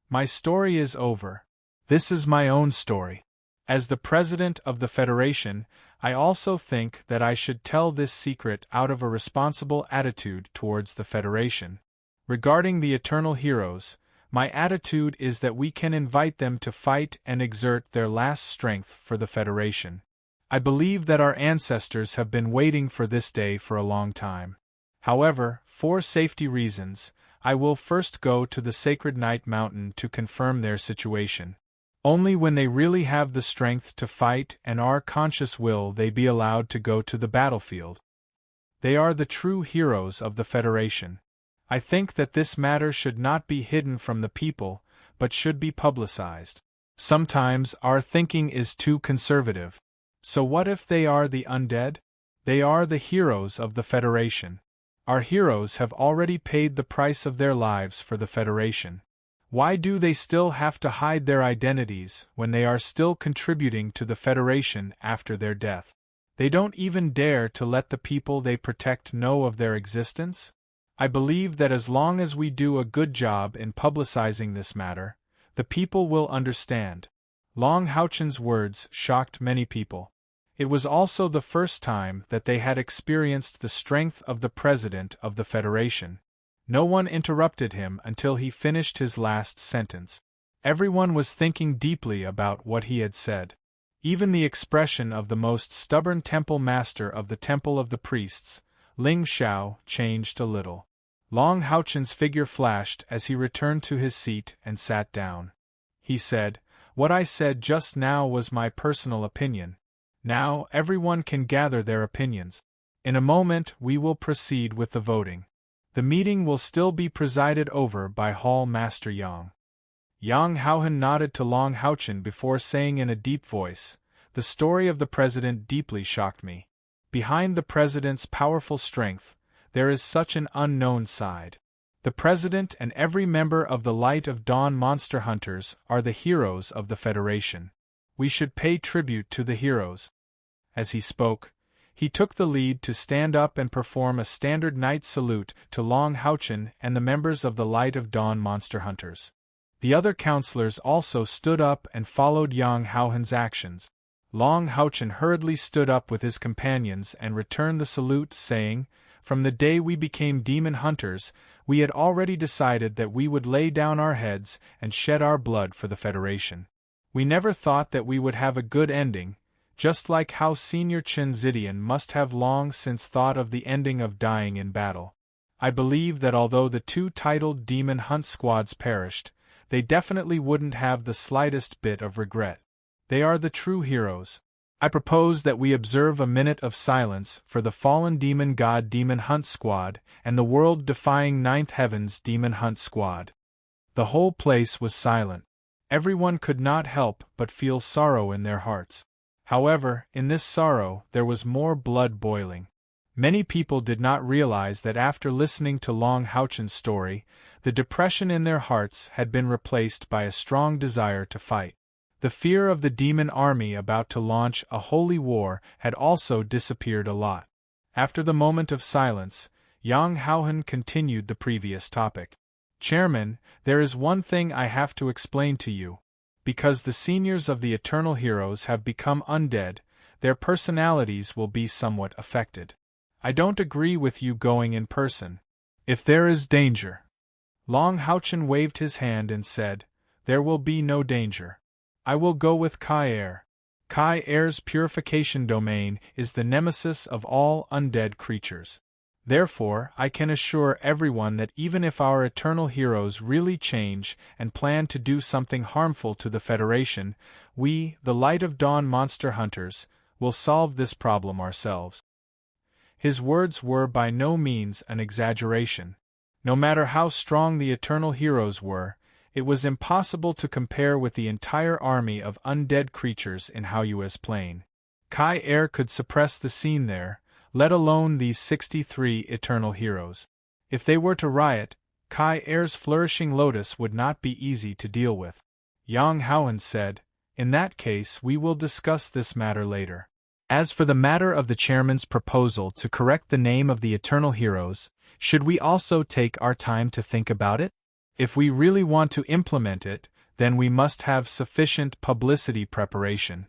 My story is over. This is my own story. As the president of the Federation, I also think that I should tell this secret out of a responsible attitude towards the Federation. Regarding the Eternal Heroes, my attitude is that we can invite them to fight and exert their last strength for the Federation. I believe that our ancestors have been waiting for this day for a long time. However, for safety reasons, I will first go to the Sacred Night Mountain to confirm their situation. Only when they really have the strength to fight and are conscious will they be allowed to go to the battlefield. They are the true heroes of the Federation. I think that this matter should not be hidden from the people, but should be publicized. Sometimes our thinking is too conservative. So what if they are the undead? They are the heroes of the Federation. Our heroes have already paid the price of their lives for the Federation. Why do they still have to hide their identities when they are still contributing to the Federation after their death? They don't even dare to let the people they protect know of their existence? I believe that as long as we do a good job in publicizing this matter, the people will understand. Long Houchen's words shocked many people. It was also the first time that they had experienced the strength of the president of the Federation. No one interrupted him until he finished his last sentence. Everyone was thinking deeply about what he had said. Even the expression of the most stubborn temple master of the Temple of the Priests, Ling Xiao, changed a little. Long Houchen's figure flashed as he returned to his seat and sat down. He said, "What I said just now was my personal opinion. Now everyone can gather their opinions. In a moment we will proceed with the voting. The meeting will still be presided over by Hall Master Yang. Yang Haohan nodded to Long Haochen before saying in a deep voice, "The story of the president deeply shocked me. Behind the president's powerful strength, there is such an unknown side. The president and every member of the Light of Dawn Monster Hunters are the heroes of the Federation. We should pay tribute to the heroes." As he spoke, he took the lead to stand up and perform a standard knight salute to Long Haochen and the members of the Light of Dawn Monster Hunters. The other counselors also stood up and followed Yang Haohan's actions. Long Haochen hurriedly stood up with his companions and returned the salute, saying, "From the day we became demon hunters, we had already decided that we would lay down our heads and shed our blood for the Federation. We never thought that we would have a good ending, just like how Senior Chen Zidian must have long since thought of the ending of dying in battle. I believe that although the two titled demon hunt squads perished, they definitely wouldn't have the slightest bit of regret. They are the true heroes. I propose that we observe a minute of silence for the fallen demon god Demon Hunt Squad and the world-defying Ninth Heavens Demon Hunt Squad." The whole place was silent. Everyone could not help but feel sorrow in their hearts. However, in this sorrow there was more blood boiling. Many people did not realize that after listening to Long Haochen's story, the depression in their hearts had been replaced by a strong desire to fight. The fear of the demon army about to launch a holy war had also disappeared a lot. After the moment of silence, Yang Haohan continued the previous topic. "Chairman, there is one thing I have to explain to you. Because the seniors of the Eternal Heroes have become undead, their personalities will be somewhat affected. I don't agree with you going in person. If there is danger..." Long Haochen waved his hand and said, "There will be no danger. I will go with Kai Er. Kai Er's purification domain is the nemesis of all undead creatures. Therefore, I can assure everyone that even if our eternal heroes really change and plan to do something harmful to the Federation, we, the Light of Dawn Monster Hunters, will solve this problem ourselves." His words were by no means an exaggeration. No matter how strong the eternal heroes were, it was impossible to compare with the entire army of undead creatures in Haoyue's plain. Kai Er could suppress the scene there, let alone these 63 eternal heroes. If they were to riot, Kai Er's flourishing lotus would not be easy to deal with. Yang Haohan said, "In that case we will discuss this matter later. As for the matter of the chairman's proposal to correct the name of the eternal heroes, should we also take our time to think about it? If we really want to implement it, then we must have sufficient publicity preparation."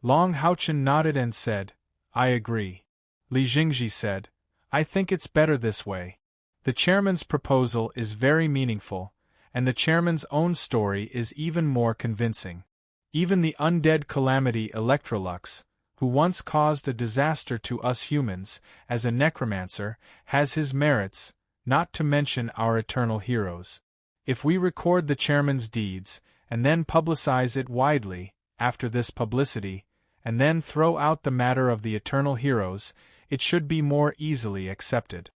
Long Haochen nodded and said, "I agree." Li Jingji said, "I think it's better this way. The chairman's proposal is very meaningful, and the chairman's own story is even more convincing. Even the undead calamity Electrolux, who once caused a disaster to us humans, as a necromancer, has his merits, not to mention our eternal heroes. If we record the chairman's deeds, and then publicize it widely, after this publicity, and then throw out the matter of the eternal heroes, it should be more easily accepted."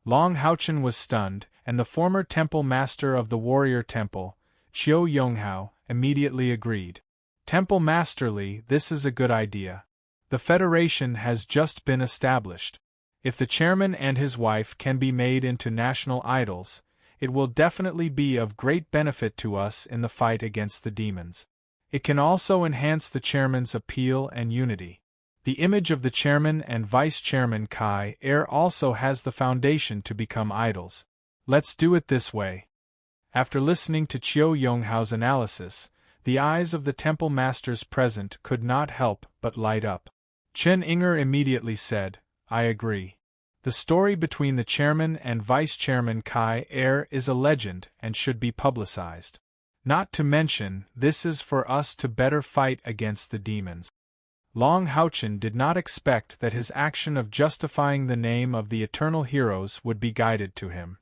Long Haochen was stunned, and the former temple master of the warrior temple, Qiu Yonghao, immediately agreed. "Temple Master Li, this is a good idea. The Federation has just been established. If the chairman and his wife can be made into national idols, it will definitely be of great benefit to us in the fight against the demons. It can also enhance the chairman's appeal and unity. The image of the chairman and vice-chairman Kai Er also has the foundation to become idols. Let's do it this way." After listening to Qiu Yonghao's analysis, the eyes of the temple masters present could not help but light up. Chen Inger immediately said, "I agree. The story between the chairman and vice-chairman Kai Er is a legend and should be publicized. Not to mention, this is for us to better fight against the demons." Long Haochen did not expect that his action of justifying the name of the eternal heroes would be guided to him.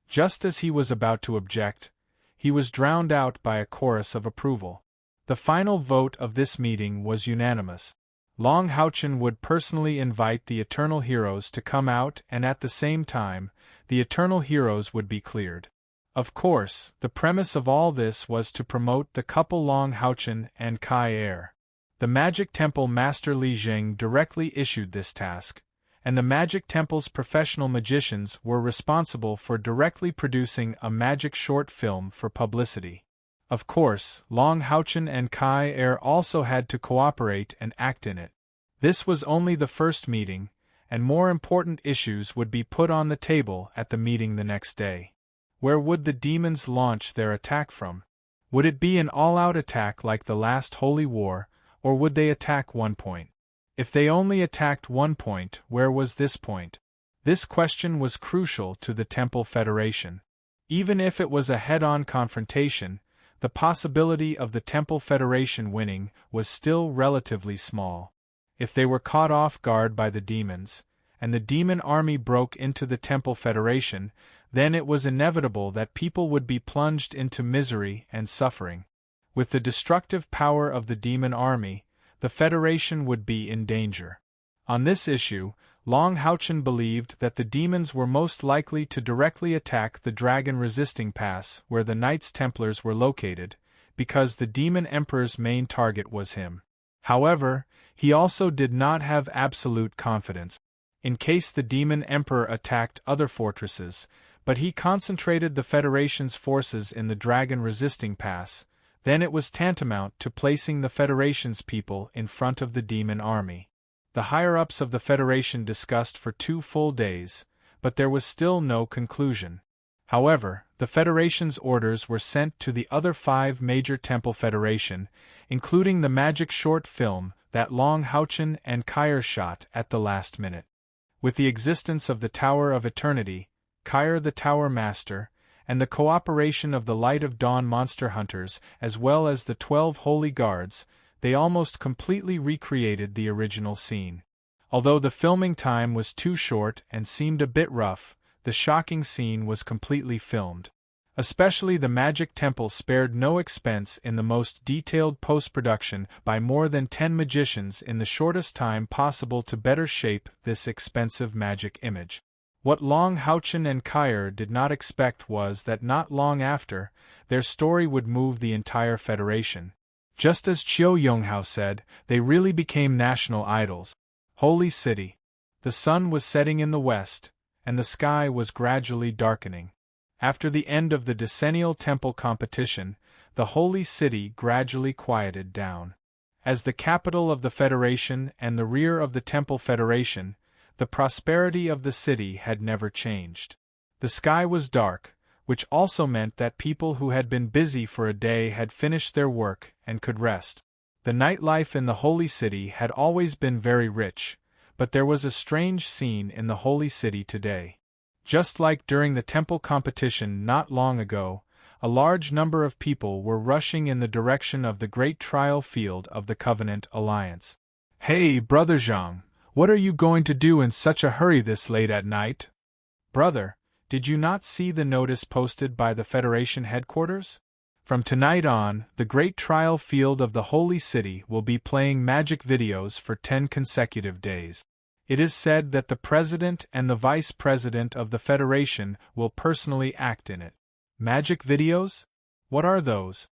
Just as he was about to object, he was drowned out by a chorus of approval. The final vote of this meeting was unanimous. Long Houchen would personally invite the Eternal Heroes to come out, and at the same time, the Eternal Heroes would be cleared. Of course, the premise of all this was to promote the couple Long Houchen and Kai Er. The Magic Temple Master Li Jing directly issued this task, and the Magic Temple's professional magicians were responsible for directly producing a magic short film for publicity. Of course, Long Houchen and Kai Er also had to cooperate and act in it. This was only the first meeting, and more important issues would be put on the table at the meeting the next day. Where would the demons launch their attack from? Would it be an all-out attack like the last Holy War, or would they attack one point? If they only attacked one point, where was this point? This question was crucial to the Temple Federation. Even if it was a head-on confrontation, the possibility of the Temple Federation winning was still relatively small. If they were caught off guard by the demons, and the demon army broke into the Temple Federation, then it was inevitable that people would be plunged into misery and suffering. With the destructive power of the demon army, the Federation would be in danger. On this issue, Long Houchen believed that the demons were most likely to directly attack the dragon-resisting pass where the Knights Templars were located, because the demon emperor's main target was him. However, he also did not have absolute confidence, in case the demon emperor attacked other fortresses, but he concentrated the Federation's forces in the dragon-resisting pass. Then it was tantamount to placing the Federation's people in front of the demon army. The higher-ups of the Federation discussed for 2 full days, but there was still no conclusion. However, the Federation's orders were sent to the other 5 major Temple Federation, including the magic short film that Long Houchen and Kair shot at the last minute. With the existence of the Tower of Eternity, Kair the Tower Master, and the cooperation of the Light of Dawn monster hunters as well as the 12 Holy Guards, they almost completely recreated the original scene. Although the filming time was too short and seemed a bit rough, the shocking scene was completely filmed. Especially the Magic Temple spared no expense in the most detailed post-production by more than 10 magicians in the shortest time possible to better shape this expensive magic image. What Long Houchen and Kair did not expect was that not long after, their story would move the entire Federation. Just as Chiu Yonghao said, they really became national idols. Holy City. The sun was setting in the west, and the sky was gradually darkening. After the end of the decennial temple competition, the Holy City gradually quieted down. As the capital of the Federation and the rear of the Temple Federation, the prosperity of the city had never changed. The sky was dark, which also meant that people who had been busy for a day had finished their work and could rest. The nightlife in the Holy City had always been very rich, but there was a strange scene in the Holy City today. Just like during the temple competition not long ago, a large number of people were rushing in the direction of the great trial field of the Covenant Alliance. "Hey, Brother Zhang, what are you going to do in such a hurry this late at night?" "Brother, did you not see the notice posted by the Federation headquarters? From tonight on, the great trial field of the Holy City will be playing magic videos for 10 consecutive days. It is said that the President and the Vice President of the Federation will personally act in it." Magic videos? What are those?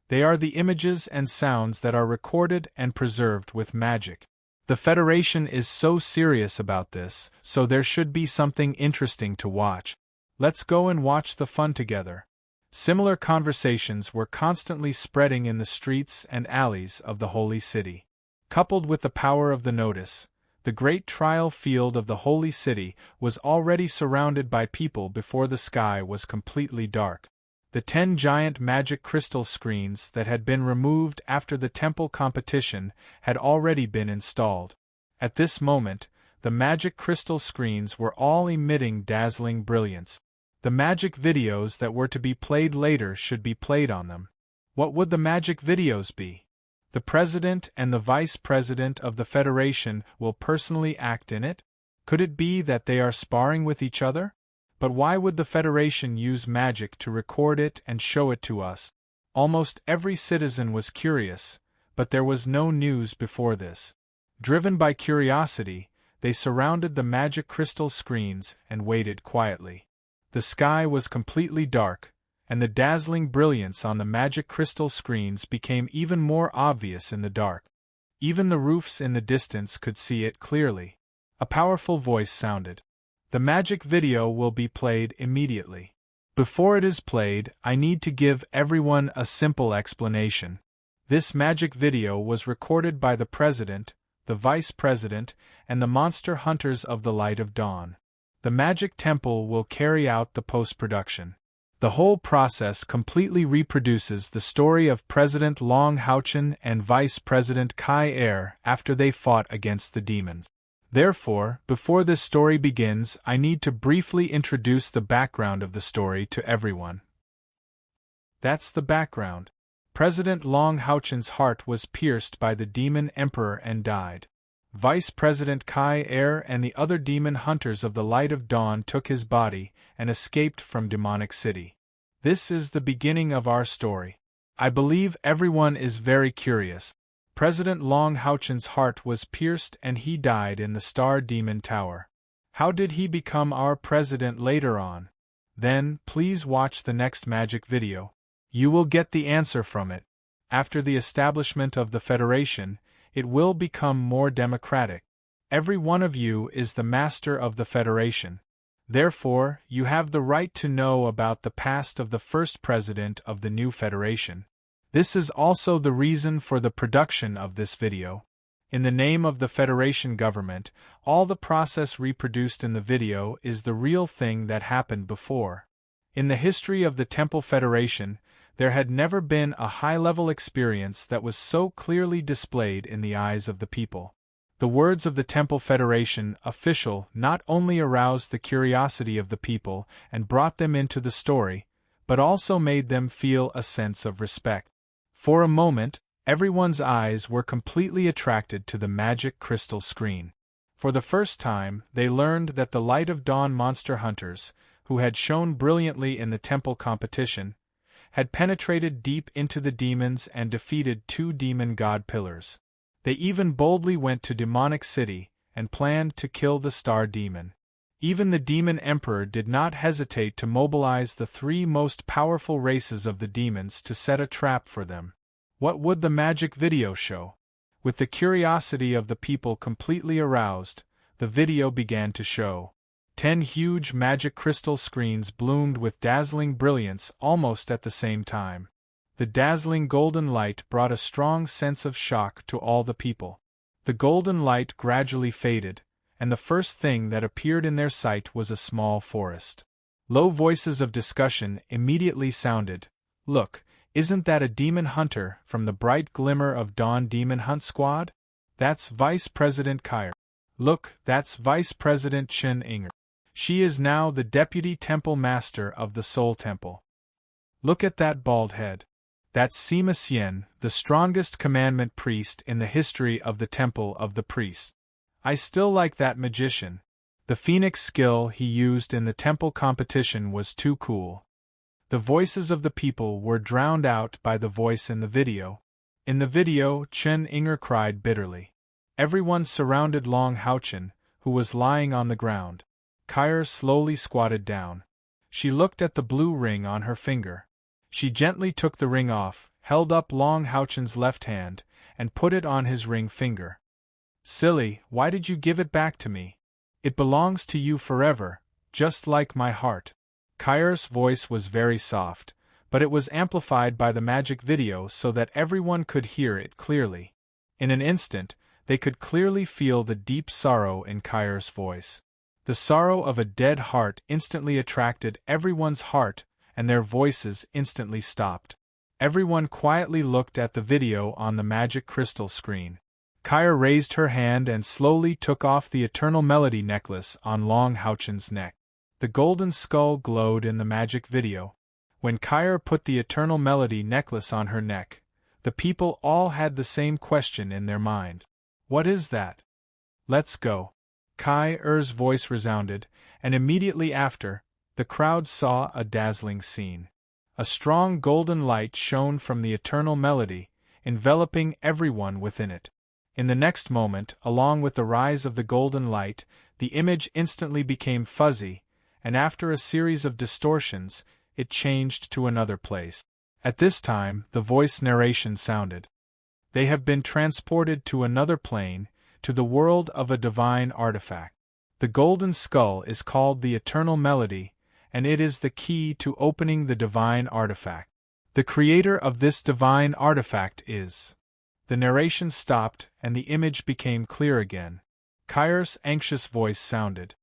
They are the images and sounds that are recorded and preserved with magic. The Federation is so serious about this, so there should be something interesting to watch. Let's go and watch the fun together. Similar conversations were constantly spreading in the streets and alleys of the Holy City. Coupled with the power of the notice, the great trial field of the Holy City was already surrounded by people before the sky was completely dark. The 10 giant magic crystal screens that had been removed after the temple competition had already been installed. At this moment, the magic crystal screens were all emitting dazzling brilliance. The magic videos that were to be played later should be played on them. What would the magic videos be? The President and the Vice President of the Federation will personally act in it? Could it be that they are sparring with each other? But why would the Federation use magic to record it and show it to us? Almost every citizen was curious, but there was no news before this. Driven by curiosity, they surrounded the magic crystal screens and waited quietly. The sky was completely dark, and the dazzling brilliance on the magic crystal screens became even more obvious in the dark. Even the roofs in the distance could see it clearly. A powerful voice sounded. The magic video will be played immediately. Before it is played, I need to give everyone a simple explanation. This magic video was recorded by the President, the Vice President, and the monster hunters of the Light of Dawn. The Magic Temple will carry out the post-production. The whole process completely reproduces the story of President Long Houchen and Vice President Kai Er after they fought against the demons. Therefore, before this story begins, I need to briefly introduce the background of the story to everyone. That's the background. President Long Houchen's heart was pierced by the demon emperor and died. Vice President Kai Er and the other demon hunters of the Light of Dawn took his body and escaped from Demonic City. This is the beginning of our story. I believe everyone is very curious. President Long Houchen's heart was pierced and he died in the Star Demon Tower. How did he become our president later on? Then, please watch the next magic video. You will get the answer from it. After the establishment of the Federation, it will become more democratic. Every one of you is the master of the Federation. Therefore, you have the right to know about the past of the first president of the new Federation. This is also the reason for the production of this video. In the name of the Federation government, all the process reproduced in the video is the real thing that happened before. In the history of the Temple Federation, there had never been a high-level experience that was so clearly displayed in the eyes of the people. The words of the Temple Federation official not only aroused the curiosity of the people and brought them into the story, but also made them feel a sense of respect. For a moment, everyone's eyes were completely attracted to the magic crystal screen. For the first time, they learned that the Light of Dawn monster hunters, who had shone brilliantly in the temple competition, had penetrated deep into the demons and defeated 2 demon god pillars. They even boldly went to Demonic City and planned to kill the Star Demon. Even the Demon Emperor did not hesitate to mobilize the 3 most powerful races of the demons to set a trap for them. What would the magic video show? With the curiosity of the people completely aroused, the video began to show. 10 huge magic crystal screens bloomed with dazzling brilliance almost at the same time. The dazzling golden light brought a strong sense of shock to all the people. The golden light gradually faded, and the first thing that appeared in their sight was a small forest. Low voices of discussion immediately sounded. Look, isn't that a demon hunter from the bright glimmer of Dawn Demon Hunt Squad? That's Vice President Kyr. Look, that's Vice President Chen Inger. She is now the Deputy Temple Master of the Soul Temple. Look at that bald head. That's Sima Xian, the strongest commandment priest in the history of the Temple of the Priest. I still like that magician. The phoenix skill he used in the temple competition was too cool. The voices of the people were drowned out by the voice in the video. In the video, Chen Inger cried bitterly. Everyone surrounded Long Houchen, who was lying on the ground. Kyr slowly squatted down. She looked at the blue ring on her finger. She gently took the ring off, held up Long Houchen's left hand, and put it on his ring finger. Silly, why did you give it back to me? It belongs to you forever, just like my heart. Kyr's voice was very soft, but it was amplified by the magic video so that everyone could hear it clearly. In an instant, they could clearly feel the deep sorrow in Kyr's voice. The sorrow of a dead heart instantly attracted everyone's heart, and their voices instantly stopped. Everyone quietly looked at the video on the magic crystal screen. Kyr raised her hand and slowly took off the Eternal Melody necklace on Long Houchen's neck. The golden skull glowed in the magic video. When Kyr put the Eternal Melody necklace on her neck, the people all had the same question in their mind. What is that? Let's go. Kyr's voice resounded, and immediately after, the crowd saw a dazzling scene. A strong golden light shone from the Eternal Melody, enveloping everyone within it. In the next moment, along with the rise of the golden light, the image instantly became fuzzy, and after a series of distortions, it changed to another place. At this time, the voice narration sounded. They have been transported to another plane, to the world of a divine artifact. The golden skull is called the eternal melody, and it is the key to opening the divine artifact. The creator of this divine artifact is. The narration stopped, and the image became clear again. Kyr's anxious voice sounded.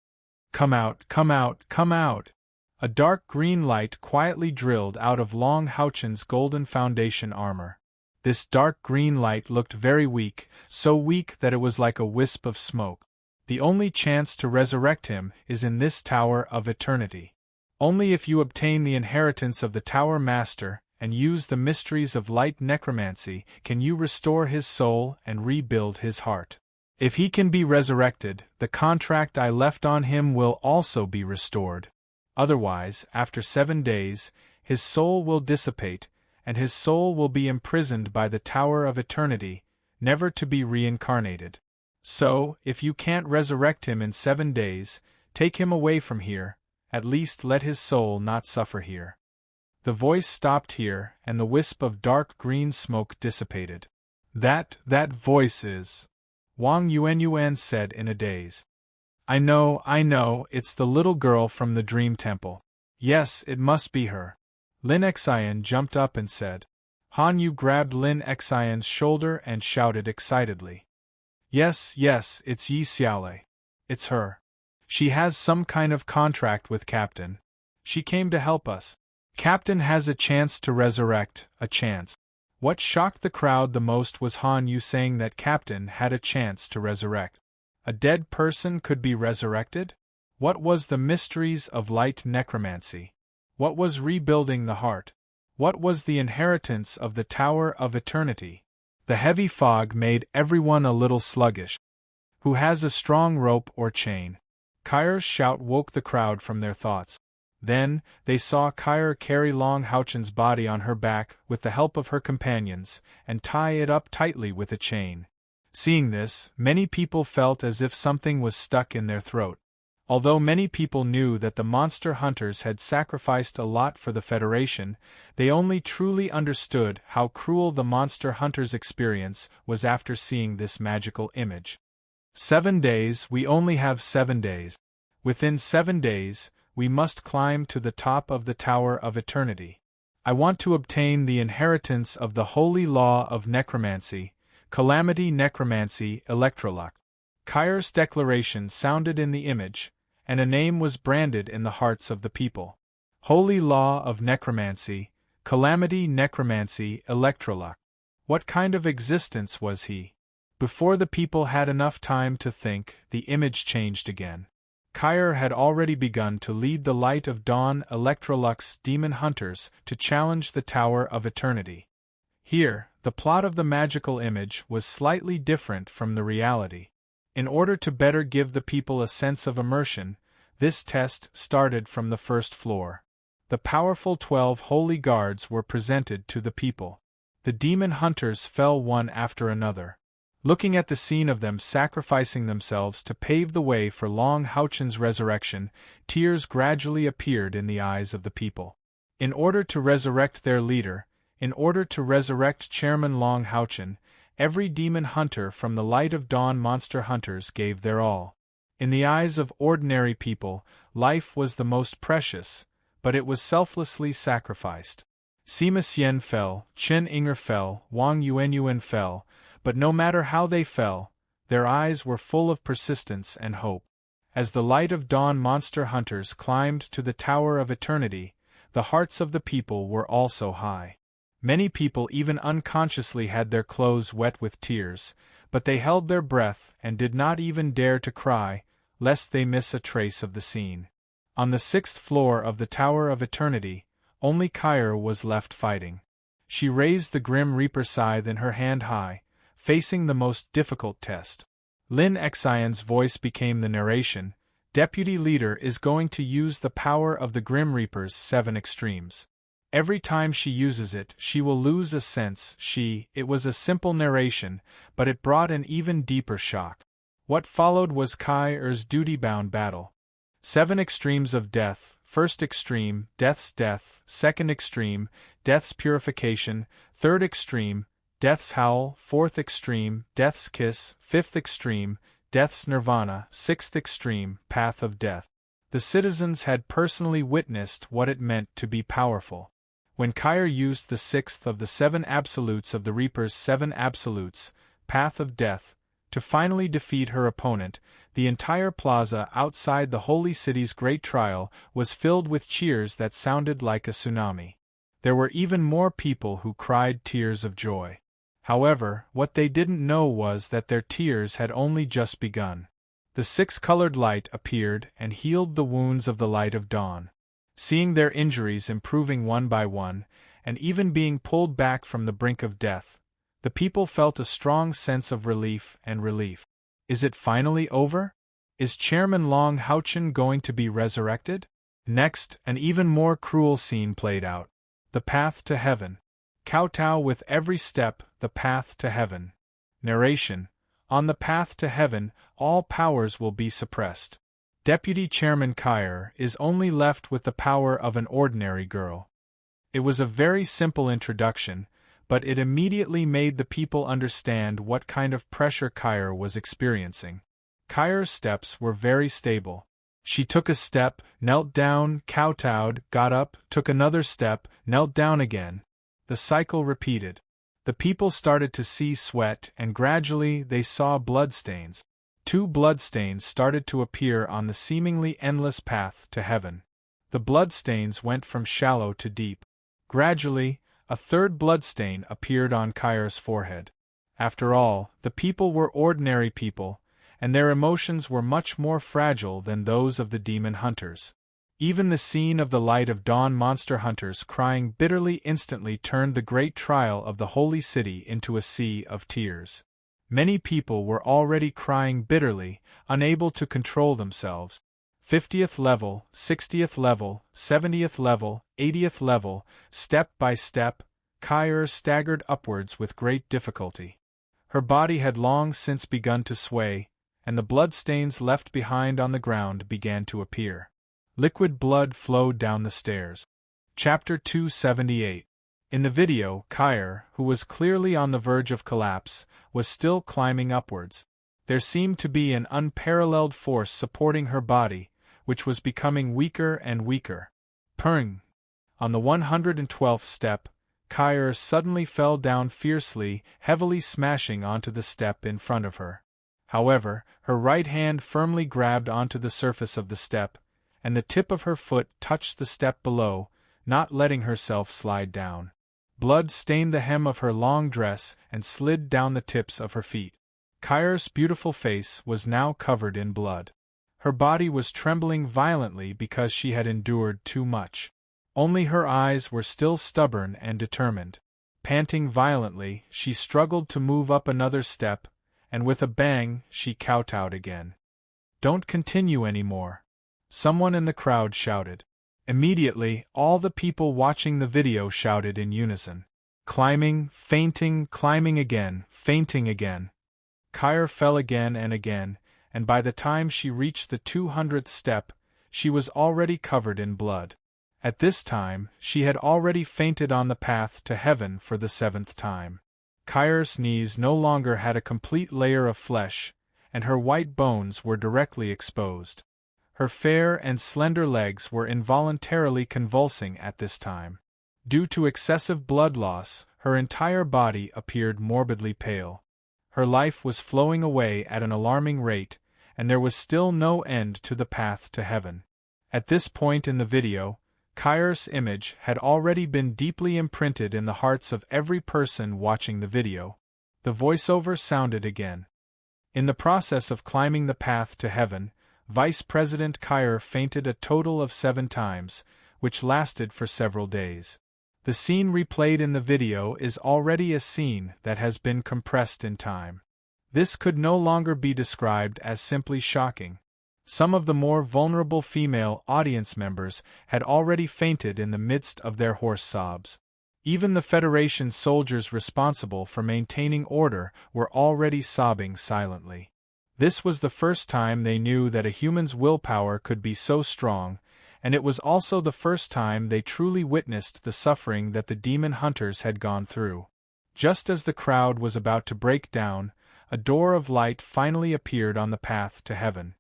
Come out, come out, come out! A dark green light quietly drilled out of Long Houchen's golden foundation armor. This dark green light looked very weak, so weak that it was like a wisp of smoke. The only chance to resurrect him is in this Tower of Eternity. Only if you obtain the inheritance of the Tower Master and use the mysteries of light necromancy can you restore his soul and rebuild his heart. If he can be resurrected, the contract I left on him will also be restored. Otherwise, after 7 days, his soul will dissipate, and his soul will be imprisoned by the Tower of Eternity, never to be reincarnated. So, if you can't resurrect him in 7 days, take him away from here, at least let his soul not suffer here. The voice stopped here, and the wisp of dark green smoke dissipated. That voice is. Wang Yuanyuan said in a daze. I know, it's the little girl from the Dream Temple. Yes, it must be her. Lin Xian jumped up and said. Han Yu grabbed Lin Xian's shoulder and shouted excitedly. Yes, it's Yi Xiaolei. It's her. She has some kind of contract with Captain. She came to help us. Captain has a chance to resurrect, a chance. What shocked the crowd the most was Han Yu saying that Captain had a chance to resurrect. A dead person could be resurrected? What was the mysteries of light necromancy? What was rebuilding the heart? What was the inheritance of the Tower of Eternity? The heavy fog made everyone a little sluggish. Who has a strong rope or chain? Kyr's shout woke the crowd from their thoughts. Then, they saw Kyr carry Long Houchen's body on her back with the help of her companions, and tie it up tightly with a chain. Seeing this, many people felt as if something was stuck in their throat. Although many people knew that the monster hunters had sacrificed a lot for the Federation, they only truly understood how cruel the monster hunters' experience was after seeing this magical image. 7 days, we only have 7 days. Within 7 days, we must climb to the top of the Tower of Eternity. I want to obtain the inheritance of the holy law of necromancy, calamity necromancy electrolux. Kyr's declaration sounded in the image, and a name was branded in the hearts of the people. Holy law of necromancy, calamity necromancy electrolux. What kind of existence was he? Before the people had enough time to think, the image changed again. Kyr had already begun to lead the Light of Dawn Electrolux demon hunters to challenge the Tower of Eternity. Here, the plot of the magical image was slightly different from the reality. In order to better give the people a sense of immersion, this test started from the first floor. The powerful 12 holy guards were presented to the people. The demon hunters fell one after another. Looking at the scene of them sacrificing themselves to pave the way for Long Houchen's resurrection, tears gradually appeared in the eyes of the people. In order to resurrect their leader, in order to resurrect Chairman Long Houchen, every demon hunter from the Light of Dawn monster hunters gave their all. In the eyes of ordinary people, life was the most precious, but it was selflessly sacrificed. Sima Xian fell, Chen Inger fell, Wang Yuanyuan fell, but no matter how they fell, their eyes were full of persistence and hope. As the Light of Dawn monster hunters climbed to the Tower of Eternity, the hearts of the people were also high. Many people even unconsciously had their clothes wet with tears, but they held their breath and did not even dare to cry, lest they miss a trace of the scene. On the 6th floor of the Tower of Eternity, only Kyr was left fighting. She raised the Grim Reaper scythe in her hand high, facing the most difficult test. Lin Xian's voice became the narration. Deputy Leader is going to use the power of the Grim Reaper's 7 extremes. Every time she uses it, she will lose a sense. It was a simple narration, but it brought an even deeper shock. What followed was Kai's duty-bound battle. 7 extremes of death. First extreme, death's death. Second extreme, death's purification. Third extreme, death's howl. Fourth extreme, death's kiss. Fifth extreme, death's nirvana. Sixth extreme, path of death. The citizens had personally witnessed what it meant to be powerful. When Kai used the 6th of the 7 absolutes of the Reaper's 7 absolutes, path of death, to finally defeat her opponent, the entire plaza outside the holy city's great trial was filled with cheers that sounded like a tsunami. There were even more people who cried tears of joy. However, what they didn't know was that their tears had only just begun. The 6-colored light appeared and healed the wounds of the light of dawn. Seeing their injuries improving one by one, and even being pulled back from the brink of death, the people felt a strong sense of relief. Is it finally over? Is Chairman Long Houchin going to be resurrected? Next, an even more cruel scene played out. The path to heaven. Kowtow with every step, the path to heaven. Narration. On the path to heaven, all powers will be suppressed. Deputy Chairman Kyer is only left with the power of an ordinary girl. It was a very simple introduction, but it immediately made the people understand what kind of pressure Kyer was experiencing. Kyer's steps were very stable. She took a step, knelt down, kowtowed, got up, took another step, knelt down again. The cycle repeated. The people started to see sweat, and gradually they saw bloodstains. 2 bloodstains started to appear on the seemingly endless path to heaven. The bloodstains went from shallow to deep. Gradually, a 3rd bloodstain appeared on Kyer's forehead. After all, the people were ordinary people, and their emotions were much more fragile than those of the demon hunters. Even the scene of the light of dawn monster hunters crying bitterly instantly turned the great trial of the holy city into a sea of tears. Many people were already crying bitterly, unable to control themselves. 50th level, 60th level, 70th level, 80th level, step by step, Kyer staggered upwards with great difficulty. Her body had long since begun to sway, and the bloodstains left behind on the ground began to appear. Liquid blood flowed down the stairs. Chapter 278. In the video, Kyer, who was clearly on the verge of collapse, was still climbing upwards. There seemed to be an unparalleled force supporting her body, which was becoming weaker and weaker. Purring! On the 112th step, Kyer suddenly fell down fiercely, heavily smashing onto the step in front of her. However, her right hand firmly grabbed onto the surface of the step, and the tip of her foot touched the step below, not letting herself slide down. Blood stained the hem of her long dress and slid down the tips of her feet. Kyer's beautiful face was now covered in blood. Her body was trembling violently because she had endured too much. Only her eyes were still stubborn and determined. Panting violently, she struggled to move up another step, and with a bang, she kowtowed again. "Don't continue any more," someone in the crowd shouted. Immediately, all the people watching the video shouted in unison. Climbing, fainting, climbing again, fainting again. Kyer fell again, and by the time she reached the 200th step, she was already covered in blood. At this time, she had already fainted on the path to heaven for the 7th time. Kyr's knees no longer had a complete layer of flesh, and her white bones were directly exposed. Her fair and slender legs were involuntarily convulsing at this time. Due to excessive blood loss, her entire body appeared morbidly pale. Her life was flowing away at an alarming rate, and there was still no end to the path to heaven. At this point in the video, Kyr's image had already been deeply imprinted in the hearts of every person watching the video. The voiceover sounded again. In the process of climbing the path to heaven, Vice President Kyer fainted a total of 7 times, which lasted for several days. The scene replayed in the video is already a scene that has been compressed in time. This could no longer be described as simply shocking. Some of the more vulnerable female audience members had already fainted in the midst of their hoarse sobs. Even the Federation soldiers responsible for maintaining order were already sobbing silently. This was the first time they knew that a human's willpower could be so strong, and it was also the first time they truly witnessed the suffering that the demon hunters had gone through. Just as the crowd was about to break down, a door of light finally appeared on the path to heaven.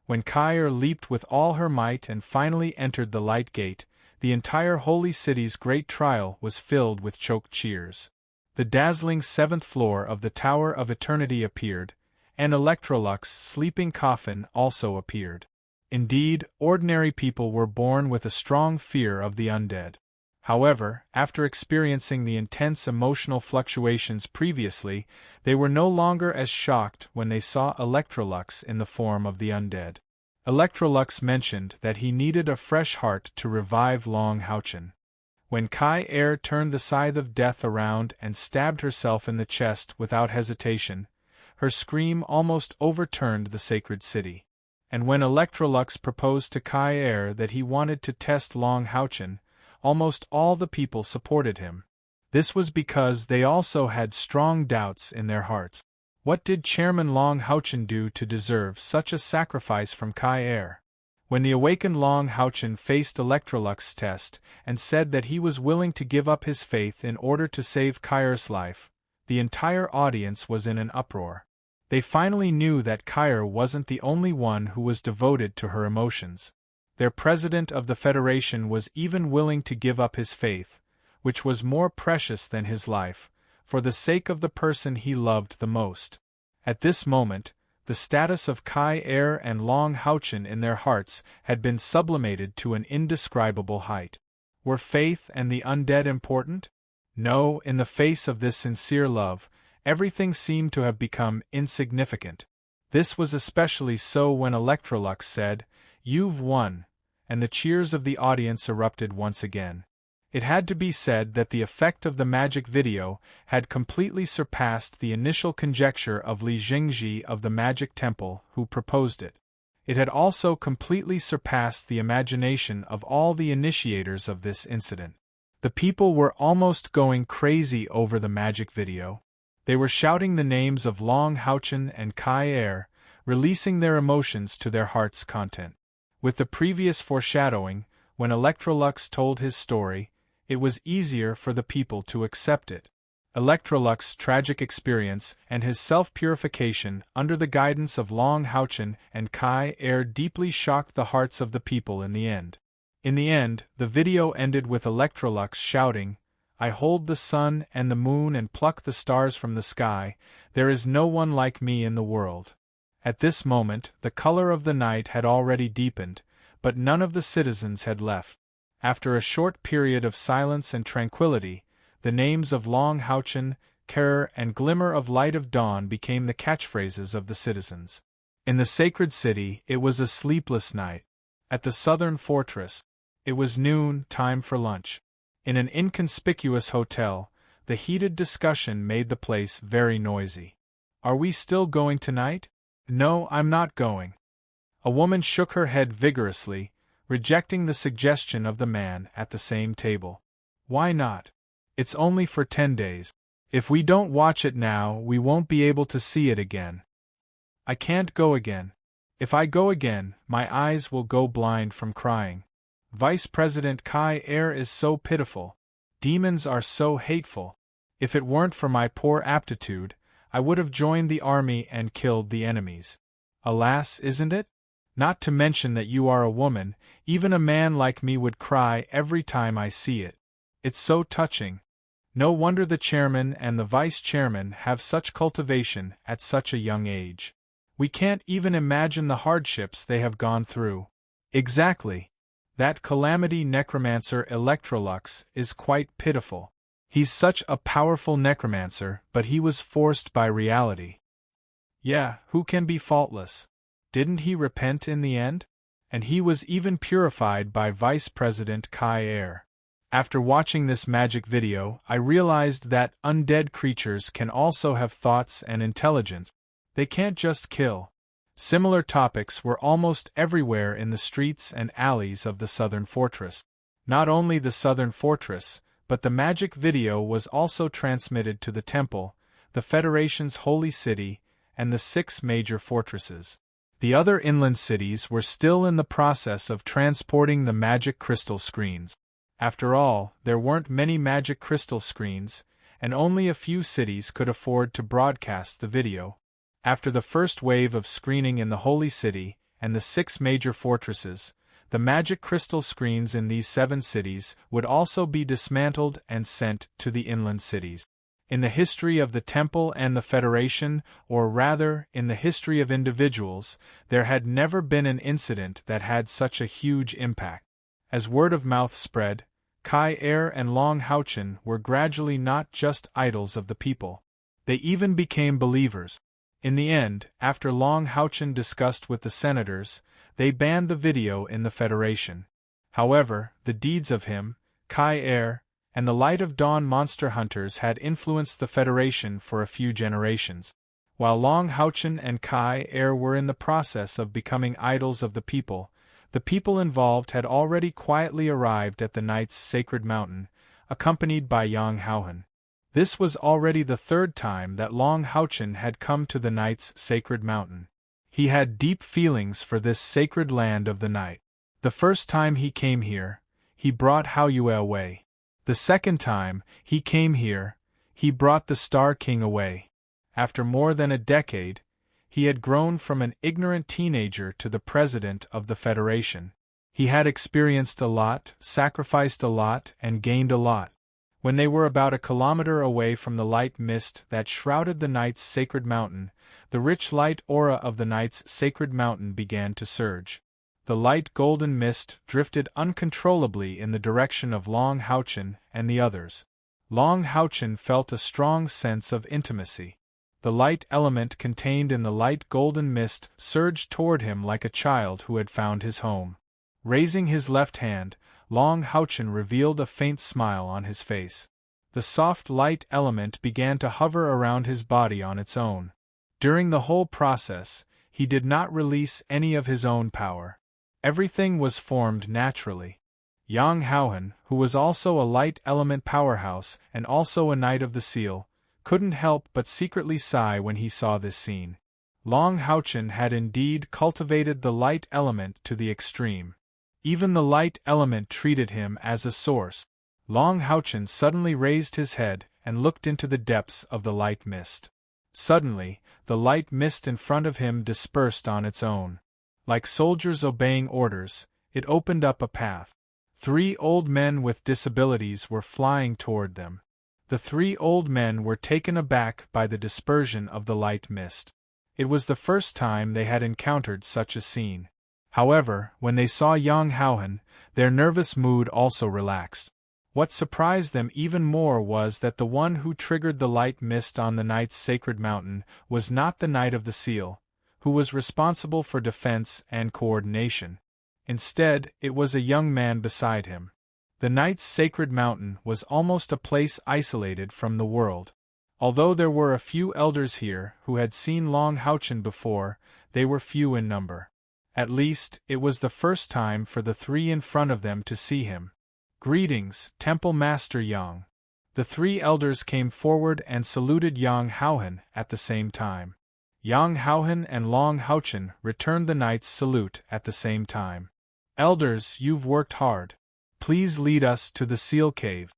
When Kyr leaped with all her might and finally entered the light gate, the entire holy city's great trial was filled with choked cheers. The dazzling seventh floor of the Tower of Eternity appeared, and Electrolux's sleeping coffin also appeared. Indeed, ordinary people were born with a strong fear of the undead. However, after experiencing the intense emotional fluctuations previously, they were no longer as shocked when they saw Electrolux in the form of the undead. Electrolux mentioned that he needed a fresh heart to revive Long Houchen. When Kyr turned the scythe of death around and stabbed herself in the chest without hesitation, her scream almost overturned the sacred city. And when Electrolux proposed to Kyr that he wanted to test Long Houchen, almost all the people supported him. This was because they also had strong doubts in their hearts. What did Chairman Long Houchen do to deserve such a sacrifice from Kyr? When the awakened Long Houchen faced Electrolux's test and said that he was willing to give up his faith in order to save Kyr's life, the entire audience was in an uproar. They finally knew that Kyr wasn't the only one who was devoted to her emotions. Their president of the Federation was even willing to give up his faith, which was more precious than his life, for the sake of the person he loved the most. At this moment, the status of Kyr and Long Houchen in their hearts had been sublimated to an indescribable height. Were faith and the undead important? No, in the face of this sincere love, everything seemed to have become insignificant. This was especially so when Electrolux said, "You've won," and the cheers of the audience erupted once again. It had to be said that the effect of the magic video had completely surpassed the initial conjecture of Li Jingji of the Magic Temple, who proposed it. It had also completely surpassed the imagination of all the initiators of this incident. The people were almost going crazy over the magic video. They were shouting the names of Long Houchen and Kyr, releasing their emotions to their heart's content. With the previous foreshadowing, when Electrolux told his story, it was easier for the people to accept it. Electrolux's tragic experience and his self-purification under the guidance of Long Houchen and Kyr deeply shocked the hearts of the people in the end. In the end, the video ended with Electrolux shouting, "I hold the sun and the moon and pluck the stars from the sky, there is no one like me in the world." At this moment, the color of the night had already deepened, but none of the citizens had left. After a short period of silence and tranquility, the names of Long Houchen, Kyr, and Glimmer of Light of Dawn became the catchphrases of the citizens. In the sacred city, it was a sleepless night. At the southern fortress, it was noon, time for lunch. In an inconspicuous hotel, the heated discussion made the place very noisy. "Are we still going tonight?" "No, I'm not going." A woman shook her head vigorously, rejecting the suggestion of the man at the same table. "Why not? It's only for 10 days. If we don't watch it now, we won't be able to see it again." "I can't go again. If I go again, my eyes will go blind from crying. Vice President Kyr is so pitiful. Demons are so hateful. If it weren't for my poor aptitude, I would have joined the army and killed the enemies. Alas, isn't it? Not to mention that you are a woman, even a man like me would cry every time I see it. It's so touching. No wonder the chairman and the vice-chairman have such cultivation at such a young age. We can't even imagine the hardships they have gone through." "Exactly. That calamity necromancer Electrolux is quite pitiful. He's such a powerful necromancer, but he was forced by reality." "Yeah, who can be faultless? Didn't he repent in the end? And he was even purified by Vice President Kyr." After watching this magic video, I realized that undead creatures can also have thoughts and intelligence. They can't just kill. Similar topics were almost everywhere in the streets and alleys of the southern fortress. Not only the southern fortress, but the magic video was also transmitted to the temple, the Federation's holy city, and the 6 major fortresses. The other inland cities were still in the process of transporting the magic crystal screens. After all, there weren't many magic crystal screens, and only a few cities could afford to broadcast the video. After the first wave of screening in the Holy City and the 6 major fortresses, the magic crystal screens in these 7 cities would also be dismantled and sent to the inland cities. In the history of the Temple and the Federation, or rather, in the history of individuals, there had never been an incident that had such a huge impact. As word of mouth spread, Kai Er and Long Houchen were gradually not just idols of the people. They even became believers. In the end, after Long Houchen discussed with the senators, they banned the video in the Federation. However, the deeds of him, Kai Er, and the Light of Dawn monster hunters had influenced the Federation for a few generations. While Long Houchen and Kai Er were in the process of becoming idols of the people involved had already quietly arrived at the Knight's Sacred Mountain, accompanied by Yang Houhen. This was already the 3rd time that Long Houchen had come to the Knight's Sacred Mountain. He had deep feelings for this sacred land of the Night. The first time he came here, he brought Hao Yue away. The second time he came here, he brought the Star King away. After more than a decade, he had grown from an ignorant teenager to the president of the Federation. He had experienced a lot, sacrificed a lot, and gained a lot. When they were about a kilometer away from the light mist that shrouded the Knight's Sacred Mountain, the rich light aura of the Knight's Sacred Mountain began to surge. The light golden mist drifted uncontrollably in the direction of Long Houchen and the others. Long Houchen felt a strong sense of intimacy. The light element contained in the light golden mist surged toward him like a child who had found his home. Raising his left hand, Long Houchen revealed a faint smile on his face. The soft light element began to hover around his body on its own. During the whole process, he did not release any of his own power. Everything was formed naturally. Yang Houhen, who was also a light element powerhouse and also a Knight of the Seal, couldn't help but secretly sigh when he saw this scene. Long Houchen had indeed cultivated the light element to the extreme. Even the light element treated him as a source. Long Houchen suddenly raised his head and looked into the depths of the light mist. Suddenly, the light mist in front of him dispersed on its own. Like soldiers obeying orders, it opened up a path. 3 old men with disabilities were flying toward them. The 3 old men were taken aback by the dispersion of the light mist. It was the first time they had encountered such a scene. However, when they saw Yang Houhen, their nervous mood also relaxed. What surprised them even more was that the one who triggered the light mist on the Knight's Sacred Mountain was not the Knight of the Seal, who was responsible for defense and coordination. Instead, it was a young man beside him. The Knight's Sacred Mountain was almost a place isolated from the world. Although there were a few elders here who had seen Long Houchen before, they were few in number. At least, it was the first time for the 3 in front of them to see him. "Greetings, Temple Master Yang." The 3 elders came forward and saluted Yang Houhen at the same time. Yang Houhen and Long Houchen returned the knight's salute at the same time. "Elders, you've worked hard. Please lead us to the Seal Cave,"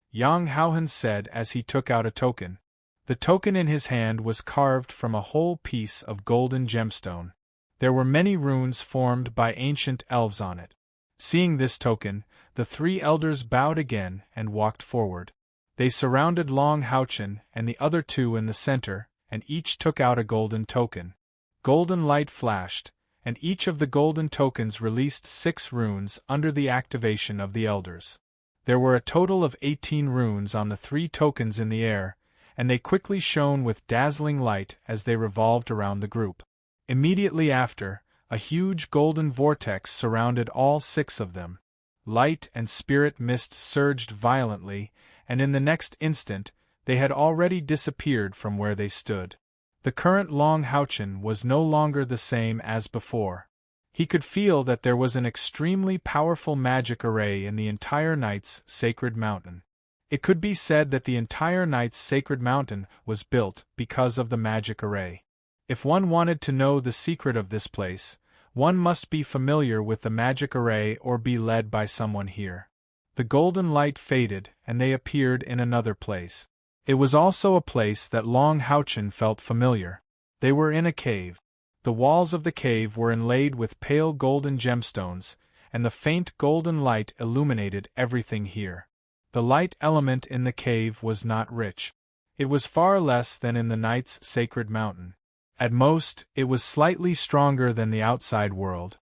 Yang Houhen said as he took out a token. The token in his hand was carved from a whole piece of golden gemstone. There were many runes formed by ancient elves on it. Seeing this token, the 3 elders bowed again and walked forward. They surrounded Long Houchen and the other 2 in the center, and each took out a golden token. Golden light flashed, and each of the golden tokens released 6 runes under the activation of the elders. There were a total of 18 runes on the 3 tokens in the air, and they quickly shone with dazzling light as they revolved around the group. Immediately after, a huge golden vortex surrounded all 6 of them. Light and spirit mist surged violently, and in the next instant, they had already disappeared from where they stood. The current Long Houchen was no longer the same as before. He could feel that there was an extremely powerful magic array in the entire Knight's Sacred Mountain. It could be said that the entire Knight's Sacred Mountain was built because of the magic array. If one wanted to know the secret of this place, one must be familiar with the magic array or be led by someone here. The golden light faded, and they appeared in another place. It was also a place that Long Houchen felt familiar. They were in a cave. The walls of the cave were inlaid with pale golden gemstones, and the faint golden light illuminated everything here. The light element in the cave was not rich. It was far less than in the Knight's Sacred Mountain. At most, it was slightly stronger than the outside world.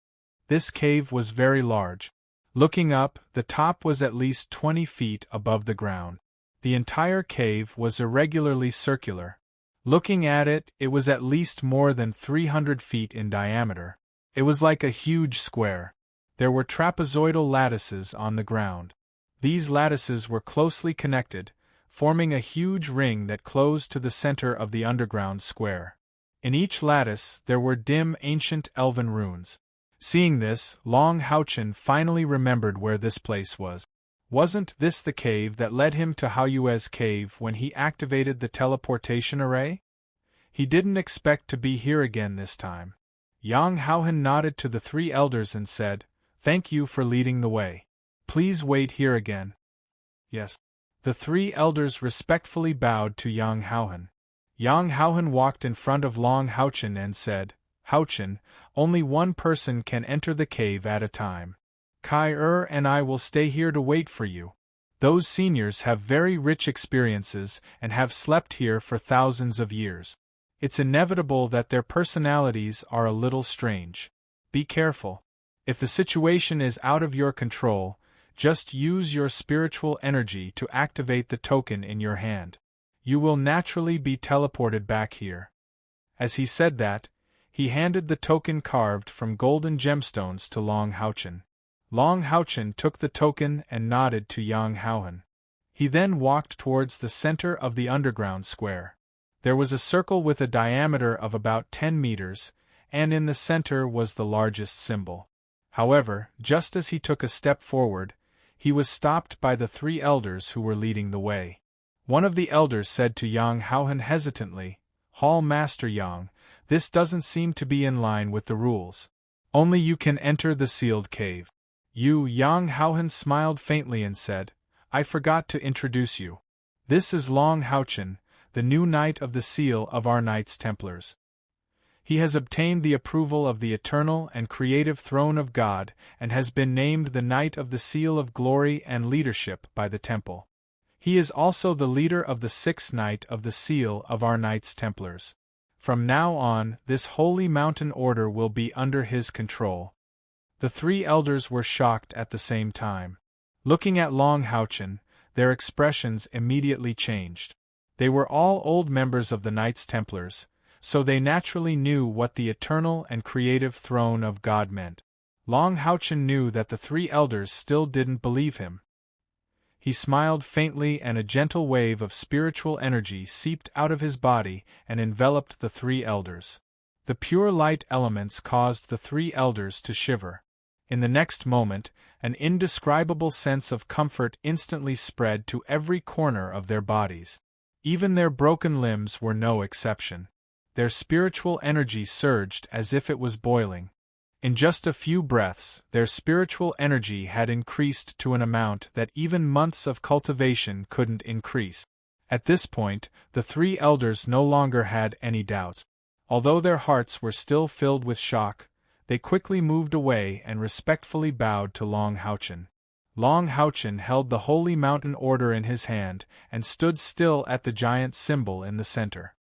This cave was very large. Looking up, the top was at least 20 feet above the ground. The entire cave was irregularly circular. Looking at it, it was at least more than 300 feet in diameter. It was like a huge square. There were trapezoidal lattices on the ground. These lattices were closely connected, forming a huge ring that closed to the center of the underground square. In each lattice there were dim ancient elven runes. Seeing this, Long Houchen finally remembered where this place was. Wasn't this the cave that led him to Haoyue's cave when he activated the teleportation array? He didn't expect to be here again this time. Yang Haohan nodded to the three elders and said, "Thank you for leading the way. Please wait here again." "Yes." The three elders respectfully bowed to Yang Haohan. Yang Haohan walked in front of Long Houchen and said, "Houchen, only one person can enter the cave at a time. Kai and I will stay here to wait for you. Those seniors have very rich experiences and have slept here for thousands of years. It's inevitable that their personalities are a little strange. Be careful. If the situation is out of your control, just use your spiritual energy to activate the token in your hand. You will naturally be teleported back here." As he said that, he handed the token carved from golden gemstones to Long Houchen. Long Houchen took the token and nodded to Yang Haohan. He then walked towards the center of the underground square. There was a circle with a diameter of about 10 meters, and in the center was the largest symbol. However, just as he took a step forward, he was stopped by the three elders who were leading the way. One of the elders said to Yang Haohan hesitantly, "Hall Master Yang, this doesn't seem to be in line with the rules. Only you can enter the sealed cave." Yang Haohan smiled faintly and said, "I forgot to introduce you. This is Long Houchen, the new Knight of the Seal of our Knights Templars. He has obtained the approval of the eternal and creative throne of God and has been named the Knight of the Seal of Glory and Leadership by the Temple. He is also the leader of the sixth Knight of the Seal of our Knights Templars. From now on, this holy mountain order will be under his control." The three elders were shocked at the same time. Looking at Long Houchen, their expressions immediately changed. They were all old members of the Knights Templars, so they naturally knew what the eternal and creative throne of God meant. Long Houchen knew that the three elders still didn't believe him. He smiled faintly and a gentle wave of spiritual energy seeped out of his body and enveloped the three elders. The pure light elements caused the three elders to shiver. In the next moment, an indescribable sense of comfort instantly spread to every corner of their bodies. Even their broken limbs were no exception. Their spiritual energy surged as if it was boiling. In just a few breaths, their spiritual energy had increased to an amount that even months of cultivation couldn't increase. At this point, the three elders no longer had any doubts. Although their hearts were still filled with shock, they quickly moved away and respectfully bowed to Long Houchen. Long Houchen held the holy mountain order in his hand and stood still at the giant symbol in the center.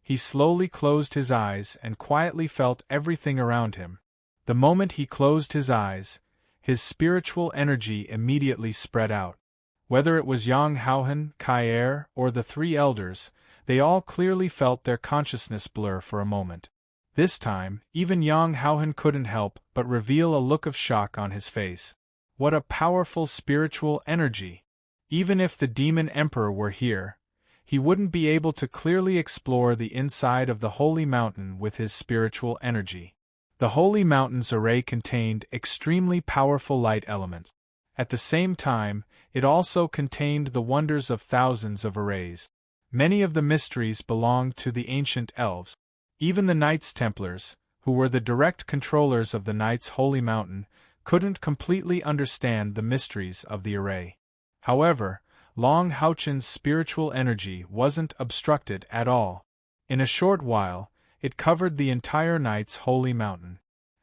He slowly closed his eyes and quietly felt everything around him. The moment he closed his eyes, his spiritual energy immediately spread out. Whether it was Yang Haohan, Kai or the three elders, they all clearly felt their consciousness blur for a moment. This time, even Yang Haohan couldn't help but reveal a look of shock on his face. What a powerful spiritual energy! Even if the Demon Emperor were here, he wouldn't be able to clearly explore the inside of the Holy Mountain with his spiritual energy. The Holy Mountain's array contained extremely powerful light elements. At the same time, it also contained the wonders of thousands of arrays. Many of the mysteries belonged to the ancient elves. Even the Knights Templars, who were the direct controllers of the Knights' Holy Mountain, couldn't completely understand the mysteries of the array. However, Long Houchen's spiritual energy wasn't obstructed at all. In a short while, it covered the entire Knights' Holy Mountain.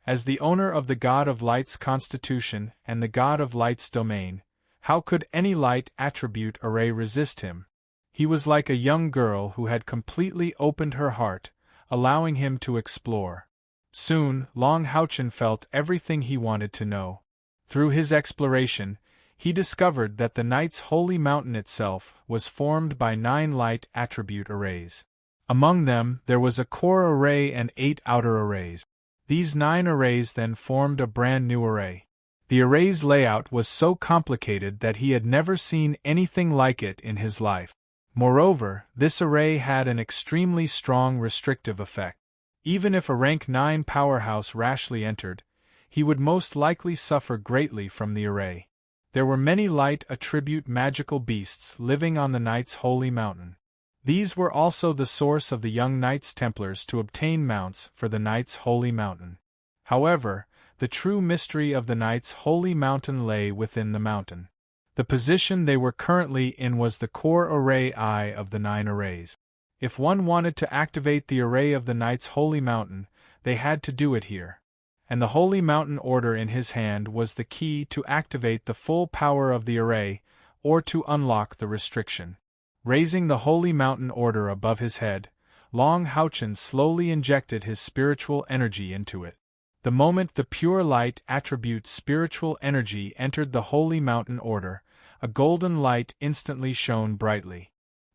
As the owner of the God of Light's constitution and the God of Light's domain, how could any light attribute array resist him? He was like a young girl who had completely opened her heart, allowing him to explore. Soon, Long Houchen felt everything he wanted to know. Through his exploration, he discovered that the Knight's Holy Mountain itself was formed by 9 light attribute arrays. Among them, there was a core array and 8 outer arrays. These 9 arrays then formed a brand new array. The array's layout was so complicated that he had never seen anything like it in his life. Moreover, this array had an extremely strong restrictive effect. Even if a rank 9 powerhouse rashly entered, he would most likely suffer greatly from the array. There were many light attribute magical beasts living on the Knight's Holy Mountain. These were also the source of the young Knights Templars to obtain mounts for the Knight's Holy Mountain. However, the true mystery of the Knight's Holy Mountain lay within the mountain. The position they were currently in was the core array I of the 9 arrays. If one wanted to activate the array of the Knight's Holy Mountain, they had to do it here. And the Holy Mountain Order in his hand was the key to activate the full power of the array, or to unlock the restriction. Raising the Holy Mountain Order above his head, Long Houchen slowly injected his spiritual energy into it. The moment the pure light attribute spiritual energy entered the Holy Mountain Order, a golden light instantly shone brightly.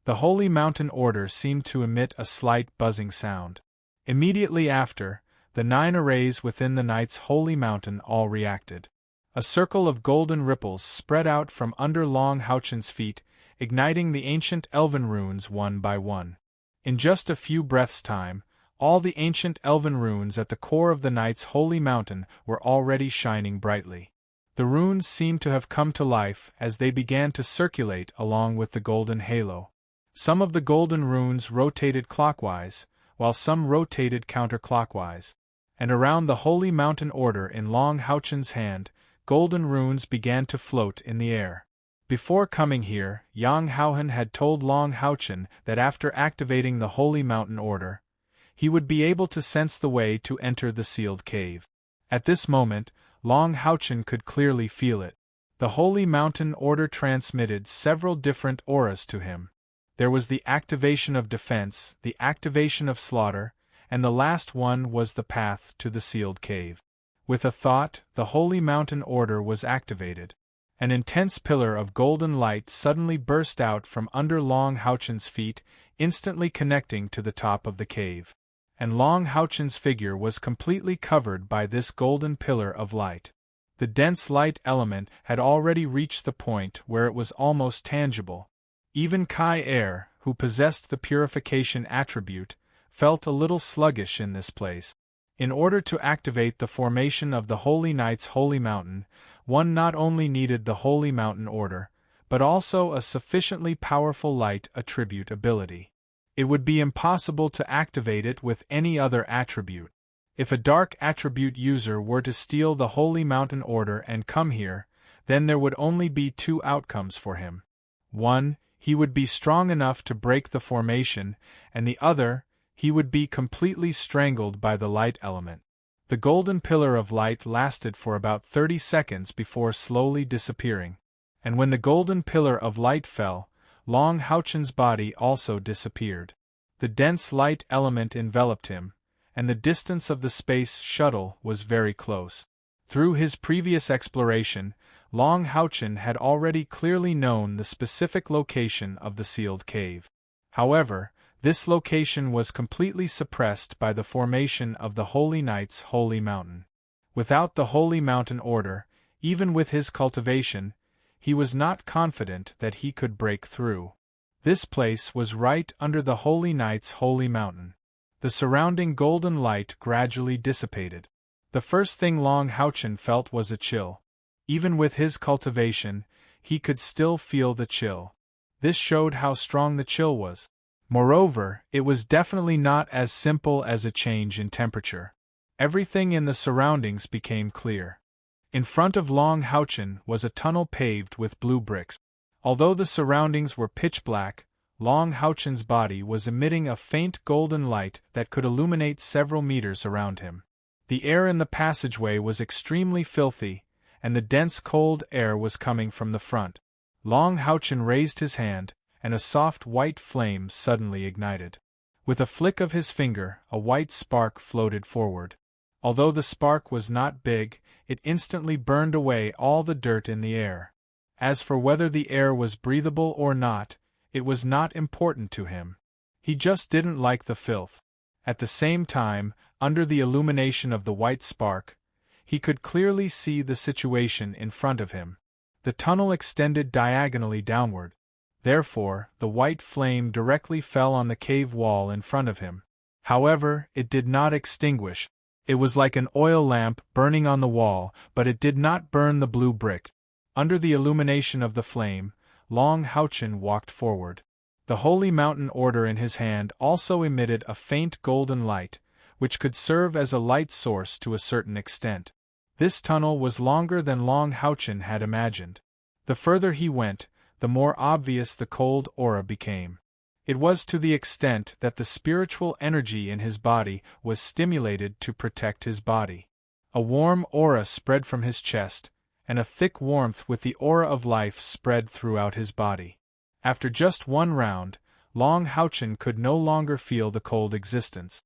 The Holy Mountain Order seemed to emit a slight buzzing sound. Immediately after, the 9 arrays within the Knight's Holy Mountain all reacted. A circle of golden ripples spread out from under Long Houchen's feet, igniting the ancient elven runes one by one. In just a few breaths' time, all the ancient elven runes at the core of the Knight's Holy Mountain were already shining brightly. The runes seemed to have come to life as they began to circulate along with the golden halo. Some of the golden runes rotated clockwise, while some rotated counterclockwise. And around the Holy Mountain Order in Long Houchen's hand, golden runes began to float in the air. Before coming here, Yang Houhen had told Long Houchen that after activating the Holy Mountain Order, he would be able to sense the way to enter the sealed cave. At this moment, Long Houchen could clearly feel it. The Holy Mountain Order transmitted several different auras to him. There was the activation of defense, the activation of slaughter, and the last one was the path to the sealed cave. With a thought, the Holy Mountain Order was activated. An intense pillar of golden light suddenly burst out from under Long Houchen's feet, instantly connecting to the top of the cave. And Long Houchen's figure was completely covered by this golden pillar of light. The dense light element had already reached the point where it was almost tangible. Even Kai Er, who possessed the purification attribute, felt a little sluggish in this place. In order to activate the formation of the Holy Knight's Holy Mountain, one not only needed the Holy Mountain Order, but also a sufficiently powerful light attribute ability. It would be impossible to activate it with any other attribute. If a dark attribute user were to steal the Holy Mountain Order and come here, then there would only be 2 outcomes for him. One, he would be strong enough to break the formation, and the other, he would be completely strangled by the light element. The golden pillar of light lasted for about 30 seconds before slowly disappearing. And when the golden pillar of light fell, Long Houchen's body also disappeared. The dense light element enveloped him, and the distance of the space shuttle was very close. Through his previous exploration, Long Houchen had already clearly known the specific location of the sealed cave. However, this location was completely suppressed by the formation of the Holy Knight's Holy Mountain. Without the Holy Mountain Order, even with his cultivation, he was not confident that he could break through. This place was right under the Holy Knight's holy mountain. The surrounding golden light gradually dissipated. The first thing Long Houchen felt was a chill. Even with his cultivation, he could still feel the chill. This showed how strong the chill was. Moreover, it was definitely not as simple as a change in temperature. Everything in the surroundings became clear. In front of Long Houchen was a tunnel paved with blue bricks. Although the surroundings were pitch black, Long Houchen's body was emitting a faint golden light that could illuminate several meters around him. The air in the passageway was extremely filthy, and the dense cold air was coming from the front. Long Houchen raised his hand, and a soft white flame suddenly ignited. With a flick of his finger, a white spark floated forward. Although the spark was not big, it instantly burned away all the dirt in the air. As for whether the air was breathable or not, it was not important to him. He just didn't like the filth. At the same time, under the illumination of the white spark, he could clearly see the situation in front of him. The tunnel extended diagonally downward. Therefore, the white flame directly fell on the cave wall in front of him. However, it did not extinguish. It was like an oil lamp burning on the wall, but it did not burn the blue brick. Under the illumination of the flame, Long Houchen walked forward. The holy mountain order in his hand also emitted a faint golden light, which could serve as a light source to a certain extent. This tunnel was longer than Long Houchen had imagined. The further he went, the more obvious the cold aura became. It was to the extent that the spiritual energy in his body was stimulated to protect his body. A warm aura spread from his chest, and a thick warmth with the aura of life spread throughout his body. After just one round, Long Houchen could no longer feel the cold existence.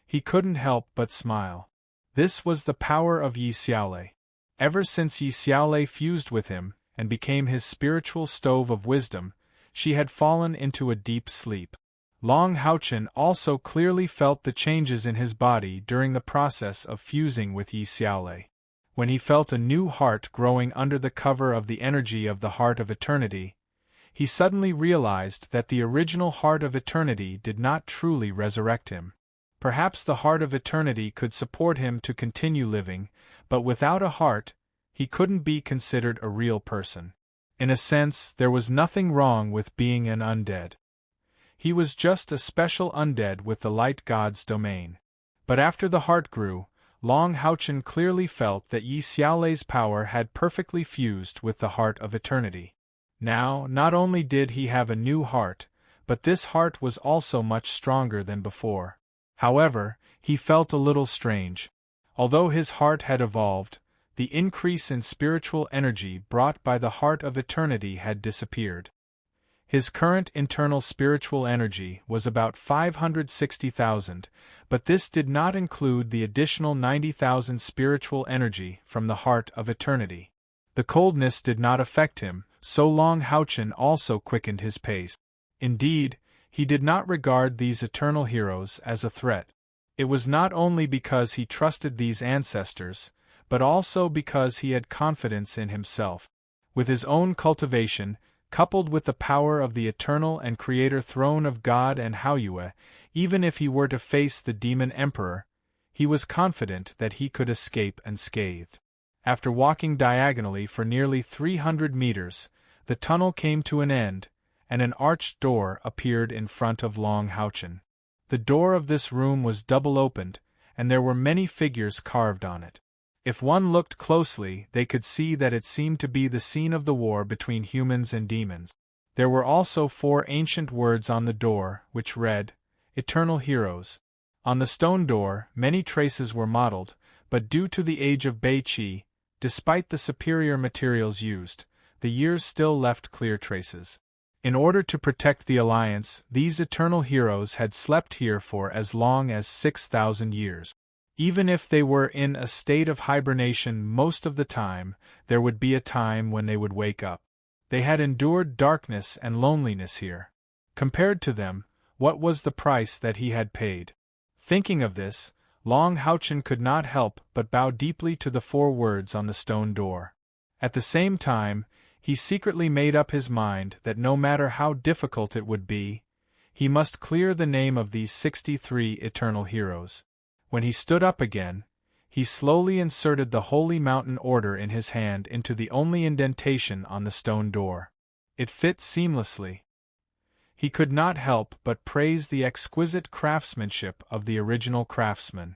He couldn't help but smile. This was the power of Yi Xiaolei. Ever since Yi Xiaolei fused with him and became his spiritual stove of wisdom, she had fallen into a deep sleep. Long Houchen also clearly felt the changes in his body during the process of fusing with Yi Xiaolei. When he felt a new heart growing under the cover of the energy of the Heart of Eternity, he suddenly realized that the original Heart of Eternity did not truly resurrect him. Perhaps the Heart of Eternity could support him to continue living, but without a heart, he couldn't be considered a real person. In a sense, there was nothing wrong with being an undead. He was just a special undead with the light god's domain. But after the heart grew, Long Houchen clearly felt that Yi Xiaolei's power had perfectly fused with the Heart of Eternity. Now, not only did he have a new heart, but this heart was also much stronger than before. However, he felt a little strange. Although his heart had evolved, the increase in spiritual energy brought by the Heart of Eternity had disappeared. His current internal spiritual energy was about 560,000, but this did not include the additional 90,000 spiritual energy from the Heart of Eternity. The coldness did not affect him, so Long Houchen also quickened his pace. Indeed, he did not regard these eternal heroes as a threat. It was not only because he trusted these ancestors, but also because he had confidence in himself. With his own cultivation, coupled with the power of the eternal and creator throne of God and Haoyue, even if he were to face the demon emperor, he was confident that he could escape unscathed. After walking diagonally for nearly 300 meters, the tunnel came to an end, and an arched door appeared in front of Long Houchen. The door of this room was double-opened, and there were many figures carved on it. If one looked closely, they could see that it seemed to be the scene of the war between humans and demons. There were also 4 ancient words on the door, which read, "Eternal Heroes." On the stone door, many traces were modeled, but due to the age of Beiqi, despite the superior materials used, the years still left clear traces. In order to protect the Alliance, these eternal heroes had slept here for as long as 6,000 years. Even if they were in a state of hibernation most of the time, there would be a time when they would wake up. They had endured darkness and loneliness here. Compared to them, what was the price that he had paid? Thinking of this, Long Houchen could not help but bow deeply to the 4 words on the stone door. At the same time, He secretly made up his mind that no matter how difficult it would be, he must clear the name of these 63 eternal heroes. When he stood up again, he slowly inserted the holy mountain order in his hand into the only indentation on the stone door. It fit seamlessly. He could not help but praise the exquisite craftsmanship of the original craftsman.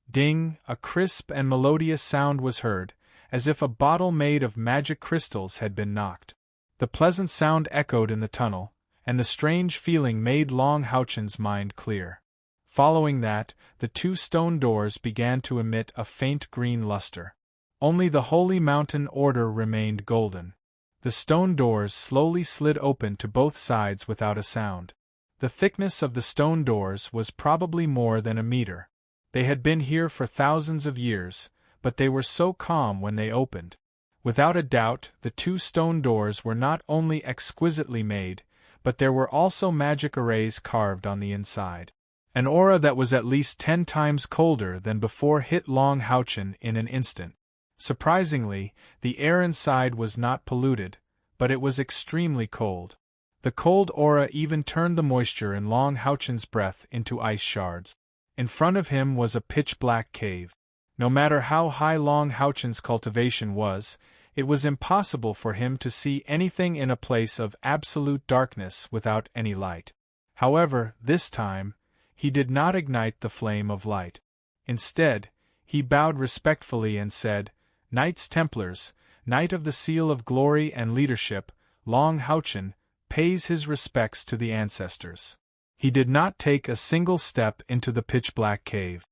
Ding! A crisp and melodious sound was heard, as if a bottle made of magic crystals had been knocked. The pleasant sound echoed in the tunnel, and the strange feeling made Long Houchen's mind clear. Following that, the 2 stone doors began to emit a faint green luster. Only the holy mountain order remained golden. The stone doors slowly slid open to both sides without a sound. The thickness of the stone doors was probably more than a meter. They had been here for thousands of years, but they were so calm when they opened. Without a doubt, the 2 stone doors were not only exquisitely made, but there were also magic arrays carved on the inside. An aura that was at least 10 times colder than before hit Long Houchen in an instant. Surprisingly, the air inside was not polluted, but it was extremely cold. The cold aura even turned the moisture in Long Houchen's breath into ice shards. In front of him was a pitch-black cave. No matter how high Long Houchen's cultivation was, it was impossible for him to see anything in a place of absolute darkness without any light. However, this time, he did not ignite the flame of light. Instead, he bowed respectfully and said, "Knights Templars, Knight of the Seal of Glory and Leadership, Long Houchen, pays his respects to the ancestors." He did not take a single step into the pitch-black cave.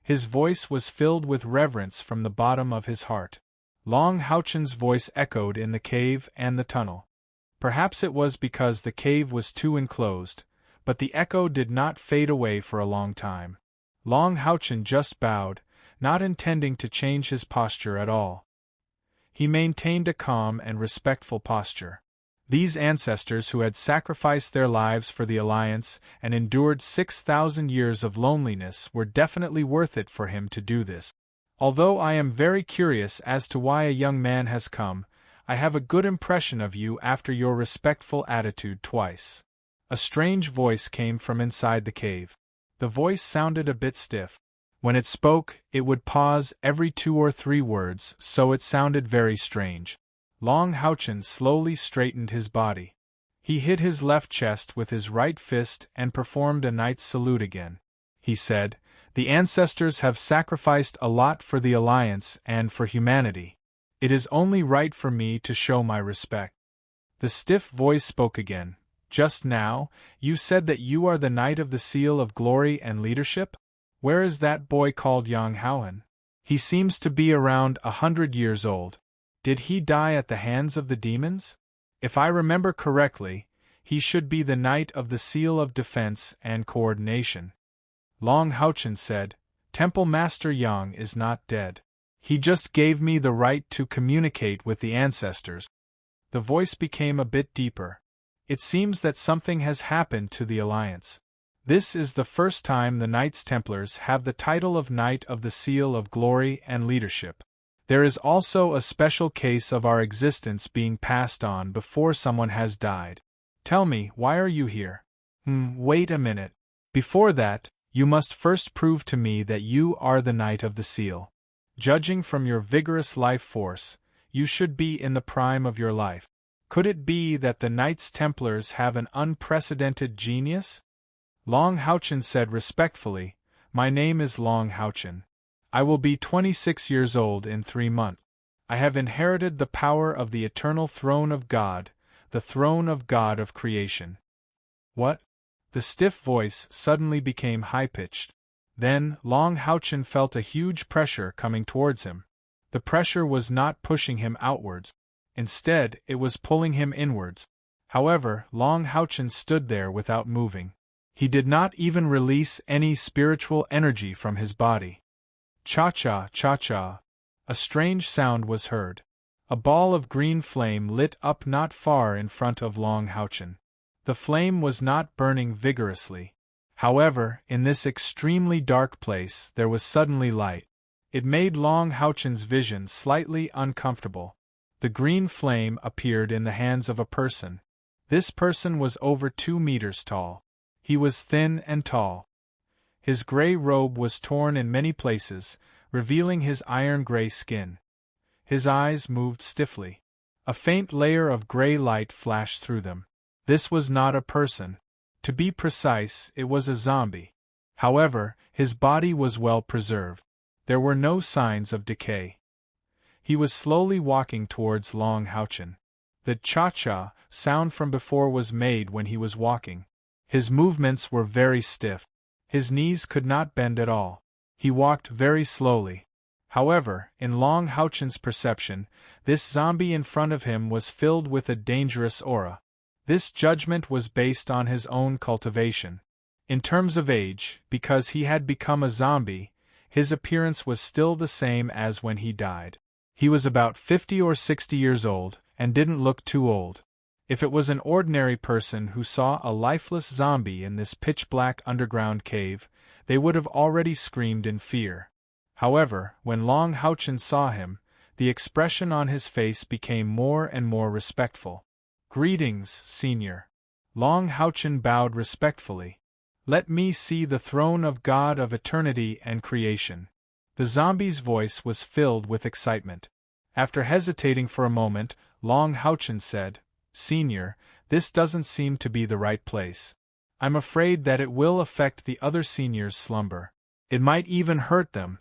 His voice was filled with reverence from the bottom of his heart. Long Houchen's voice echoed in the cave and the tunnel. Perhaps it was because the cave was too enclosed, but the echo did not fade away for a long time. Long Houchen just bowed, not intending to change his posture at all. He maintained a calm and respectful posture. These ancestors who had sacrificed their lives for the Alliance and endured 6,000 years of loneliness were definitely worth it for him to do this. Although I am very curious as to why a young man has come, I have a good impression of you after your respectful attitude twice. A strange voice came from inside the cave. The voice sounded a bit stiff. When it spoke, it would pause every 2 or 3 words, so it sounded very strange. Long Houchen slowly straightened his body. He hit his left chest with his right fist and performed a knight's salute again. He said, "The ancestors have sacrificed a lot for the Alliance and for humanity. It is only right for me to show my respect." The stiff voice spoke again. "Just now, you said that you are the Knight of the Seal of Glory and Leadership? Where is that boy called Yang Houhen? He seems to be around 100 years old. Did he die at the hands of the demons? If I remember correctly, he should be the Knight of the Seal of Defense and Coordination." Long Houchen said, "Temple Master Yang is not dead. He just gave me the right to communicate with the ancestors." The voice became a bit deeper. "It seems that something has happened to the Alliance. This is the first time the Knights Templars have the title of Knight of the Seal of Glory and Leadership. There is also a special case of our existence being passed on before someone has died. Tell me, why are you here?" Wait a minute. Before that, you must first prove to me that you are the Knight of the Seal. Judging from your vigorous life force, you should be in the prime of your life. Could it be that the Knights Templars have an unprecedented genius?" Long Houchen said respectfully, "My name is Long Houchen. I will be 26 years old in 3 months. I have inherited the power of the eternal throne of God, the throne of God of creation." "What?" The stiff voice suddenly became high-pitched. Then, Long Houchen felt a huge pressure coming towards him. The pressure was not pushing him outwards. Instead, it was pulling him inwards. However, Long Houchen stood there without moving. He did not even release any spiritual energy from his body. Cha-cha, cha-cha. A strange sound was heard. A ball of green flame lit up not far in front of Long Houchen. The flame was not burning vigorously. However, in this extremely dark place there was suddenly light. It made Long Houchen's vision slightly uncomfortable. The green flame appeared in the hands of a person. This person was over 2 meters tall. He was thin and tall. His gray robe was torn in many places, revealing his iron-gray skin. His eyes moved stiffly. A faint layer of gray light flashed through them. This was not a person. To be precise, it was a zombie. However, his body was well preserved. There were no signs of decay. He was slowly walking towards Long Houchin. The cha-cha sound from before was made when he was walking. His movements were very stiff. His knees could not bend at all. He walked very slowly. However, in Long Houchin's perception, this zombie in front of him was filled with a dangerous aura. This judgment was based on his own cultivation. In terms of age, because he had become a zombie, his appearance was still the same as when he died. He was about 50 or 60 years old, and didn't look too old. If it was an ordinary person who saw a lifeless zombie in this pitch-black underground cave, they would have already screamed in fear. However, when Long Houchin saw him, the expression on his face became more and more respectful. "Greetings, Senior." Long Houchin bowed respectfully. "Let me see the throne of God of eternity and creation." The zombie's voice was filled with excitement. After hesitating for a moment, Long Houchin said, "Senior, this doesn't seem to be the right place. I'm afraid that it will affect the other seniors' slumber. It might even hurt them."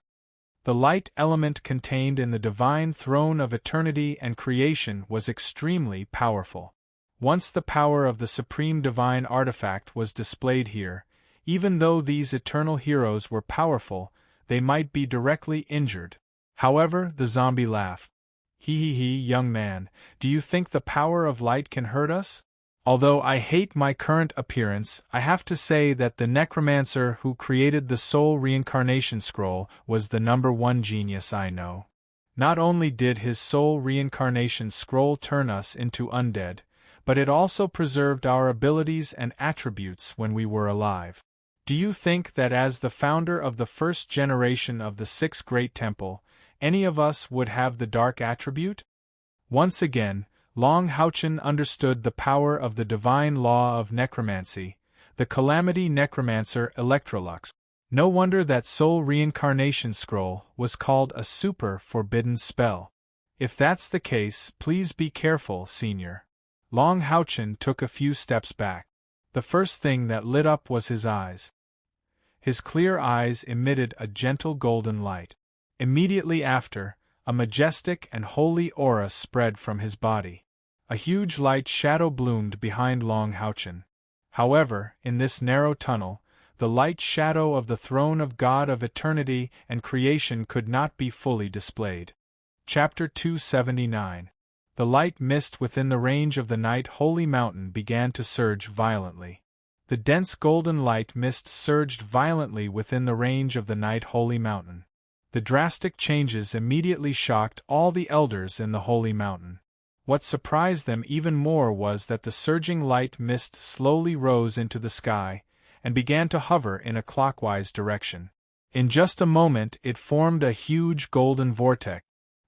The light element contained in the divine throne of eternity and creation was extremely powerful. Once the power of the supreme divine artifact was displayed here, even though these eternal heroes were powerful, they might be directly injured. However, the zombie laughed. He, young man, do you think the power of light can hurt us? Although I hate my current appearance, I have to say that the necromancer who created the soul reincarnation scroll was the #1 genius I know. Not only did his soul reincarnation scroll turn us into undead, but it also preserved our abilities and attributes when we were alive. Do you think that as the founder of the first generation of the Sixth Great Temple, any of us would have the dark attribute? Once again, Long Houchin understood the power of the divine law of necromancy, the calamity necromancer Electrolux. No wonder that soul reincarnation scroll was called a super forbidden spell. If that's the case, please be careful, Senior. Long Houchin took a few steps back. The first thing that lit up was his eyes. His clear eyes emitted a gentle golden light. Immediately after, a majestic and holy aura spread from his body. A huge light shadow bloomed behind Long Houchin. However, in this narrow tunnel, the light shadow of the throne of God of eternity and creation could not be fully displayed. Chapter 279. The light mist within the range of the night holy mountain began to surge violently. The dense golden light mist surged violently within the range of the night holy mountain. The drastic changes immediately shocked all the elders in the holy mountain. What surprised them even more was that the surging light mist slowly rose into the sky, and began to hover in a clockwise direction. In just a moment it formed a huge golden vortex.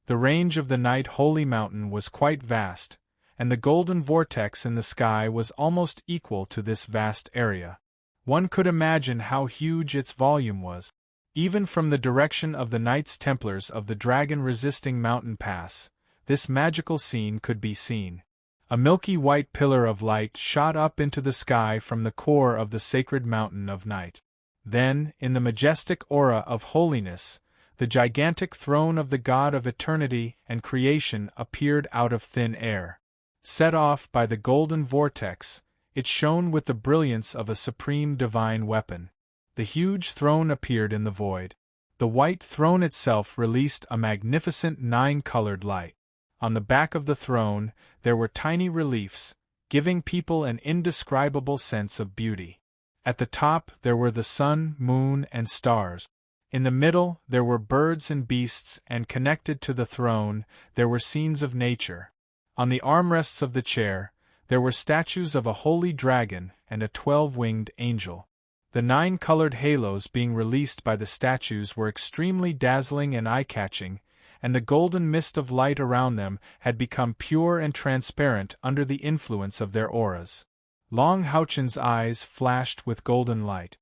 The range of the night holy mountain was quite vast, and the golden vortex in the sky was almost equal to this vast area. One could imagine how huge its volume was. Even from the direction of the Knights Templars of the dragon-resisting mountain pass, this magical scene could be seen. A milky white pillar of light shot up into the sky from the core of the sacred mountain of night. Then, in the majestic aura of holiness, the gigantic throne of the God of eternity and creation appeared out of thin air. Set off by the golden vortex, it shone with the brilliance of a supreme divine weapon. The huge throne appeared in the void. The white throne itself released a magnificent 9-colored light. On the back of the throne, there were tiny reliefs, giving people an indescribable sense of beauty. At the top there were the sun, moon, and stars. In the middle there were birds and beasts, and connected to the throne there were scenes of nature. On the armrests of the chair, there were statues of a holy dragon and a 12-winged angel. The 9-colored halos being released by the statues were extremely dazzling and eye-catching, and the golden mist of light around them had become pure and transparent under the influence of their auras. Long Houchen's eyes flashed with golden light.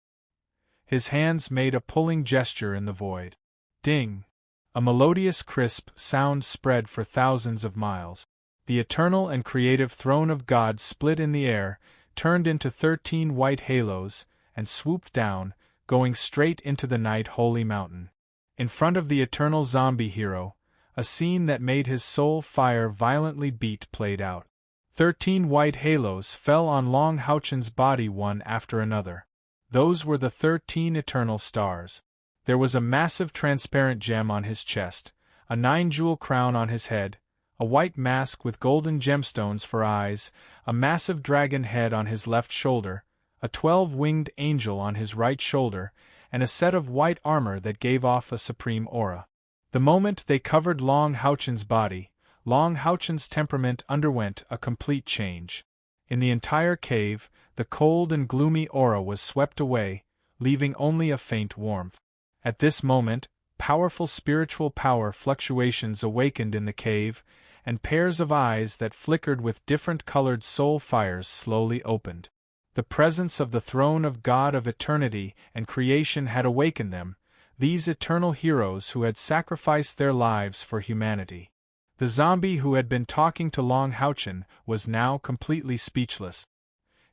His hands made a pulling gesture in the void. Ding! A melodious crisp sound spread for thousands of miles. The eternal and creative throne of God split in the air, turned into 13 white halos, and swooped down, going straight into the night holy mountain. In front of the eternal zombie hero, a scene that made his soul fire violently beat played out. 13 white halos fell on Long Houchen's body one after another. Those were the 13 eternal stars. There was a massive transparent gem on his chest, a 9-jewel crown on his head, a white mask with golden gemstones for eyes, a massive dragon head on his left shoulder, a 12-winged angel on his right shoulder, and a set of white armor that gave off a supreme aura. The moment they covered Long Houchen's body, Long Houchen's temperament underwent a complete change. In the entire cave, the cold and gloomy aura was swept away, leaving only a faint warmth. At this moment, powerful spiritual power fluctuations awakened in the cave, and pairs of eyes that flickered with different colored soul fires slowly opened. The presence of the throne of God of eternity and creation had awakened them, these eternal heroes who had sacrificed their lives for humanity. The zombie who had been talking to Long Houchen was now completely speechless.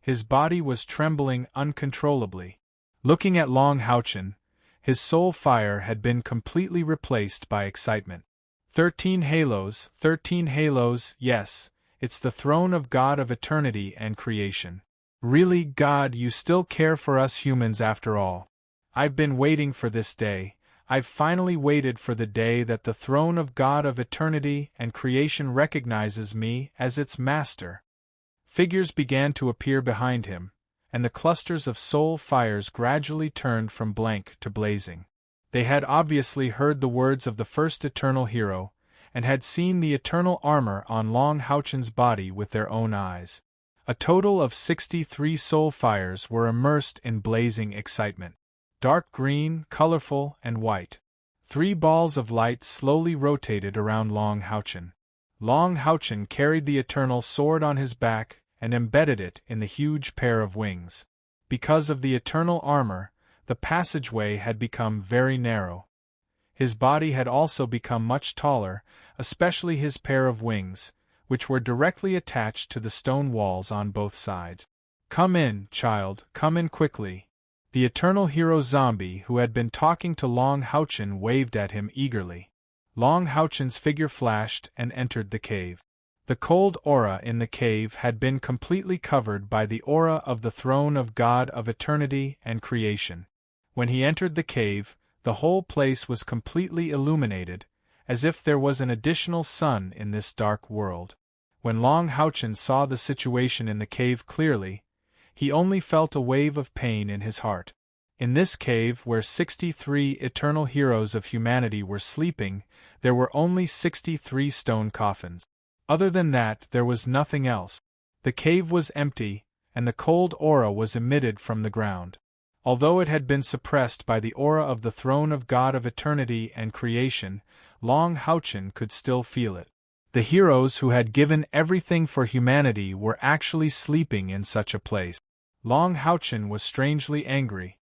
His body was trembling uncontrollably. Looking at Long Houchen, his soul fire had been completely replaced by excitement. 13 halos, yes, it's the throne of God of eternity and creation. Really, God, you still care for us humans after all. I've been waiting for this day. I've finally waited for the day that the throne of God of eternity and creation recognizes me as its master. Figures began to appear behind him, and the clusters of soul fires gradually turned from blank to blazing. They had obviously heard the words of the first eternal hero, and had seen the eternal armor on Long Houchen's body with their own eyes. A total of 63 soul fires were immersed in blazing excitement. Dark green, colorful, and white. 3 balls of light slowly rotated around Long Houchen. Long Houchen carried the eternal sword on his back and embedded it in the huge pair of wings. Because of the eternal armor, the passageway had become very narrow. His body had also become much taller, especially his pair of wings, which were directly attached to the stone walls on both sides. "Come in, child, come in quickly." The eternal hero zombie who had been talking to Long Houchen waved at him eagerly. Long Houchen's figure flashed and entered the cave. The cold aura in the cave had been completely covered by the aura of the throne of God of eternity and creation. When he entered the cave, the whole place was completely illuminated, as if there was an additional sun in this dark world. When Long Houchen saw the situation in the cave clearly, he only felt a wave of pain in his heart. In this cave where 63 eternal heroes of humanity were sleeping, there were only 63 stone coffins. Other than that, there was nothing else. The cave was empty, and the cold aura was emitted from the ground. Although it had been suppressed by the aura of the throne of God of eternity and creation, Long Houchen could still feel it. The heroes who had given everything for humanity were actually sleeping in such a place. Long Houchen was strangely angry.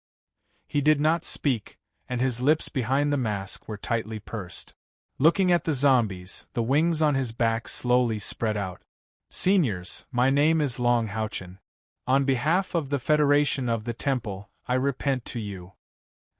He did not speak, and his lips behind the mask were tightly pursed. Looking at the zombies, the wings on his back slowly spread out. "Seniors, my name is Long Houchen. On behalf of the Federation of the Temple, I repent to you."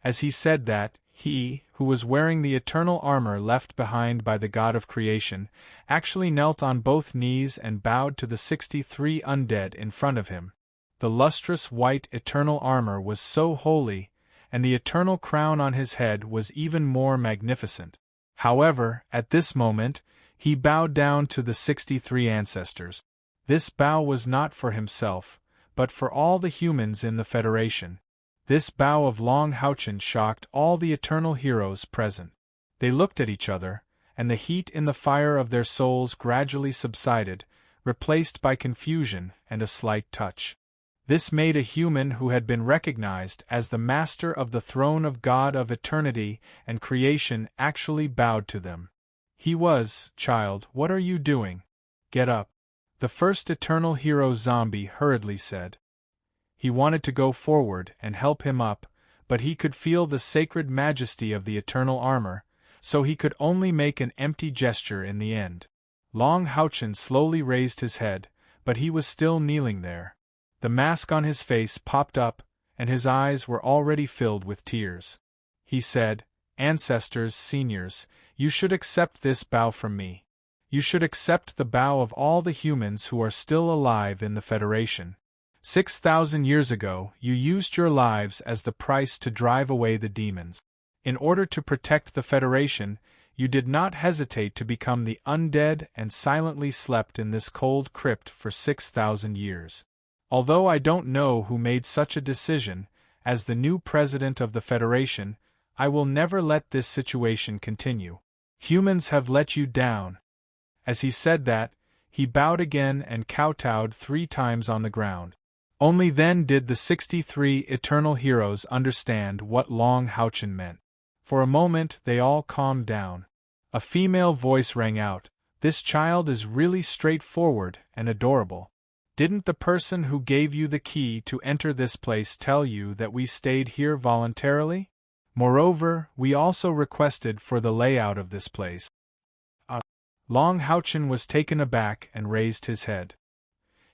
As he said that, he, who was wearing the eternal armor left behind by the God of creation, actually knelt on both knees and bowed to the 63 undead in front of him. The lustrous white eternal armor was so holy, and the eternal crown on his head was even more magnificent. However, at this moment, he bowed down to the 63 ancestors. This bow was not for himself, but for all the humans in the Federation. This bow of Long Houchen shocked all the eternal heroes present. They looked at each other, and the heat in the fire of their souls gradually subsided, replaced by confusion and a slight touch. This made a human who had been recognized as the master of the throne of God of eternity and creation actually bowed to them. He was, child, what are you doing? Get up. The first eternal hero zombie hurriedly said. He wanted to go forward and help him up, but he could feel the sacred majesty of the eternal armor, so he could only make an empty gesture in the end. Long Houchen slowly raised his head, but he was still kneeling there. The mask on his face popped up, and his eyes were already filled with tears. He said, Ancestors, seniors, you should accept this bow from me. You should accept the bow of all the humans who are still alive in the Federation. 6,000 years ago, you used your lives as the price to drive away the demons. In order to protect the Federation, you did not hesitate to become the undead and silently slept in this cold crypt for 6,000 years. Although I don't know who made such a decision, as the new president of the Federation, I will never let this situation continue. Humans have let you down. As he said that, he bowed again and kowtowed 3 times on the ground. Only then did the 63 eternal heroes understand what Long Houchen meant. For a moment they all calmed down. A female voice rang out, This child is really straightforward and adorable. Didn't the person who gave you the key to enter this place tell you that we stayed here voluntarily? Moreover, we also requested for the layout of this place. Long Houchen was taken aback and raised his head.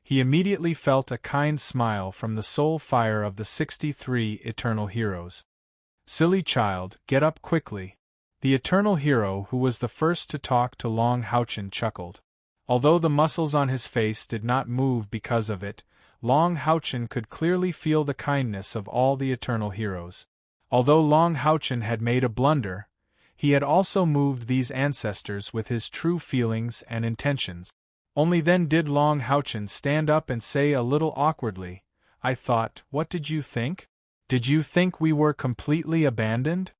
He immediately felt a kind smile from the soul fire of the 63 eternal heroes. Silly child, get up quickly. The eternal hero who was the first to talk to Long Houchen chuckled. Although the muscles on his face did not move because of it, Long Houchen could clearly feel the kindness of all the eternal heroes. Although Long Houchen had made a blunder, he had also moved these ancestors with his true feelings and intentions. Only then did Long Houchen stand up and say a little awkwardly, I thought, what did you think? Did you think we were completely abandoned?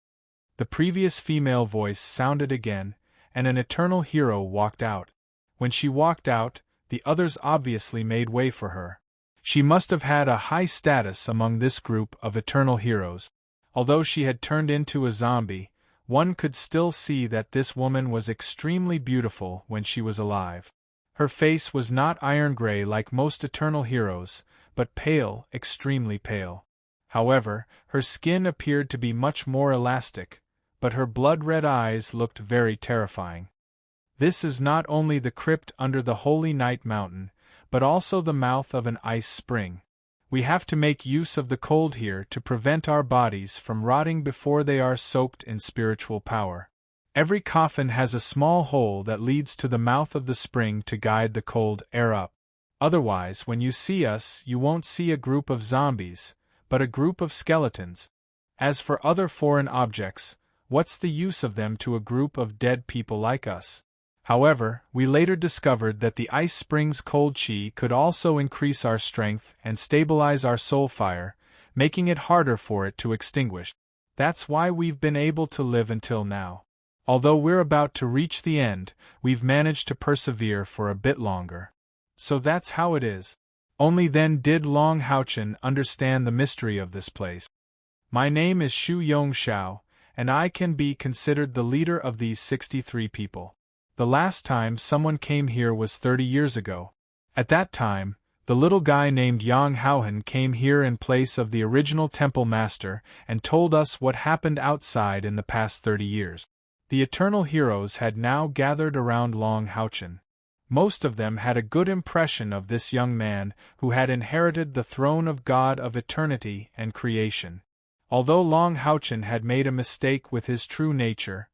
The previous female voice sounded again, and an eternal hero walked out. When she walked out, the others obviously made way for her. She must have had a high status among this group of eternal heroes. Although she had turned into a zombie, one could still see that this woman was extremely beautiful when she was alive. Her face was not iron gray like most eternal heroes, but pale, extremely pale. However, her skin appeared to be much more elastic, but her blood-red eyes looked very terrifying. This is not only the crypt under the Holy Night Mountain, but also the mouth of an ice spring. We have to make use of the cold here to prevent our bodies from rotting before they are soaked in spiritual power. Every coffin has a small hole that leads to the mouth of the spring to guide the cold air up. Otherwise, when you see us, you won't see a group of zombies, but a group of skeletons. As for other foreign objects, what's the use of them to a group of dead people like us? However, we later discovered that the ice spring's cold chi could also increase our strength and stabilize our soul fire, making it harder for it to extinguish. That's why we've been able to live until now. Although we're about to reach the end, we've managed to persevere for a bit longer. So that's how it is. Only then did Long Houchen understand the mystery of this place. My name is Shu Yong Shao, and I can be considered the leader of these 63 people. The last time someone came here was 30 years ago. At that time, the little guy named Yang Haohan came here in place of the original temple master and told us what happened outside in the past 30 years. The eternal heroes had now gathered around Long Houchen. Most of them had a good impression of this young man who had inherited the throne of God of eternity and creation. Although Long Houchen had made a mistake with his true nature,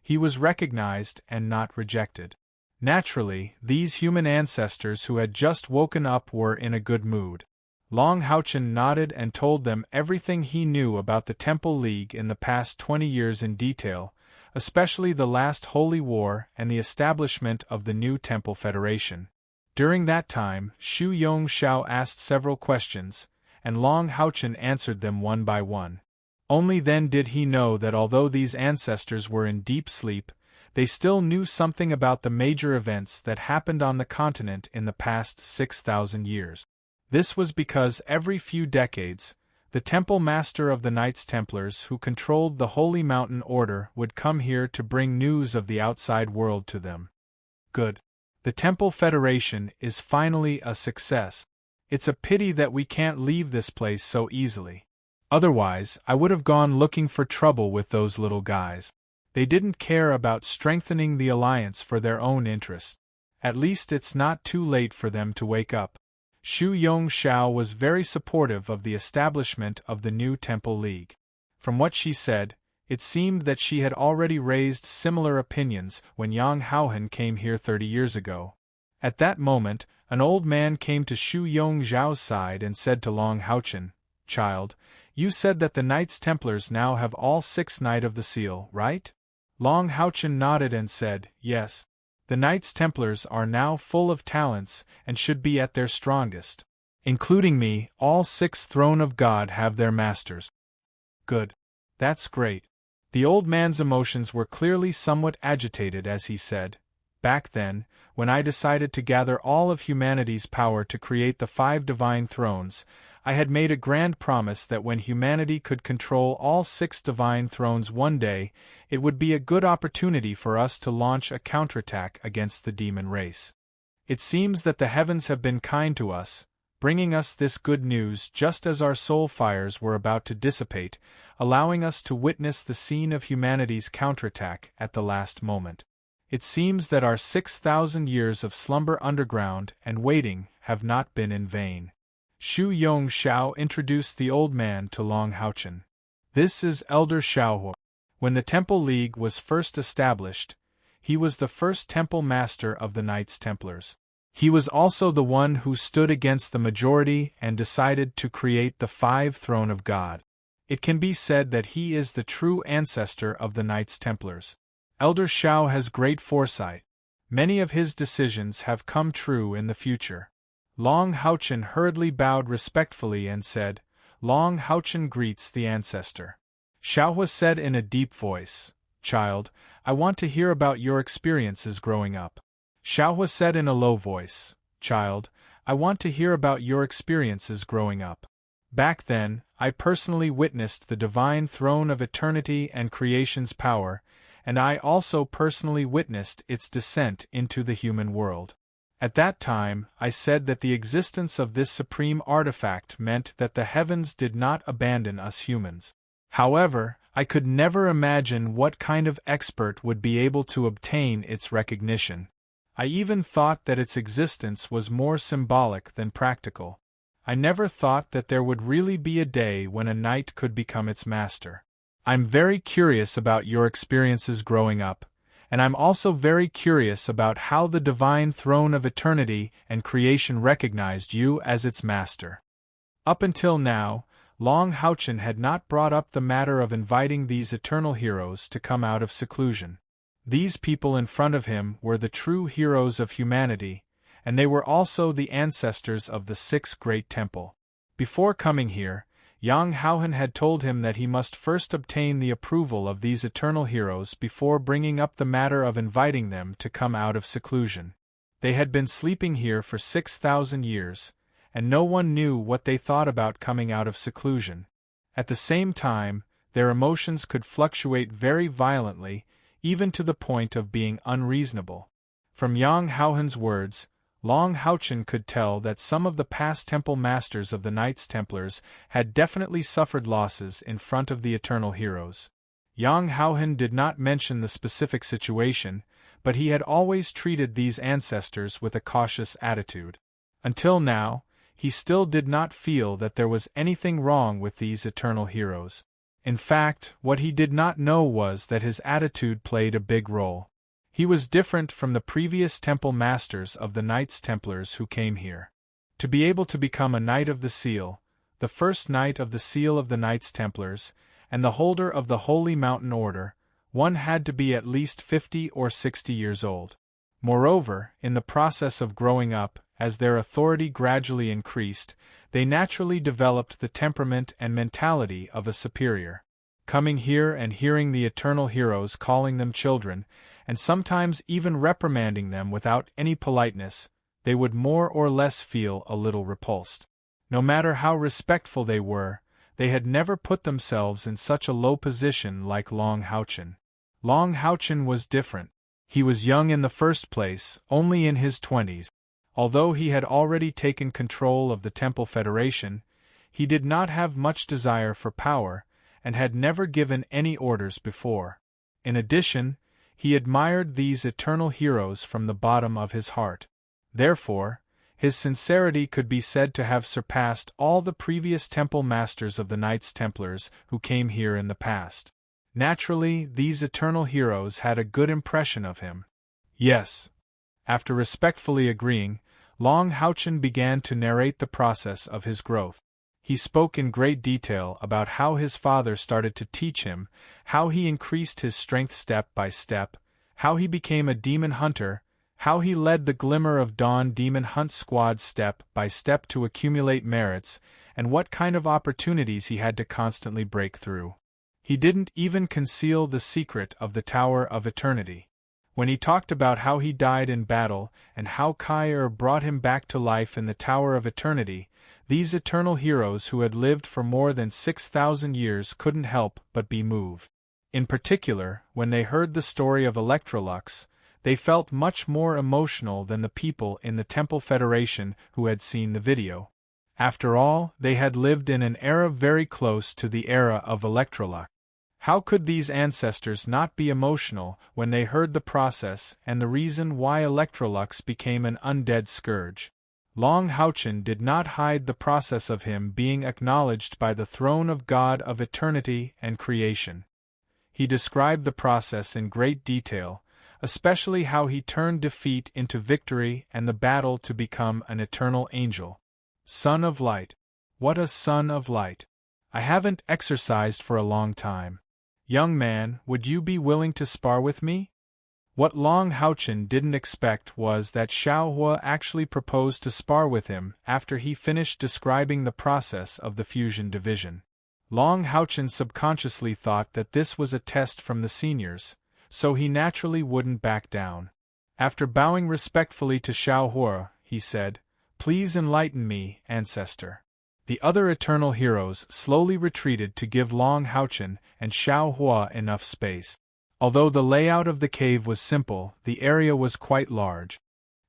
he was recognized and not rejected. Naturally, these human ancestors who had just woken up were in a good mood. Long Houchen nodded and told them everything he knew about the Temple League in the past 20 years in detail, especially the last Holy War and the establishment of the new Temple Federation. During that time, Shu Yong Shao asked several questions, and Long Houchen answered them one by one. Only then did he know that although these ancestors were in deep sleep, they still knew something about the major events that happened on the continent in the past 6,000 years. This was because every few decades, The temple master of the Knights Templars who controlled the Holy Mountain Order would come here to bring news of the outside world to them. Good. The Temple Federation is finally a success. It's a pity that we can't leave this place so easily. Otherwise, I would have gone looking for trouble with those little guys. They didn't care about strengthening the alliance for their own interest. At least it's not too late for them to wake up. Xu Yongxiao was very supportive of the establishment of the new Temple League. From what she said, it seemed that she had already raised similar opinions when Yang Haohan came here 30 years ago. At that moment, an old man came to Xu Yongxiao's side and said to Long Haochen, "Child, you said that the Knights Templars now have all 6 Knight of the Seal, right?" Long Haochen nodded and said, "Yes. The Knights Templars are now full of talents and should be at their strongest. Including me, all 6 Throne of God have their masters." "Good. That's great." The old man's emotions were clearly somewhat agitated as he said, "Back then, when I decided to gather all of humanity's power to create the 5 divine thrones, I had made a grand promise that when humanity could control all 6 divine thrones one day, it would be a good opportunity for us to launch a counterattack against the demon race. It seems that the heavens have been kind to us, bringing us this good news just as our soul fires were about to dissipate, allowing us to witness the scene of humanity's counterattack at the last moment. It seems that our 6,000 years of slumber underground and waiting have not been in vain." Xu Yongxiao introduced the old man to Long Haochen. "This is Elder Xiaohu. When the Temple League was first established, he was the first temple master of the Knights Templars. He was also the one who stood against the majority and decided to create the 5 Throne of God. It can be said that he is the true ancestor of the Knights Templars. Elder Xiao has great foresight. Many of his decisions have come true in the future." Long Haochen hurriedly bowed respectfully and said, "Long Haochen greets the ancestor." Xiaohua said in a deep voice, "Child, I want to hear about your experiences growing up." Xiaohua said in a low voice, "Child, I want to hear about your experiences growing up. Back then, I personally witnessed the divine throne of eternity and creation's power, and I also personally witnessed its descent into the human world. At that time, I said that the existence of this supreme artifact meant that the heavens did not abandon us humans. However, I could never imagine what kind of expert would be able to obtain its recognition. I even thought that its existence was more symbolic than practical. I never thought that there would really be a day when a knight could become its master. I'm very curious about your experiences growing up, and I'm also very curious about how the divine throne of eternity and creation recognized you as its master." Up until now, Long Haochen had not brought up the matter of inviting these eternal heroes to come out of seclusion. These people in front of him were the true heroes of humanity, and they were also the ancestors of the 6 Great Temple. Before coming here, Yang Haohan had told him that he must first obtain the approval of these eternal heroes before bringing up the matter of inviting them to come out of seclusion. They had been sleeping here for 6,000 years, and no one knew what they thought about coming out of seclusion. At the same time, their emotions could fluctuate very violently, even to the point of being unreasonable. From Yang Haohan's words, Long Haochen could tell that some of the past temple masters of the Knights Templars had definitely suffered losses in front of the eternal heroes. Yang Haohan did not mention the specific situation, but he had always treated these ancestors with a cautious attitude. Until now, he still did not feel that there was anything wrong with these eternal heroes. In fact, what he did not know was that his attitude played a big role. He was different from the previous temple masters of the Knights Templars who came here. To be able to become a Knight of the Seal, the first Knight of the Seal of the Knights Templars, and the holder of the Holy Mountain Order, one had to be at least 50 or 60 years old. Moreover, in the process of growing up, as their authority gradually increased, they naturally developed the temperament and mentality of a superior. Coming here and hearing the eternal heroes calling them children, and sometimes even reprimanding them without any politeness, they would more or less feel a little repulsed. No matter how respectful they were, they had never put themselves in such a low position like Long Houchen. Long Houchen was different. He was young in the first place, only in his 20s. Although he had already taken control of the Temple Federation, he did not have much desire for power, and had never given any orders before. In addition, he admired these eternal heroes from the bottom of his heart. Therefore, his sincerity could be said to have surpassed all the previous temple masters of the Knights Templars who came here in the past. Naturally, these eternal heroes had a good impression of him. Yes. After respectfully agreeing, Long Houchen began to narrate the process of his growth. He spoke in great detail about how his father started to teach him, how he increased his strength step by step, how he became a demon hunter, how he led the Glimmer of Dawn demon hunt squad step by step to accumulate merits, and what kind of opportunities he had to constantly break through. He didn't even conceal the secret of the Tower of Eternity. When he talked about how he died in battle and how Kai brought him back to life in the Tower of Eternity, these eternal heroes who had lived for more than 6,000 years couldn't help but be moved. In particular, when they heard the story of Electrolux, they felt much more emotional than the people in the Temple Federation who had seen the video. After all, they had lived in an era very close to the era of Electrolux. How could these ancestors not be emotional when they heard the process and the reason why Electrolux became an undead scourge? Long Houchen did not hide the process of him being acknowledged by the throne of God of eternity and creation. He described the process in great detail, especially how he turned defeat into victory and the battle to become an eternal angel. Son of Light. What a son of light. I haven't exercised for a long time. Young man, would you be willing to spar with me? What Long Houchen didn't expect was that Xiaohua actually proposed to spar with him after he finished describing the process of the fusion division. Long Houchen subconsciously thought that this was a test from the seniors, so he naturally wouldn't back down. After bowing respectfully to Xiaohua, he said, "Please enlighten me, ancestor." The other eternal heroes slowly retreated to give Long Houchen and Xiaohua enough space. Although the layout of the cave was simple, the area was quite large.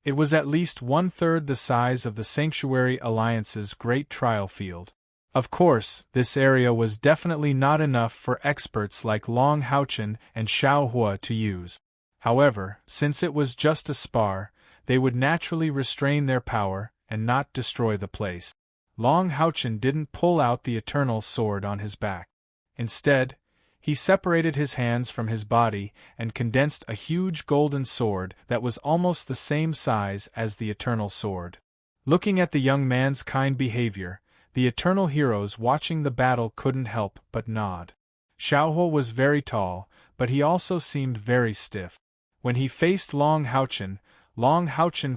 It was at least 1/3 the size of the Sanctuary Alliance's great trial field. Of course, this area was definitely not enough for experts like Long Houchen and Xiaohua to use. However, since it was just a spar, they would naturally restrain their power and not destroy the place. Long Houchen didn't pull out the eternal sword on his back. Instead, he separated his hands from his body and condensed a huge golden sword that was almost the same size as the eternal sword. Looking at the young man's kind behavior, the eternal heroes watching the battle couldn't help but nod. Xiaohua was very tall, but he also seemed very stiff. When he faced Long Houchen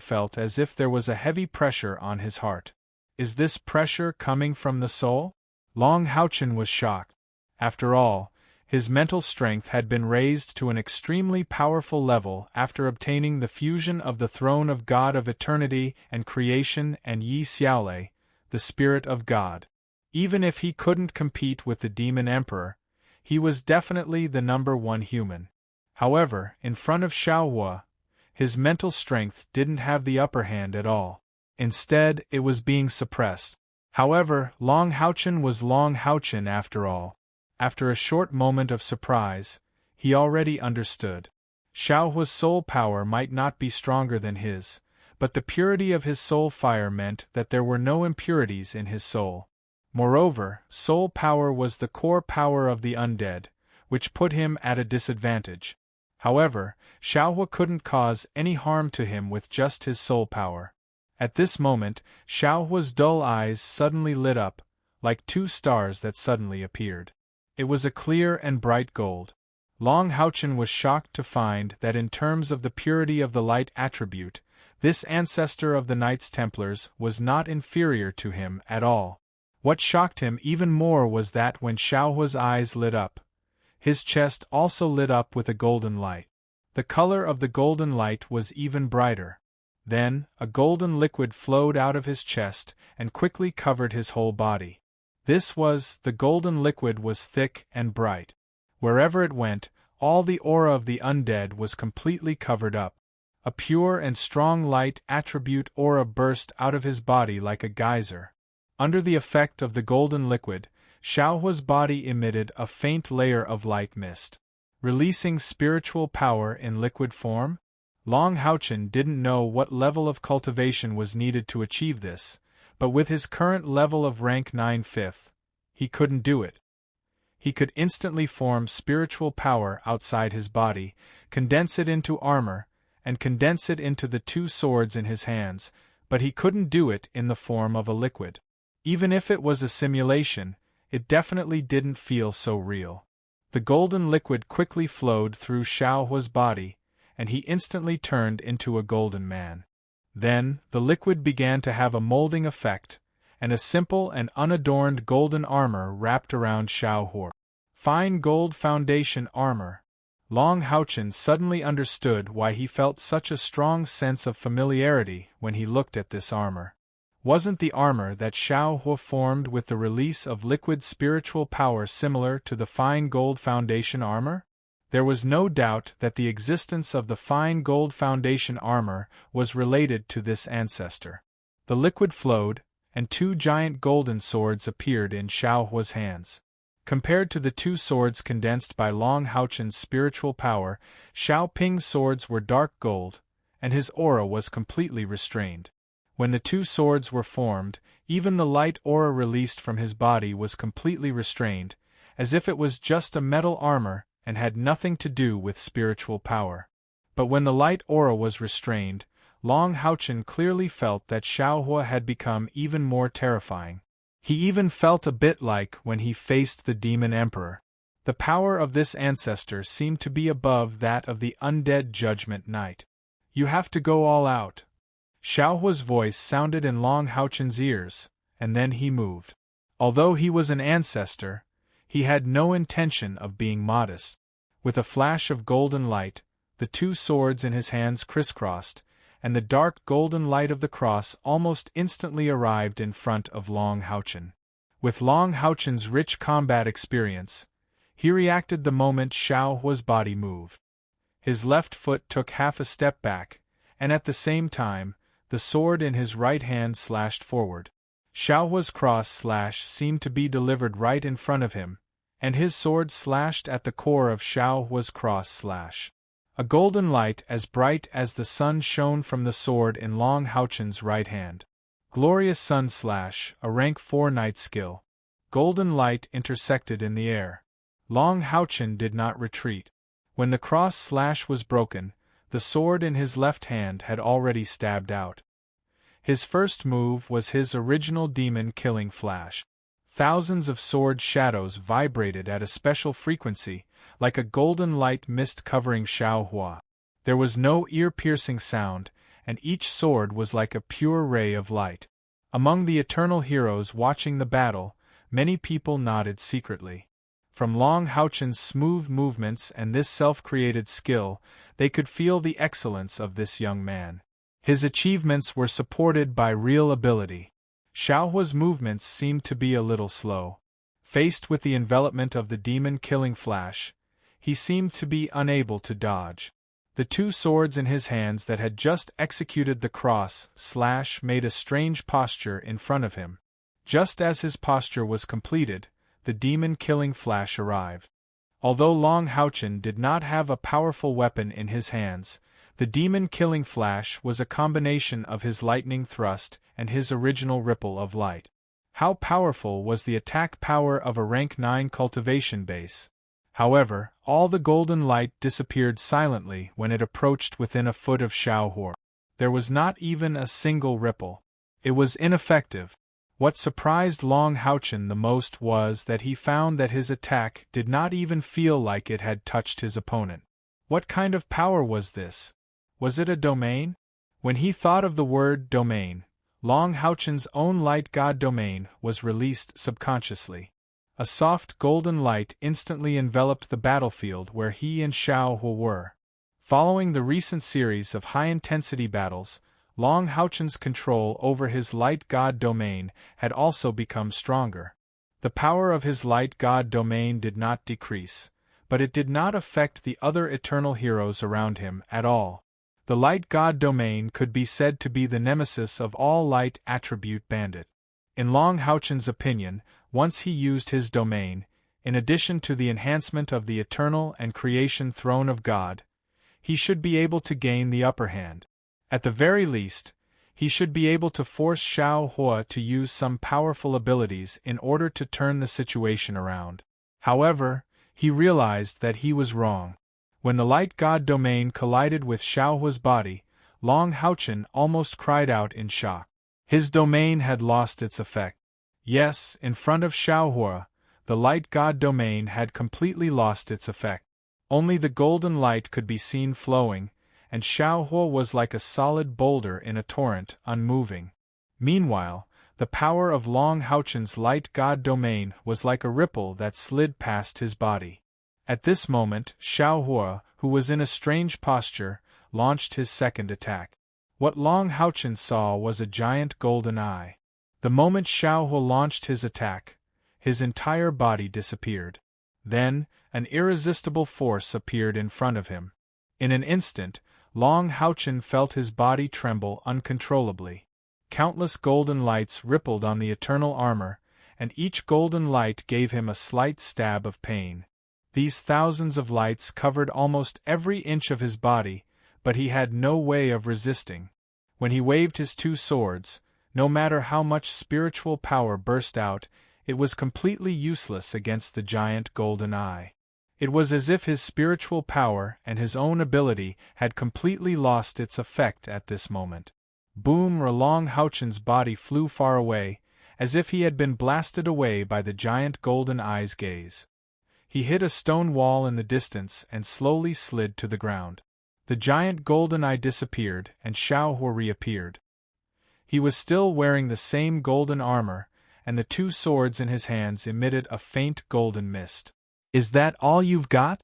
felt as if there was a heavy pressure on his heart. Is this pressure coming from the soul? Long Houchen was shocked. After all, his mental strength had been raised to an extremely powerful level after obtaining the fusion of the throne of God of eternity and creation and Yi Xiaolei, the spirit of God. Even if he couldn't compete with the demon emperor, he was definitely the #1 human. However, in front of Xiaohua, his mental strength didn't have the upper hand at all. Instead, it was being suppressed. However, Long Houchen was Long Houchen after all. After a short moment of surprise, he already understood. Xiaohua's soul power might not be stronger than his, but the purity of his soul fire meant that there were no impurities in his soul. Moreover, soul power was the core power of the undead, which put him at a disadvantage. However, Xiaohua couldn't cause any harm to him with just his soul power. At this moment, Xiaohua's dull eyes suddenly lit up, like two stars that suddenly appeared. It was a clear and bright gold. Long Houchen was shocked to find that in terms of the purity of the light attribute, this ancestor of the Knights Templars was not inferior to him at all. What shocked him even more was that when Xiaohua's eyes lit up, his chest also lit up with a golden light. The color of the golden light was even brighter. Then, a golden liquid flowed out of his chest and quickly covered his whole body. The golden liquid was thick and bright. Wherever it went, all the aura of the undead was completely covered up. A pure and strong light attribute aura burst out of his body like a geyser. Under the effect of the golden liquid, Xiaohua's body emitted a faint layer of light mist. Releasing spiritual power in liquid form? Long Haochen didn't know what level of cultivation was needed to achieve this, but with his current level of rank 9/5, he couldn't do it. He could instantly form spiritual power outside his body, condense it into armor, and condense it into the two swords in his hands, but he couldn't do it in the form of a liquid. Even if it was a simulation, it definitely didn't feel so real. The golden liquid quickly flowed through Xiaohua's body, and he instantly turned into a golden man. Then, the liquid began to have a molding effect, and a simple and unadorned golden armor wrapped around Xiaohua. Fine gold foundation armor. Long Haochen suddenly understood why he felt such a strong sense of familiarity when he looked at this armor. Wasn't the armor that Xiaohua formed with the release of liquid spiritual power similar to the fine gold foundation armor? There was no doubt that the existence of the fine gold foundation armor was related to this ancestor. The liquid flowed, and two giant golden swords appeared in Xiaohua's hands. Compared to the two swords condensed by Long Haochen's spiritual power, Xiao Ping's swords were dark gold, and his aura was completely restrained. When the two swords were formed, even the light aura released from his body was completely restrained, as if it was just a metal armor and had nothing to do with spiritual power. But when the light aura was restrained, Long Haochen clearly felt that Xiaohua had become even more terrifying. He even felt a bit like when he faced the Demon Emperor. The power of this ancestor seemed to be above that of the undead Judgment Knight. "You have to go all out." Xiaohua's voice sounded in Long Haochen's ears, and then he moved. Although he was an ancestor, he had no intention of being modest. With a flash of golden light, the two swords in his hands crisscrossed, and the dark golden light of the cross almost instantly arrived in front of Long Haochen. With Long Haochen's rich combat experience, he reacted the moment Xiaohua's body moved. His left foot took half a step back, and at the same time, the sword in his right hand slashed forward. Xiaohua's cross slash seemed to be delivered right in front of him, and his sword slashed at the core of Xiaohua's cross slash. A golden light as bright as the sun shone from the sword in Long Haochen's right hand. Glorious Sun Slash, a rank 4 knight skill. Golden light intersected in the air. Long Haochen did not retreat. When the cross slash was broken, the sword in his left hand had already stabbed out. His first move was his original demon-killing flash. Thousands of sword shadows vibrated at a special frequency, like a golden light mist covering Xiaohua. There was no ear-piercing sound, and each sword was like a pure ray of light. Among the eternal heroes watching the battle, many people nodded secretly. From Long Haochen's smooth movements and this self-created skill, they could feel the excellence of this young man. His achievements were supported by real ability. Xiaohua's movements seemed to be a little slow. Faced with the envelopment of the demon-killing flash, he seemed to be unable to dodge. The two swords in his hands that had just executed the cross slash made a strange posture in front of him. Just as his posture was completed, the demon-killing flash arrived. Although Long Haochen did not have a powerful weapon in his hands, the demon-killing flash was a combination of his lightning thrust and his original ripple of light. How powerful was the attack power of a rank 9 cultivation base? However, all the golden light disappeared silently when it approached within a foot of Xiaohua. There was not even a single ripple. It was ineffective. What surprised Long Haochen the most was that he found that his attack did not even feel like it had touched his opponent. What kind of power was this? Was it a domain? When he thought of the word domain, Long Haochen's own light god domain was released subconsciously. A soft golden light instantly enveloped the battlefield where he and Xiaohua were. Following the recent series of high-intensity battles, Long Haochen's control over his light god domain had also become stronger. The power of his light god domain did not decrease, but it did not affect the other eternal heroes around him at all. The light god domain could be said to be the nemesis of all light attribute bandit. In Long Houchen's opinion, once he used his domain, in addition to the enhancement of the eternal and creation throne of God, he should be able to gain the upper hand. At the very least, he should be able to force Xiao Hua to use some powerful abilities in order to turn the situation around. However, he realized that he was wrong. When the light god domain collided with Xiao Hua's body, Long Houchen almost cried out in shock. His domain had lost its effect. Yes, in front of Xiao Hua, the light god domain had completely lost its effect. Only the golden light could be seen flowing, and Xiao Hua was like a solid boulder in a torrent, unmoving. Meanwhile, the power of Long Houchen's light god domain was like a ripple that slid past his body. At this moment, Xiao Hua, who was in a strange posture, launched his second attack. What Long Houchen saw was a giant golden eye. The moment Xiao Hua launched his attack, his entire body disappeared. Then, an irresistible force appeared in front of him. In an instant, Long Houchen felt his body tremble uncontrollably. Countless golden lights rippled on the eternal armor, and each golden light gave him a slight stab of pain. These thousands of lights covered almost every inch of his body, but he had no way of resisting. When he waved his two swords, no matter how much spiritual power burst out, it was completely useless against the giant golden eye. It was as if his spiritual power and his own ability had completely lost its effect at this moment. Boom! Long Houchen's body flew far away, as if he had been blasted away by the giant golden eye's gaze. He hit a stone wall in the distance and slowly slid to the ground. The giant golden eye disappeared and Xiao Hua reappeared. He was still wearing the same golden armor, and the two swords in his hands emitted a faint golden mist. "Is that all you've got?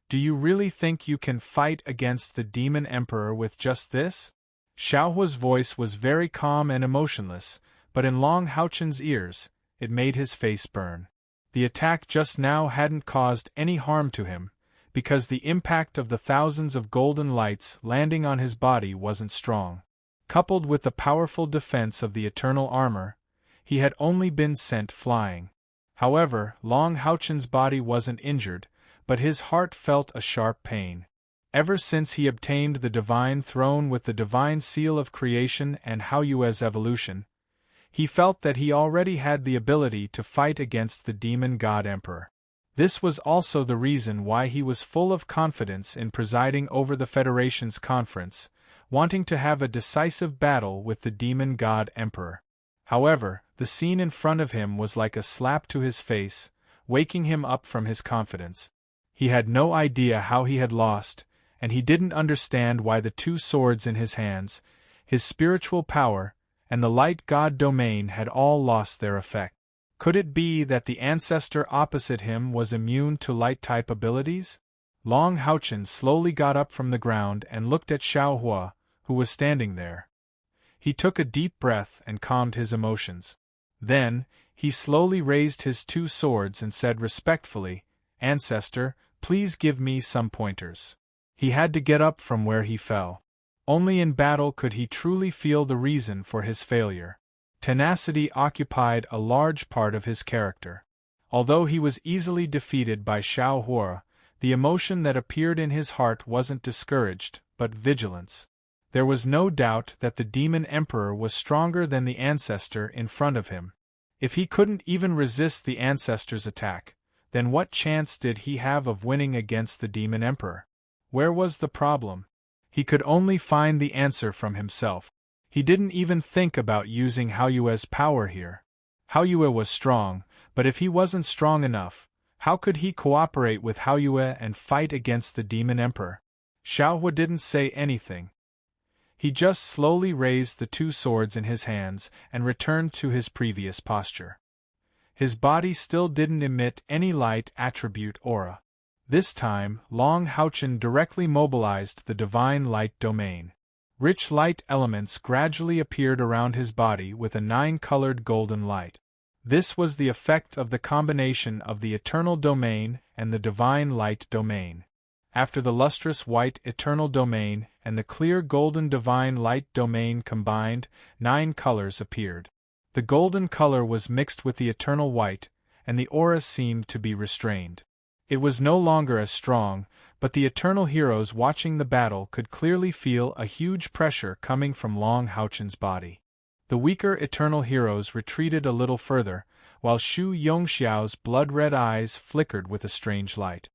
Do you really think you can fight against the Demon Emperor with just this?" Xiao Hua's voice was very calm and emotionless, but in Long Houchen's ears, it made his face burn. The attack just now hadn't caused any harm to him, because the impact of the thousands of golden lights landing on his body wasn't strong. Coupled with the powerful defense of the eternal armor, he had only been sent flying. However, Long Houchen's body wasn't injured, but his heart felt a sharp pain. Ever since he obtained the divine throne with the divine seal of creation and Haoyue's evolution, he felt that he already had the ability to fight against the demon god emperor. This was also the reason why he was full of confidence in presiding over the Federation's conference, wanting to have a decisive battle with the demon god emperor. However, the scene in front of him was like a slap to his face, waking him up from his confidence. He had no idea how he had lost, and he didn't understand why the two swords in his hands, his spiritual power, and the light god domain had all lost their effect. Could it be that the ancestor opposite him was immune to light-type abilities? Long Houchen slowly got up from the ground and looked at Xiao Hua, who was standing there. He took a deep breath and calmed his emotions. Then, he slowly raised his two swords and said respectfully, "Ancestor, please give me some pointers." He had to get up from where he fell. Only in battle could he truly feel the reason for his failure. Tenacity occupied a large part of his character. Although he was easily defeated by Xiao Hua, the emotion that appeared in his heart wasn't discouraged, but vigilance. There was no doubt that the Demon Emperor was stronger than the ancestor in front of him. If he couldn't even resist the ancestor's attack, then what chance did he have of winning against the Demon Emperor? Where was the problem? He could only find the answer from himself. He didn't even think about using Haoyue's power here. Haoyue was strong, but if he wasn't strong enough, how could he cooperate with Haoyue and fight against the Demon Emperor? Xiao Hua didn't say anything. He just slowly raised the two swords in his hands and returned to his previous posture. His body still didn't emit any light attribute aura. This time, Long Houchen directly mobilized the divine light domain. Rich light elements gradually appeared around his body with a 9-colored golden light. This was the effect of the combination of the eternal domain and the divine light domain. After the lustrous white eternal domain and the clear golden divine light domain combined, 9 colors appeared. The golden color was mixed with the eternal white, and the aura seemed to be restrained. It was no longer as strong, but the eternal heroes watching the battle could clearly feel a huge pressure coming from Long Houchen's body. The weaker eternal heroes retreated a little further, while Shu Yongxiao's blood-red eyes flickered with a strange light.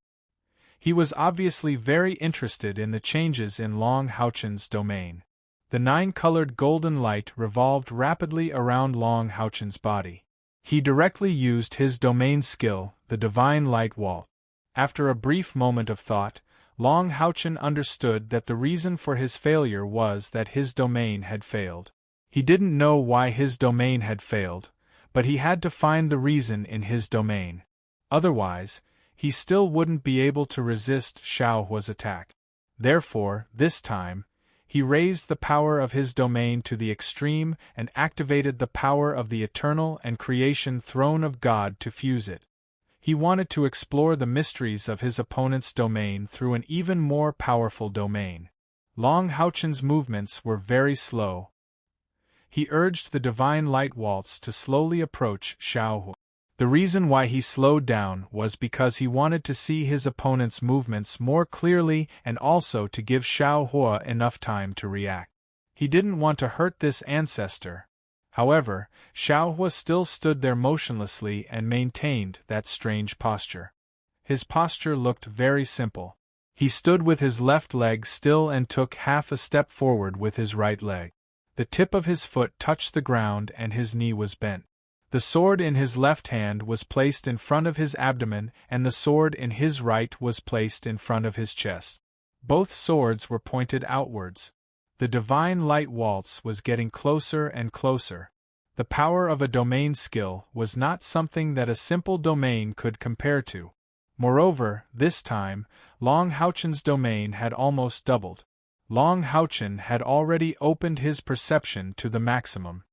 He was obviously very interested in the changes in Long Houchen's domain. The 9-colored golden light revolved rapidly around Long Houchen's body. He directly used his domain skill, the Divine Light Wall. After a brief moment of thought, Long Houchen understood that the reason for his failure was that his domain had failed. He didn't know why his domain had failed, but he had to find the reason in his domain. Otherwise, he still wouldn't be able to resist Xiaohua's attack. Therefore, this time, he raised the power of his domain to the extreme and activated the power of the eternal and creation throne of God to fuse it. He wanted to explore the mysteries of his opponent's domain through an even more powerful domain. Long Houchen's movements were very slow. He urged the Divine Light Waltz to slowly approach Xiaohua. The reason why he slowed down was because he wanted to see his opponent's movements more clearly and also to give Xiaohua enough time to react. He didn't want to hurt this ancestor. However, Xiaohua still stood there motionlessly and maintained that strange posture. His posture looked very simple. He stood with his left leg still and took half a step forward with his right leg. The tip of his foot touched the ground and his knee was bent. The sword in his left hand was placed in front of his abdomen and the sword in his right was placed in front of his chest. Both swords were pointed outwards. The Divine Light Waltz was getting closer and closer. The power of a domain skill was not something that a simple domain could compare to. Moreover, this time, Long Houchen's domain had almost doubled. Long Houchen had already opened his perception to the maximum.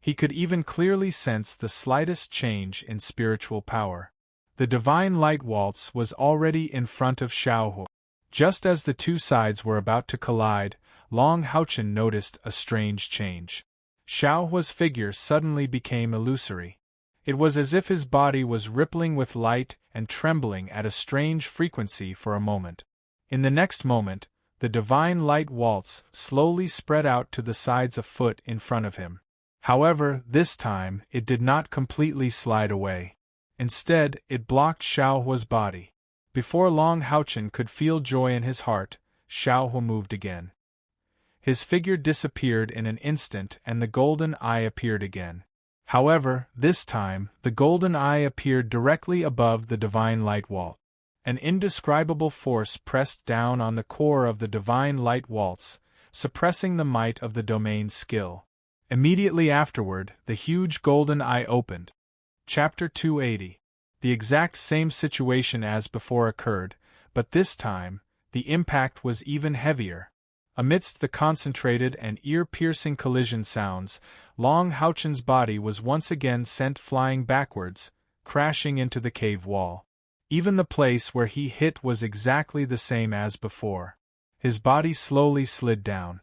He could even clearly sense the slightest change in spiritual power. The Divine Light Waltz was already in front of Xiaohua. Just as the two sides were about to collide, Long Houchen noticed a strange change. Xiaohua's figure suddenly became illusory. It was as if his body was rippling with light and trembling at a strange frequency for a moment. In the next moment, the Divine Light Waltz slowly spread out to the sides a foot in front of him. However, this time, it did not completely slide away. Instead, it blocked Xiaohua's body. Before Long Houchen could feel joy in his heart, Xiaohua moved again. His figure disappeared in an instant and the golden eye appeared again. However, this time, the golden eye appeared directly above the Divine Light Waltz. An indescribable force pressed down on the core of the Divine Light Waltz, suppressing the might of the domain's skill. Immediately afterward, the huge golden eye opened. Chapter 280. The exact same situation as before occurred, but this time, the impact was even heavier. Amidst the concentrated and ear-piercing collision sounds, Long Houchen's body was once again sent flying backwards, crashing into the cave wall. Even the place where he hit was exactly the same as before. His body slowly slid down.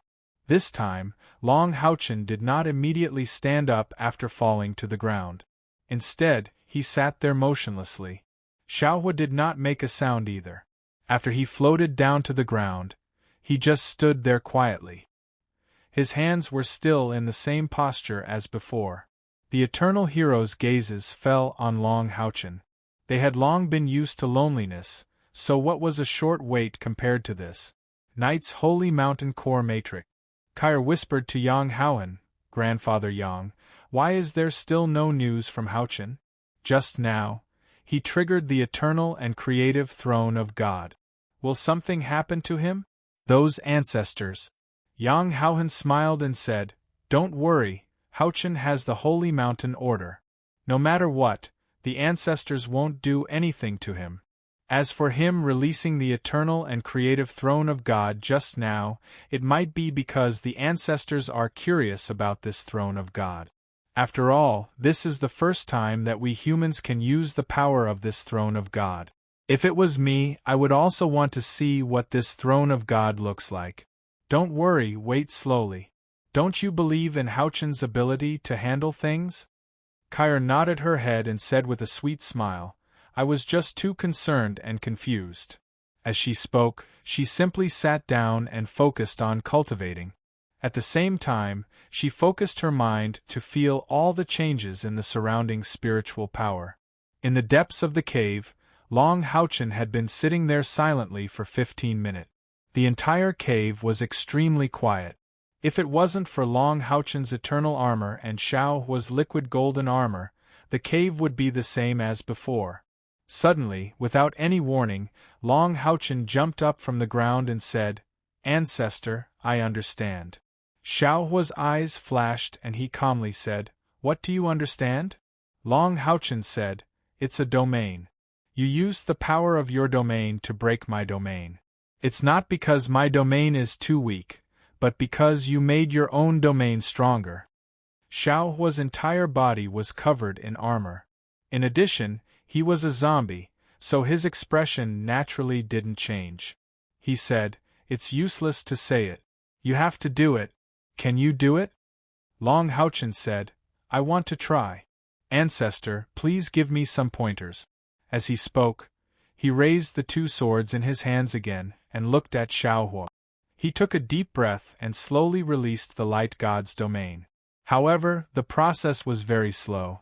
This time, Long Houchen did not immediately stand up after falling to the ground. Instead, he sat there motionlessly. Xiaohua did not make a sound either. After he floated down to the ground, he just stood there quietly. His hands were still in the same posture as before. The eternal heroes' gazes fell on Long Houchen. They had long been used to loneliness, so what was a short wait compared to this? Knight's Holy Mountain Core Matrix. Kair whispered to Yang Haohan, "Grandfather Yang, why is there still no news from Houchen?" Just now, he triggered the eternal and creative throne of God. Will something happen to him? Those ancestors. Yang Haohan smiled and said, "Don't worry, Houchen has the Holy Mountain Order. No matter what, the ancestors won't do anything to him. As for him releasing the eternal and creative throne of God just now, it might be because the ancestors are curious about this throne of God. After all, this is the first time that we humans can use the power of this throne of God. If it was me, I would also want to see what this throne of God looks like. Don't worry, wait slowly. Don't you believe in Houchin's ability to handle things? Kyra nodded her head and said with a sweet smile, I was just too concerned and confused. As she spoke, she simply sat down and focused on cultivating. At the same time, she focused her mind to feel all the changes in the surrounding spiritual power. In the depths of the cave, Long Houchin had been sitting there silently for 15 minutes. The entire cave was extremely quiet. If it wasn't for Long Houchin's eternal armor and Xiao Hua's liquid golden armor, the cave would be the same as before. Suddenly, without any warning, Long Houchin jumped up from the ground and said, Ancestor, I understand. Xiao Hua's eyes flashed and he calmly said, What do you understand? Long Houchin said, It's a domain. You used the power of your domain to break my domain. It's not because my domain is too weak, but because you made your own domain stronger. Xiao Hua's entire body was covered in armor. In addition, he was a zombie, so his expression naturally didn't change. He said, It's useless to say it. You have to do it. Can you do it? Long Houchin said, I want to try. Ancestor, please give me some pointers. As he spoke, he raised the two swords in his hands again and looked at Xiao Hua. He took a deep breath and slowly released the light god's domain. However, the process was very slow.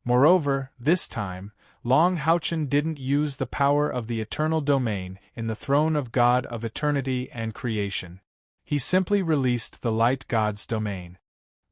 Moreover, this time, Long Houchin didn't use the power of the eternal domain in the throne of God of eternity and creation. He simply released the light god's domain.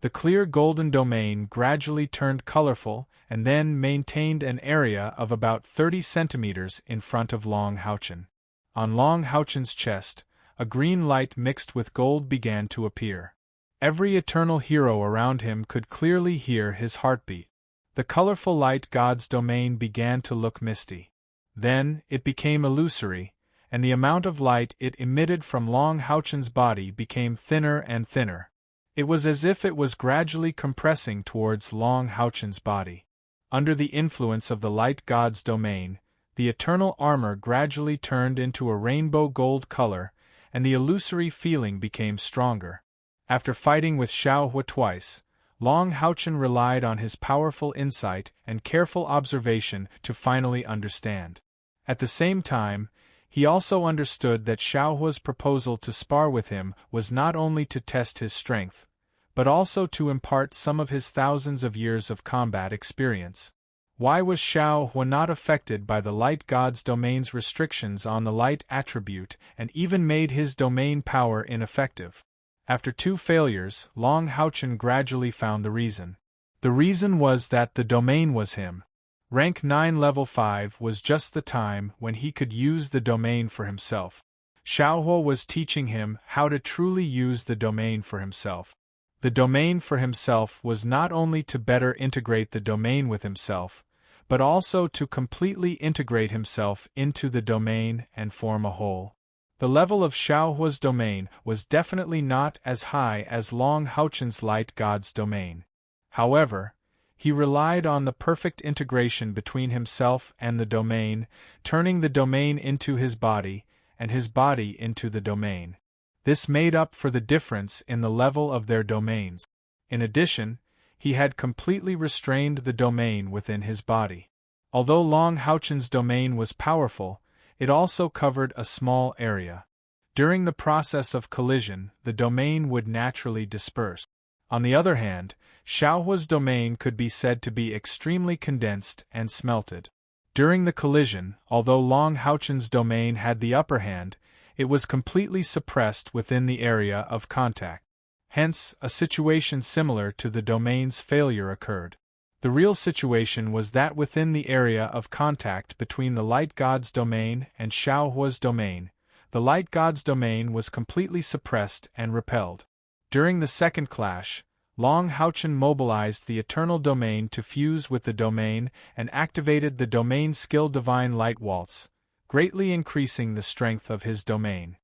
The clear golden domain gradually turned colorful and then maintained an area of about 30 centimeters in front of Long Houchin. On Long Houchin's chest, a green light mixed with gold began to appear. Every eternal hero around him could clearly hear his heartbeat. The colorful light god's domain began to look misty. Then, it became illusory, and the amount of light it emitted from Long Houchin's body became thinner and thinner. It was as if it was gradually compressing towards Long Houchin's body. Under the influence of the light god's domain, the eternal armor gradually turned into a rainbow gold color, and the illusory feeling became stronger. After fighting with Xiao Hua twice, Long Houchin relied on his powerful insight and careful observation to finally understand. At the same time, he also understood that Xiao Hua's proposal to spar with him was not only to test his strength, but also to impart some of his thousands of years of combat experience. Why was Xiao Hua not affected by the light god's domain's restrictions on the light attribute and even made his domain power ineffective? After 2 failures, Long Houchin gradually found the reason. The reason was that the domain was him. Rank 9 level 5 was just the time when he could use the domain for himself. Xiao Hua was teaching him how to truly use the domain for himself. The domain for himself was not only to better integrate the domain with himself, but also to completely integrate himself into the domain and form a whole. The level of Xiao Hua's domain was definitely not as high as Long Houchin's light god's domain. However, he relied on the perfect integration between himself and the domain, turning the domain into his body, and his body into the domain. This made up for the difference in the level of their domains. In addition, he had completely restrained the domain within his body. Although Long Houchin's domain was powerful, it also covered a small area. During the process of collision, the domain would naturally disperse. On the other hand, Xiao Hua's domain could be said to be extremely condensed and smelted. During the collision, although Long Houchin's domain had the upper hand, it was completely suppressed within the area of contact. Hence, a situation similar to the domain's failure occurred. The real situation was that within the area of contact between the light god's domain and Xiao Hua's domain, the light god's domain was completely suppressed and repelled. During the second clash, Long Houchin mobilized the eternal domain to fuse with the domain and activated the domain skill Divine Light Waltz, greatly increasing the strength of his domain.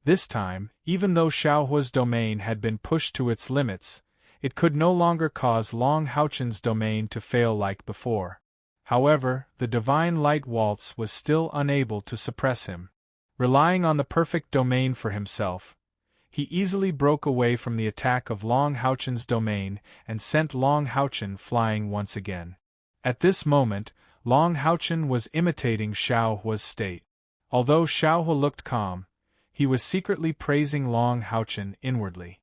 This time, even though Xiao Hua's domain had been pushed to its limits, It could no longer cause Long Houchen's domain to fail like before. However, the divine light waltz was still unable to suppress him. Relying on the perfect domain for himself, he easily broke away from the attack of Long Houchen's domain and sent Long Houchen flying once again. At this moment, Long Houchen was imitating Xiao Hua's state. Although Xiao Hua looked calm, he was secretly praising Long Houchen inwardly.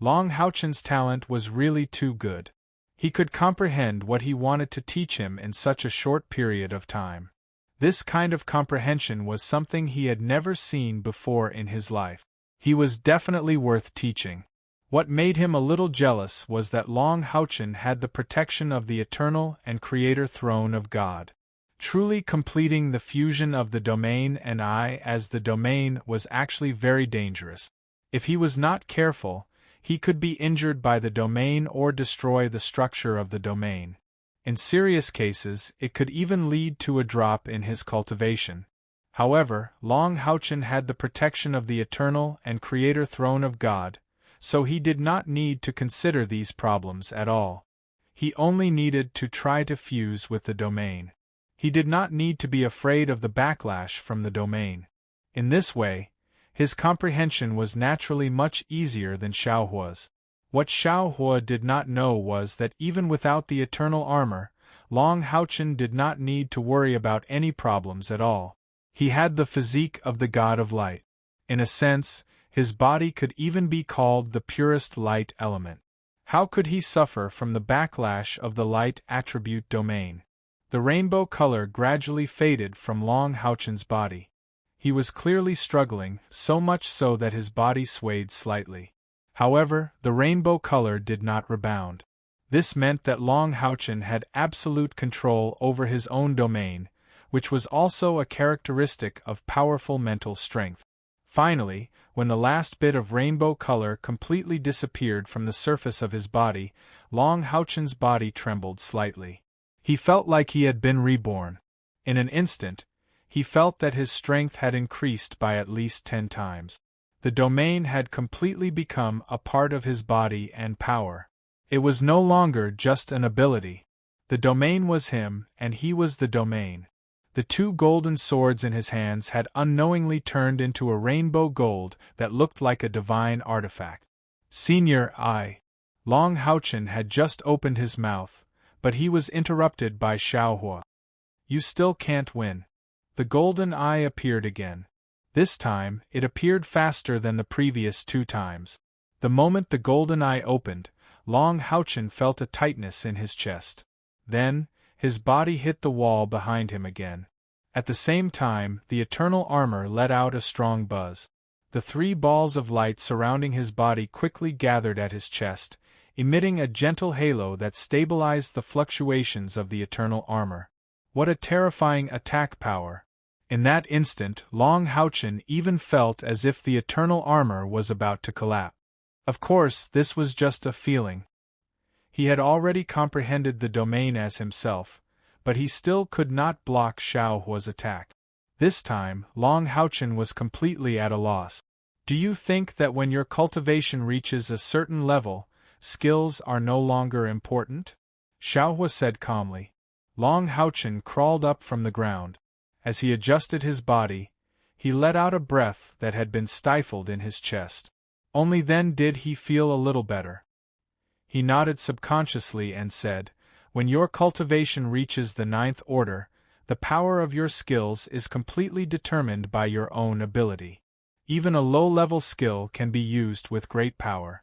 Long Houchen's talent was really too good. He could comprehend what he wanted to teach him in such a short period of time. This kind of comprehension was something he had never seen before in his life. He was definitely worth teaching. What made him a little jealous was that Long Houchen had the protection of the eternal and creator throne of God. Truly completing the fusion of the domain and I as the domain was actually very dangerous. If he was not careful, he could be injured by the domain or destroy the structure of the domain. In serious cases, it could even lead to a drop in his cultivation. However, Long Houchen had the protection of the eternal and creator throne of God, so he did not need to consider these problems at all. He only needed to try to fuse with the domain. He did not need to be afraid of the backlash from the domain. In this way, his comprehension was naturally much easier than Xiao Hua's. What Xiao Hua did not know was that even without the eternal armor, Long Houchen did not need to worry about any problems at all. He had the physique of the god of light. In a sense, his body could even be called the purest light element. How could he suffer from the backlash of the light attribute domain? The rainbow color gradually faded from Long Houchen's body. He was clearly struggling, so much so that his body swayed slightly. However, the rainbow color did not rebound. This meant that Long Houchen had absolute control over his own domain, which was also a characteristic of powerful mental strength. Finally, when the last bit of rainbow color completely disappeared from the surface of his body, Long Houchen's body trembled slightly. He felt like he had been reborn. In an instant, he felt that his strength had increased by at least 10 times. The domain had completely become a part of his body and power. It was no longer just an ability. The domain was him, and he was the domain. The 2 golden swords in his hands had unknowingly turned into a rainbow gold that looked like a divine artifact. Senior I. Long Houchen had just opened his mouth, but he was interrupted by Xiao Hua. You still can't win. The golden eye appeared again. This time, it appeared faster than the previous 2 times. The moment the golden eye opened, Long Houchen felt a tightness in his chest. Then, his body hit the wall behind him again. At the same time, the eternal armor let out a strong buzz. The 3 balls of light surrounding his body quickly gathered at his chest, emitting a gentle halo that stabilized the fluctuations of the eternal armor. What a terrifying attack power! In that instant, Long Houchen even felt as if the eternal armor was about to collapse. Of course, this was just a feeling. He had already comprehended the domain as himself, but he still could not block Xiao Hua's attack. This time, Long Houchen was completely at a loss. Do you think that when your cultivation reaches a certain level, skills are no longer important? Xiao Hua said calmly. Long Houchen crawled up from the ground. As he adjusted his body, he let out a breath that had been stifled in his chest. Only then did he feel a little better. He nodded subconsciously and said, when your cultivation reaches the 9th order, the power of your skills is completely determined by your own ability. Even a low-level skill can be used with great power.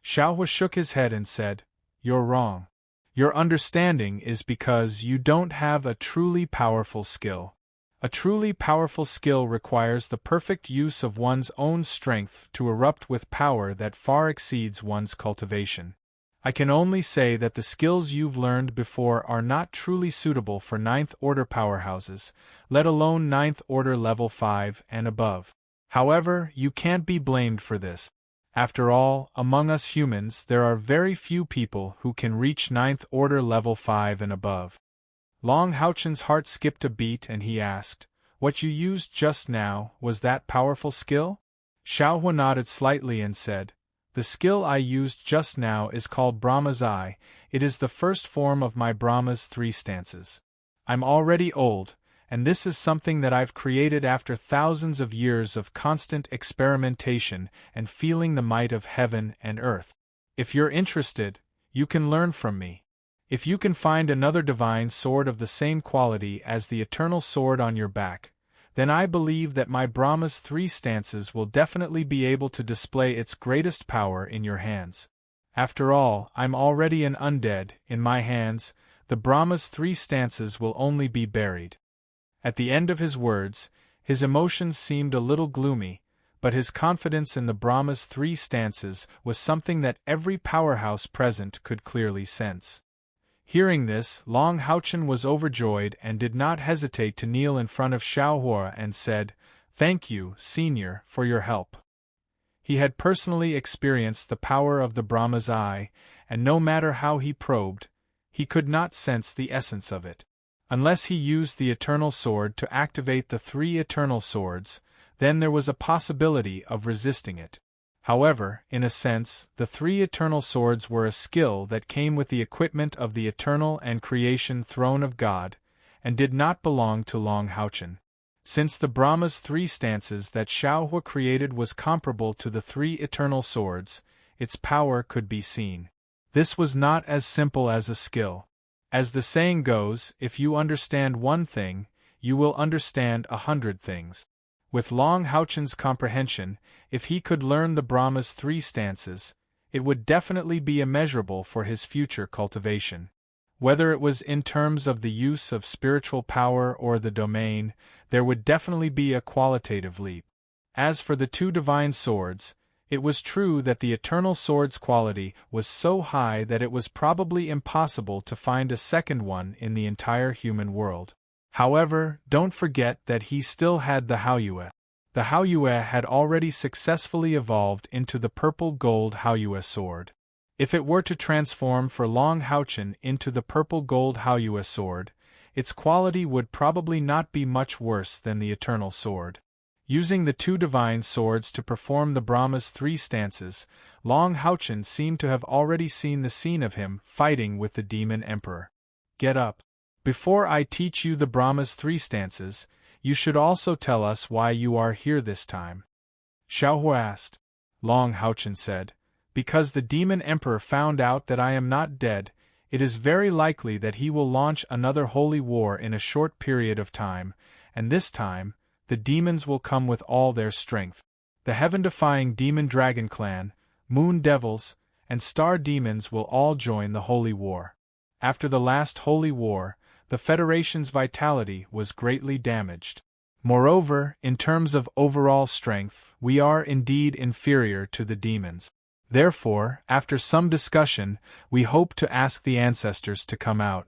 Xiao Hua shook his head and said, You're wrong. Your understanding is because you don't have a truly powerful skill. A truly powerful skill requires the perfect use of one's own strength to erupt with power that far exceeds one's cultivation. I can only say that the skills you've learned before are not truly suitable for 9th order powerhouses, let alone 9th order level 5 and above. However, you can't be blamed for this. After all, among us humans there are very few people who can reach 9th order level 5 and above. Long Houchen's heart skipped a beat and he asked, What you used just now, was that powerful skill? Xiao Hua nodded slightly and said, The skill I used just now is called Brahma's Eye. It is the first form of my Brahma's 3 stances. I'm already old, and this is something that I've created after thousands of years of constant experimentation and feeling the might of heaven and earth. If you're interested, you can learn from me. If you can find another divine sword of the same quality as the eternal sword on your back, then I believe that my Brahma's 3 stances will definitely be able to display its greatest power in your hands. After all, I'm already an undead. In my hands, the Brahma's 3 stances will only be buried. At the end of his words, his emotions seemed a little gloomy, but his confidence in the Brahma's 3 stances was something that every powerhouse present could clearly sense. Hearing this, Long Houchen was overjoyed and did not hesitate to kneel in front of Xiaohua and said, "Thank you, Senior, for your help." He had personally experienced the power of the Brahma's Eye, and no matter how he probed, he could not sense the essence of it. Unless he used the Eternal Sword to activate the 3 Eternal Swords, then there was a possibility of resisting it. However, in a sense, the 3 Eternal Swords were a skill that came with the equipment of the Eternal and Creation Throne of God, and did not belong to Long Houchen. Since the Brahma's 3 stances that Xiaohua created was comparable to the 3 Eternal Swords, its power could be seen. This was not as simple as a skill. As the saying goes, if you understand one thing, you will understand 100 things. With Long Houchen's comprehension, if he could learn the Brahma's 3 stances, it would definitely be immeasurable for his future cultivation. Whether it was in terms of the use of spiritual power or the domain, there would definitely be a qualitative leap. As for the 2 divine swords, it was true that the Eternal Sword's quality was so high that it was probably impossible to find a second one in the entire human world. However, don't forget that he still had the Haoyue. The Haoyue had already successfully evolved into the purple-gold Haoyue sword. If it were to transform for Long Houchen into the purple-gold Haoyue sword, its quality would probably not be much worse than the Eternal Sword. Using the 2 divine swords to perform the Brahma's 3 stances, Long Houchen seemed to have already seen the scene of him fighting with the Demon Emperor. Get up. Before I teach you the Brahma's 3 stances, you should also tell us why you are here this time. Xiaohua asked. Long Houchen said, "Because the Demon Emperor found out that I am not dead, it is very likely that he will launch another holy war in a short period of time, and this time, the demons will come with all their strength. The heaven-defying Demon Dragon Clan, Moon Devils, and Star Demons will all join the holy war. After the last holy war, the Federation's vitality was greatly damaged. Moreover, in terms of overall strength, we are indeed inferior to the demons. Therefore, after some discussion, we hope to ask the ancestors to come out."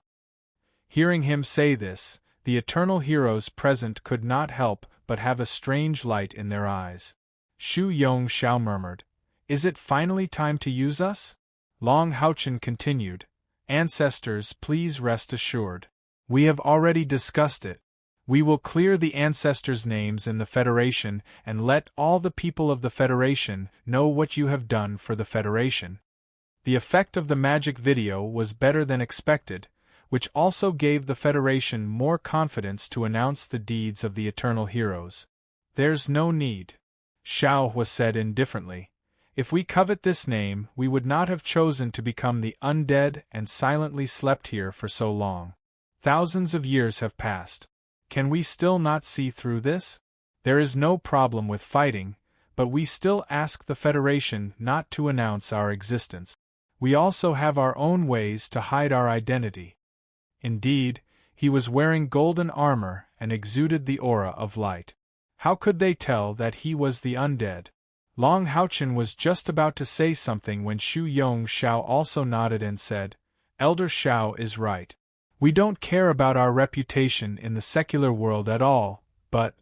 Hearing him say this, the eternal heroes present could not help but have a strange light in their eyes. Shu Yong Xiao murmured, "Is it finally time to use us?" Long Houchen continued, "Ancestors, please rest assured. We have already discussed it. We will clear the ancestors' names in the Federation and let all the people of the Federation know what you have done for the Federation." The effect of the magic video was better than expected, which also gave the Federation more confidence to announce the deeds of the Eternal Heroes. "There's no need," Xiaohua said indifferently. "If we covet this name, we would not have chosen to become the undead and silently slept here for so long. Thousands of years have passed. Can we still not see through this? There is no problem with fighting, but we still ask the Federation not to announce our existence. We also have our own ways to hide our identity." Indeed, he was wearing golden armor and exuded the aura of light. How could they tell that he was the undead? Long Houchen was just about to say something when Shu Yong Xiao also nodded and said, "Elder Xiao is right. We don't care about our reputation in the secular world at all, but,